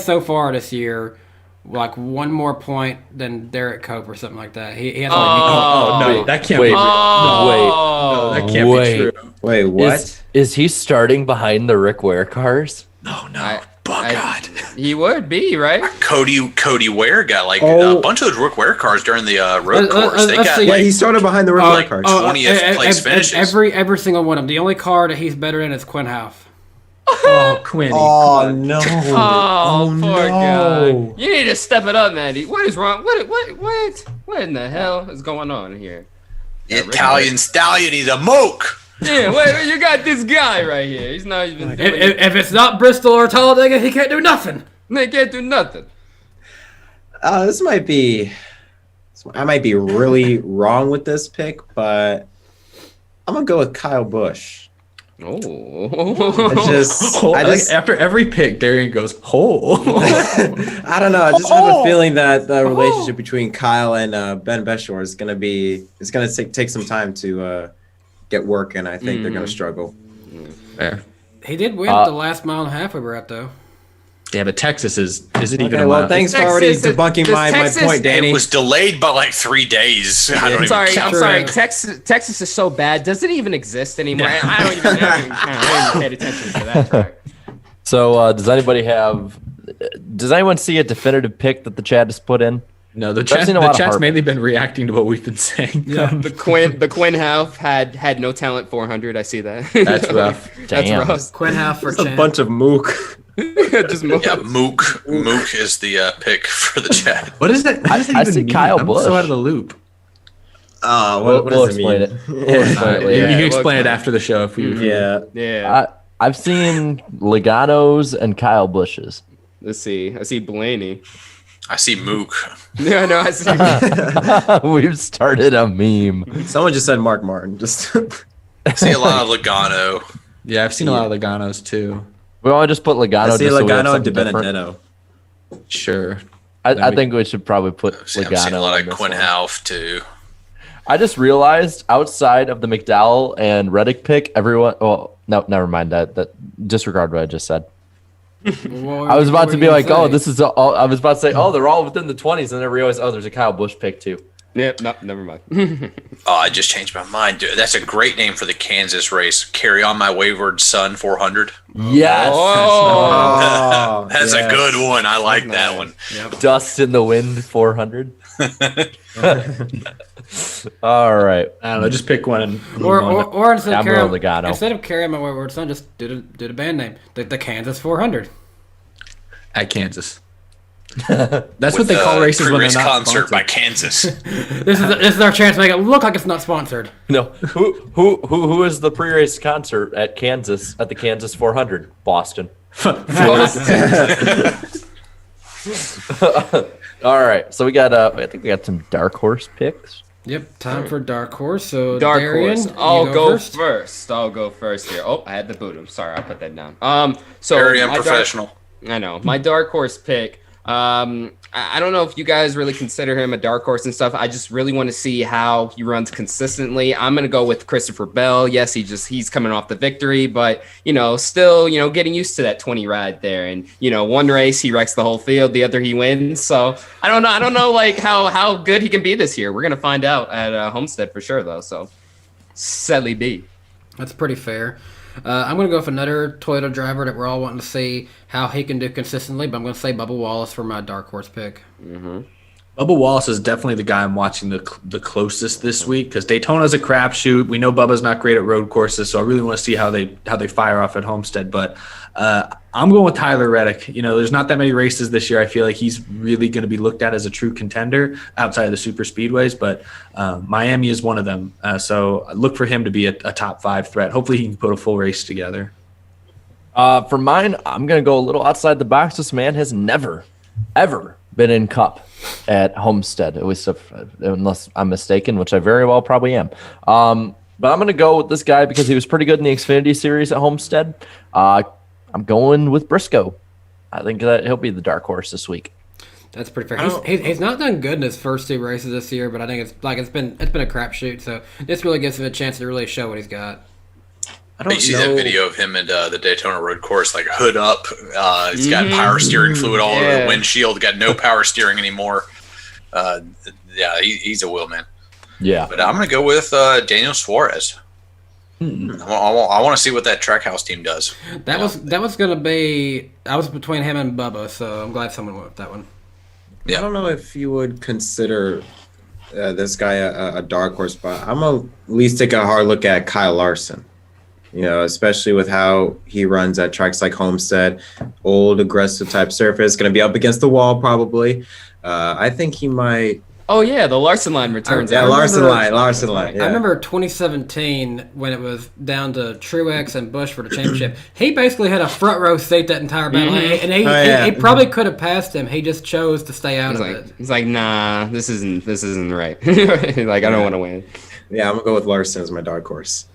so far this year like one more point than Derek Cope or something like that. He has No, that can't Wait. be. Oh, No, that can't Wait. be true. Wait, what? Is he starting behind the Rick Ware cars? No. He would be, right? Cody Ware got like a bunch of those Rick Ware cars during the road course. They let's got see. Yeah, he started behind the road cars. 20th place finishes. Every single one of them. The only car that he's better in is Quinn Houff. Oh, Quinn. Oh no! Oh, poor no. guy. You need to step it up, Mandy. What is wrong? What in the hell is going on here? Italian stallion, he's a moke. Yeah, wait, you got this guy right here. He's not even doing it. If it's not Bristol or Talladega, he can't do nothing. They can't do nothing. This might be. I might be really wrong with this pick, but I'm gonna go with Kyle Busch. Oh. I just After every pick, Darian goes, I don't know. I just have a feeling that the relationship between Kyle and Ben Beshore is gonna take some time to get working. I think they're gonna struggle. Fair. He did win the last mile and a half we were at though. Yeah, but Texas is it even Okay, a well, mile? thanks for already debunking my point, Danny. It was delayed by like 3 days. I don't I'm sorry. Texas is so bad. Does it even exist anymore? I don't even paid attention to that track. So does anyone see a definitive pick that the chat has put in? No, the seen a lot of chat's heart. mainly been reacting to what we've been saying. Yeah. The Quinn Houff had no talent 400. I see that. That's rough. That's Damn. rough. Quinn Houff for It's a champ. bunch of mook. Just move. Yeah, Mook. Mook is the pick for the chat. What is that? What does that I even see mean? Kyle I'm Busch. so out of the loop. What We'll does it explain mean? it. We'll explain it You later. can Yeah, explain look, it after the show if we. Yeah. Yeah. I've seen Logano's and Kyle Busch's. Let's see. I see Blaney. I see Mook. No, I see. We've started a meme. Someone just said Mark Martin. Just I see a lot of Logano. Yeah, I've seen a lot of Logano's too. We want to just put Logano. I see just so we have Logano and something different. DiBenedetto. Sure. I think we should probably put I've seen Logano. a lot on of this Quinn one. Houff too. I just realized outside of the McDowell and Reddick pick, everyone. Well, no, never mind that. Disregard what I just said. I was about to be like, oh, this is all. I was about to say, oh, they're all within the 20s, and then I realized, oh, there's a Kyle Busch pick too. Yep. No, never mind. Oh, I just changed my mind. Dude, that's a great name for the Kansas race. Carry on my wayward son 400. Yes. Oh. That's a good one. I like that one. Dust in the wind 400. All right. I don't know. Just pick one and move Or on. instead of I'm carrying going Logano. my wayward son, just did a band name. The Kansas 400. At Kansas. That's what they call races when they're pre-race not concert sponsored. by Kansas. This is our chance to make it look like it's not sponsored. No. Who is the pre-race concert at Kansas at the Kansas 400? Boston. All right. So we got I think we got some dark horse picks. Yep, time for Dark Horse. So Dark Darian, Horse. you I'll go first. first. I'll go first here. Oh, I had the boot. I'm sorry. I'll put that down. So Very my unprofessional. I know. My Dark Horse pick I don't know if you guys really consider him a dark horse and stuff. I just really want to see how he runs consistently. I'm going to go with Christopher Bell. Yes, he's coming off the victory, but, still, getting used to that 20 ride there. And, one race he wrecks the whole field, the other he wins. So I don't know like how good he can be this year. We're going to find out at Homestead for sure, though. So sadly B. That's pretty fair. I'm going to go with another Toyota driver that we're all wanting to see how he can do consistently, but I'm going to say Bubba Wallace for my dark horse pick. Mm-hmm. Bubba Wallace is definitely the guy I'm watching the closest this week because Daytona's a crapshoot. We know Bubba's not great at road courses, so I really want to see how they fire off at Homestead. But I'm going with Tyler Reddick. There's not that many races this year. I feel like he's really going to be looked at as a true contender outside of the super speedways, but Miami is one of them. So I look for him to be a top 5 threat. Hopefully he can put a full race together. For mine, I'm going to go a little outside the box. This man has never, ever been in Cup at Homestead, at least unless I'm mistaken, which I very well probably am. But I'm going to go with this guy because he was pretty good in the Xfinity Series at Homestead. I'm going with Briscoe. I think that he'll be the dark horse this week. That's pretty fair. He's not done good in his first 2 races this year, but I think it's been a crapshoot. So this really gives him a chance to really show what he's got. I don't see that video of him at the Daytona Road Course, like hood up. He's got power steering fluid all over the windshield. Got no power steering anymore. He's a wheelman. Yeah, but I'm going to go with Daniel Suarez. I want to see what that Trackhouse team does. That was going to be. I was between him and Bubba, so I'm glad someone went with that one. Yeah. I don't know if you would consider this guy a dark horse, but I'm going to at least take a hard look at Kyle Larson. Especially with how he runs at tracks like Homestead, old aggressive type surface, going to be up against the wall probably. I think he might. Oh yeah, the Larson line returns. Larson line. Yeah. I remember 2017 when it was down to Truex and Busch for the championship. He basically had a front row seat that entire battle, and he probably could have passed him. He just chose to stay out of it. He's like, nah, this isn't right. Like I don't want to win. Yeah, I'm gonna go with Larson as my dark horse.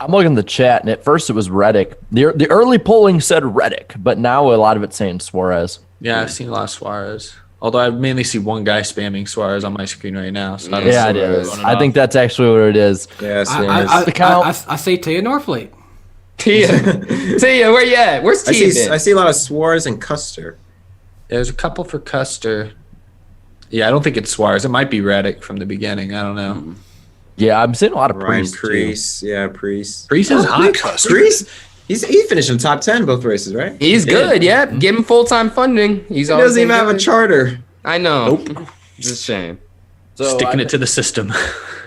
I'm looking at the chat, and at first it was Reddick. The early polling said Reddick, but now a lot of it's saying Suarez. Yeah, I've seen a lot of Suarez. Although I mainly see one guy spamming Suarez on my screen right now. So it is. I think that's actually what it is. Yeah, I see Tia Norfleet. Tia, where you at? Where's Tia? I see a lot of Suarez and Custer. There's a couple for Custer. Yeah, I don't think it's Suarez. It might be Reddick from the beginning. I don't know. Yeah, I'm seeing a lot of Priest. Yeah, Priest. Priest is hot. Priest? He finished in the top 10 both races, right? He's good, yeah. Give him full-time funding. He doesn't even have a charter. I know. Nope. It's a shame. So sticking it to the system.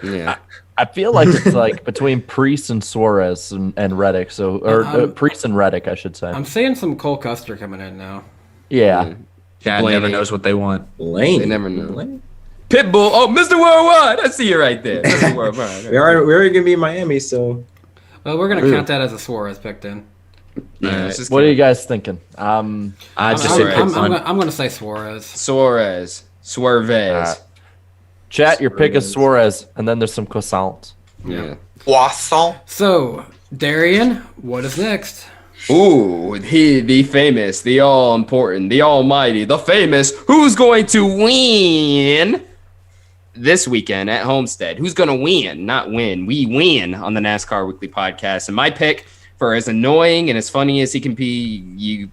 Yeah. I feel like it's like between Priest and Suarez and Reddick. Priest and Reddick, I should say. I'm seeing some Cole Custer coming in now. Yeah. Chad never knows what they want. Lane. They never know. Pitbull. Oh, Mr. Worldwide. I see you right there. Mr. Worldwide. We're already going to be in Miami, so. Well, we're going to count that as a Suarez pick then. Yeah, what are you guys thinking? I'm going to say Suarez. Suarez. Chat, your pick is Suarez, and then there's some croissants. Yeah. Croissant. So, Darian, what is next? Ooh, the famous, the all-important, the almighty, the famous, who's going to win this weekend at Homestead? Who's going to win? Not win. We win on the NASCAR Weekly Podcast. And my pick, for as annoying and as funny as he can be,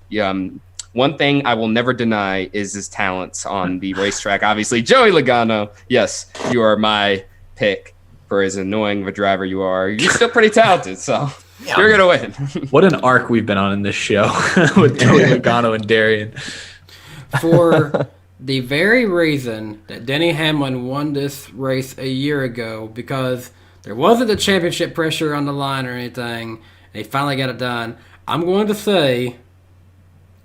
one thing I will never deny is his talents on the racetrack. Obviously, Joey Logano. Yes, you are my pick. For as annoying of a driver you are, you're still pretty talented, so you're gonna win. What an arc we've been on in this show with Joey Logano and Darian. For the very reason that Denny Hamlin won this race a year ago, because there wasn't the championship pressure on the line or anything, and he finally got it done, I'm going to say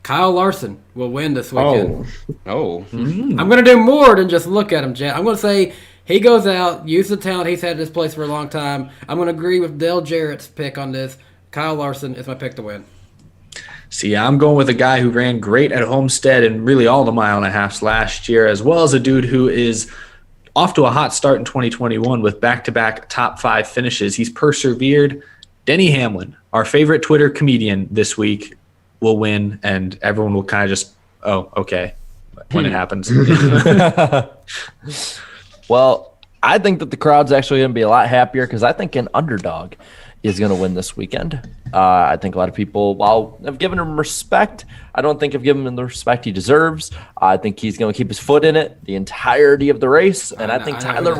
Kyle Larson will win this weekend. Mm-hmm. I'm going to do more than just look at him, Jet. I'm going to say he goes out, use the talent he's had in this place for a long time. I'm going to agree with Dale Jarrett's pick on this. Kyle Larson is my pick to win. See, I'm going with a guy who ran great at Homestead and really all the mile and a halfs last year, as well as a dude who is off to a hot start in 2021 with back-to-back top 5 finishes. He's persevered. Denny Hamlin, our favorite Twitter comedian this week, will win, and everyone will kind of just, oh, okay. when it happens. Well, I think that the crowd's actually going to be a lot happier because I think an underdog is going to win this weekend. I think a lot of people, while I've given him respect, I don't think I've given him the respect he deserves. I think he's going to keep his foot in it the entirety of the race, and I think Tyler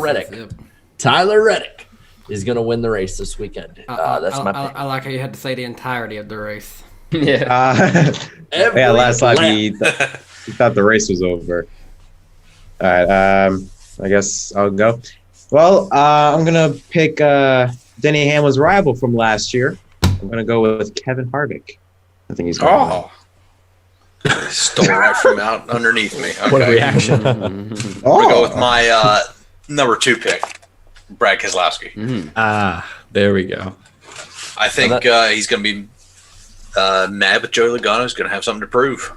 Reddick is going to win the race this weekend. That's my pick. I like how you had to say the entirety of the race. Yeah. Yeah, last lap he thought the race was over. All right, I guess I'll go. Well, I'm going to pick Denny Hamlin's rival from last year. I'm going to go with Kevin Harvick. I think he's going to win. Stole right from out underneath me. Okay. What a reaction. I'm going to go with my number 2 pick, Brad Keselowski. There we go. I think he's going to be mad with Joey Logano. He's going to have something to prove.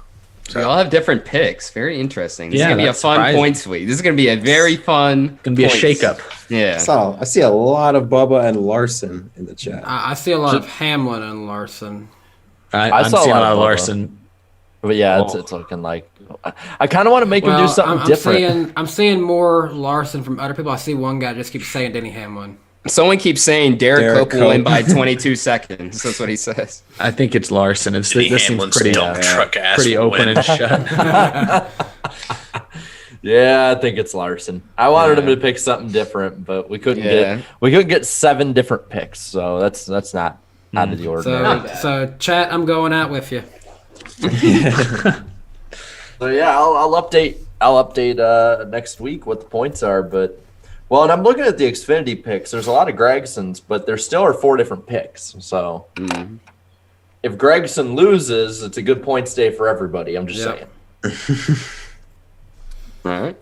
We all have different picks. Very interesting. This is Yeah, going to be a that's fun surprising. points week. This is going to be a very fun. Going to be a points. shakeup. Yeah. So I see a lot of Bubba and Larson in the chat. I see a lot of Hamlin and Larson. I'm saw a seeing lot a lot of of Bubba. Larson. But yeah, it's looking like I kind of want to make him do something different. I'm seeing more Larson from other people. I see one guy just keeps saying Denny Hamlin. Someone keeps saying Derek Derek Cope will win Cope. by 22 seconds. That's what he says. I think it's Larson. This seems Hamlin's pretty, dump truck ass pretty will open win. and shut. Yeah, I think it's Larson. I wanted him to pick something different, but we couldn't get 7 different picks, so that's not out of the ordinary. So chat, I'm going out with you. So yeah, I'll update next week what the points are, but and I'm looking at the Xfinity picks. There's a lot of Gregsons, but there still are 4 different picks. So if Gregson loses, it's a good points day for everybody. I'm just saying. All right.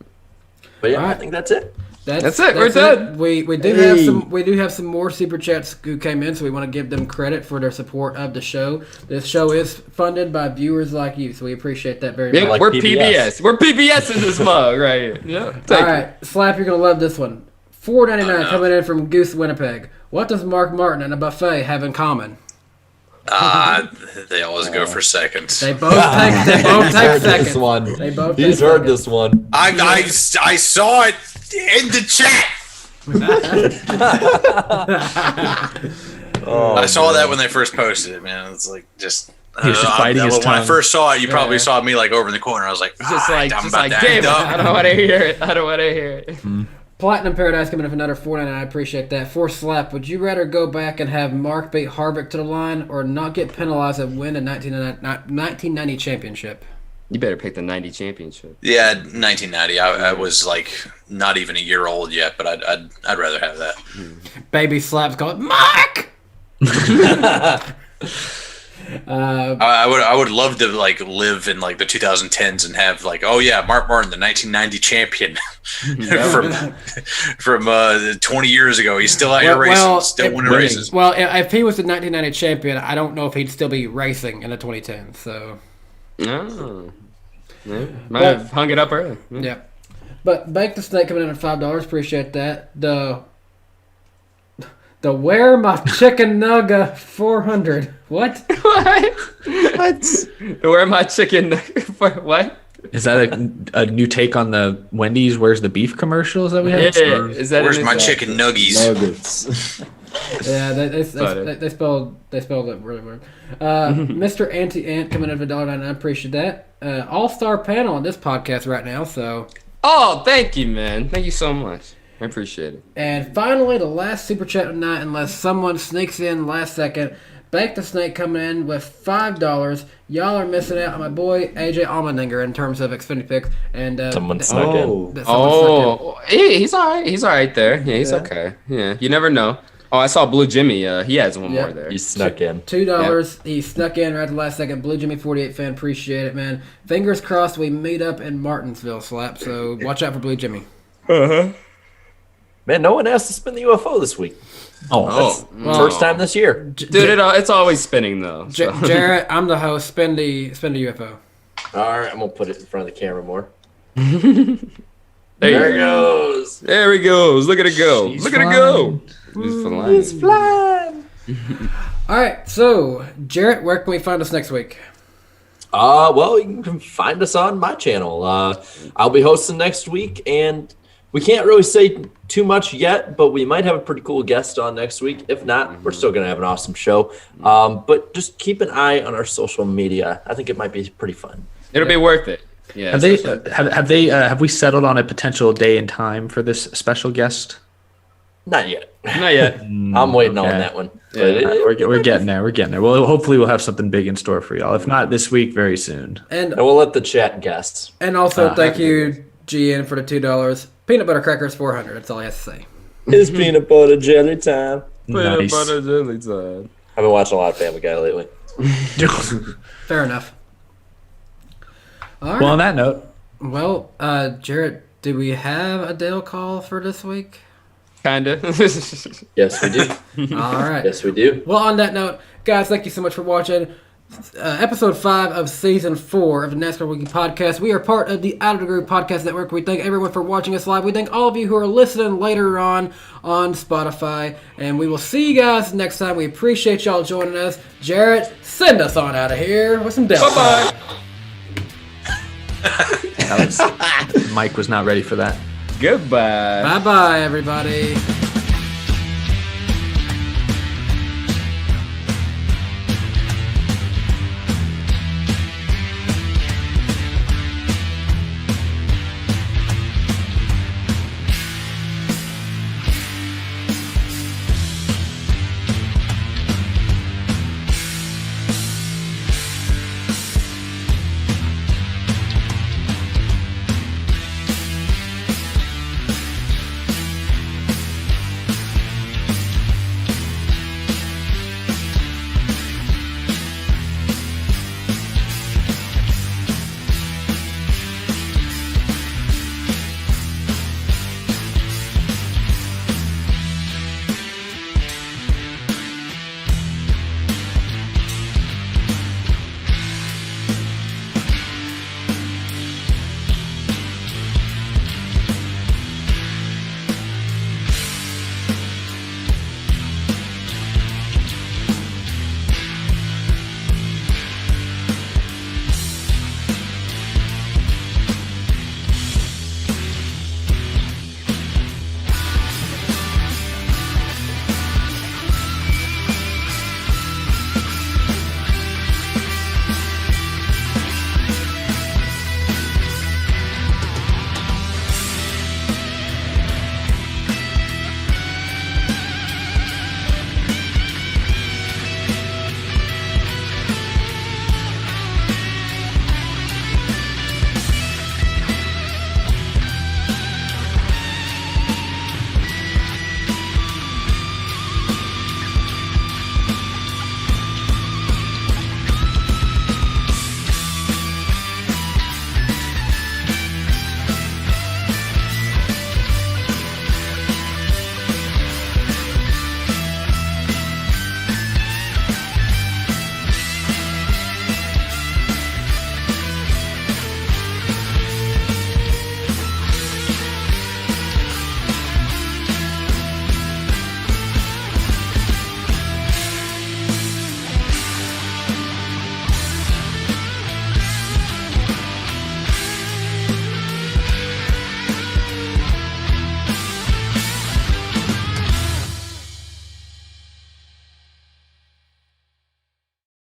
But yeah, All right. I think that's it. That's it. We're done. We do have some more super chats who came in, so we want to give them credit for their support of the show. This show is funded by viewers like you, so we appreciate that very Yeah, much. Like we're PBS. PBS. We're PBS in this mug, right? Yeah. All right, Slap, you're gonna love this one. $4.99 coming in from Goose Winnipeg. What does Mark Martin and a buffet have in common? They always go for seconds. They both take seconds. This one. They both He's take heard seconds. this one. I saw it in the chat. I saw that when they first posted it, man. It's like just. He was just biting his when I tongue. first saw it, you probably saw me like over in the corner. I was like, Just like, I'm about to David, act up. I don't want to hear it. I don't want to hear it. Platinum Paradise coming in for another $4.99. I appreciate that. For Slap, would you rather go back and have Mark beat Harvick to the line or not get penalized and win a 1990 championship? You better pick the 90 championship. Yeah, 1990. I was like not even a year old yet, but I'd rather have that. Baby Slap's called Mark! I would love to like live in like the 2010s and have like, oh yeah, Mark Martin, the 1990 champion from 20 years ago. He's still out here racing, still winning races. Well, if he was the 1990 champion, I don't know if he'd still be racing in the 2010s. So, Oh. Yeah. Might have hung it up early. yeah. But Bake the Snake coming in at $5. Appreciate that. The Where My Chicken Nugget 400. What? What? Where my chicken? What? Is that a new take on the Wendy's Where's the Beef commercials that we had? Yeah. Is that Where's in my his- chicken nuggies? Nuggets. Yeah, they spelled it really weird. Mr. Anti-Ant coming in at $1.99. I appreciate that. All-star panel on this podcast right now, so. Oh, thank you, man. Thank you so much. I appreciate it. And finally, the last super chat of the night, unless someone sneaks in last second. Bake the Snake coming in with $5. Y'all are missing out on my boy AJ Allmendinger in terms of Xfinity picks. And Someone snuck in. He's all right. He's all right there. Yeah, he's okay. Yeah, you never know. Oh, I saw Blue Jimmy. He has one more there. He snuck in. $2. He snuck in right at the last second. Blue Jimmy 48 fan, appreciate it, man. Fingers crossed we meet up in Martinsville, Slap. So watch out for Blue Jimmy. Man, no one asked to spin the UFO this week. First time this year. Dude, it's always spinning though. So. Jarrett, I'm the host. Spin the UFO. All right, I'm gonna put it in front of the camera more. There it goes. There he goes. Look at it go. Look at it go. He's flying. All right, so Jarrett, where can we find us next week? Well, you can find us on my channel. I'll be hosting next week, and we can't really say too much yet, but we might have a pretty cool guest on next week. If not, we're still going to have an awesome show. But just keep an eye on our social media. I think it might be pretty fun. It'll be worth it. Yeah. Have we settled on a potential day and time for this special guest? Not yet. Not yet. I'm waiting on that one. Yeah. We're getting there. We're getting there. Well, hopefully we'll have something big in store for y'all. If not this week, very soon. And we'll let the chat guess. And also, thank you, GN, for the $2. Peanut butter crackers, 400. That's all I have to say. It's peanut butter jelly time. Peanut butter jelly time. I've been watching a lot of Family Guy lately. Fair enough. All right. Well, on that note. Well, Jarrett, do we have a Dale call for this week? Kinda. Yes, we do. All right. Yes, we do. Well, on that note, guys, thank you so much for watching episode 5 of season 4 of the NASCAR Weekly Podcast. We are part of the Out of the Group Podcast Network. We thank everyone for watching us live. We thank all of you who are listening later on Spotify. And we will see you guys next time. We appreciate y'all joining us. Jarrett, send us on out of here with some Dale. Bye-bye. Mike was not ready for that. Goodbye. Bye-bye, everybody.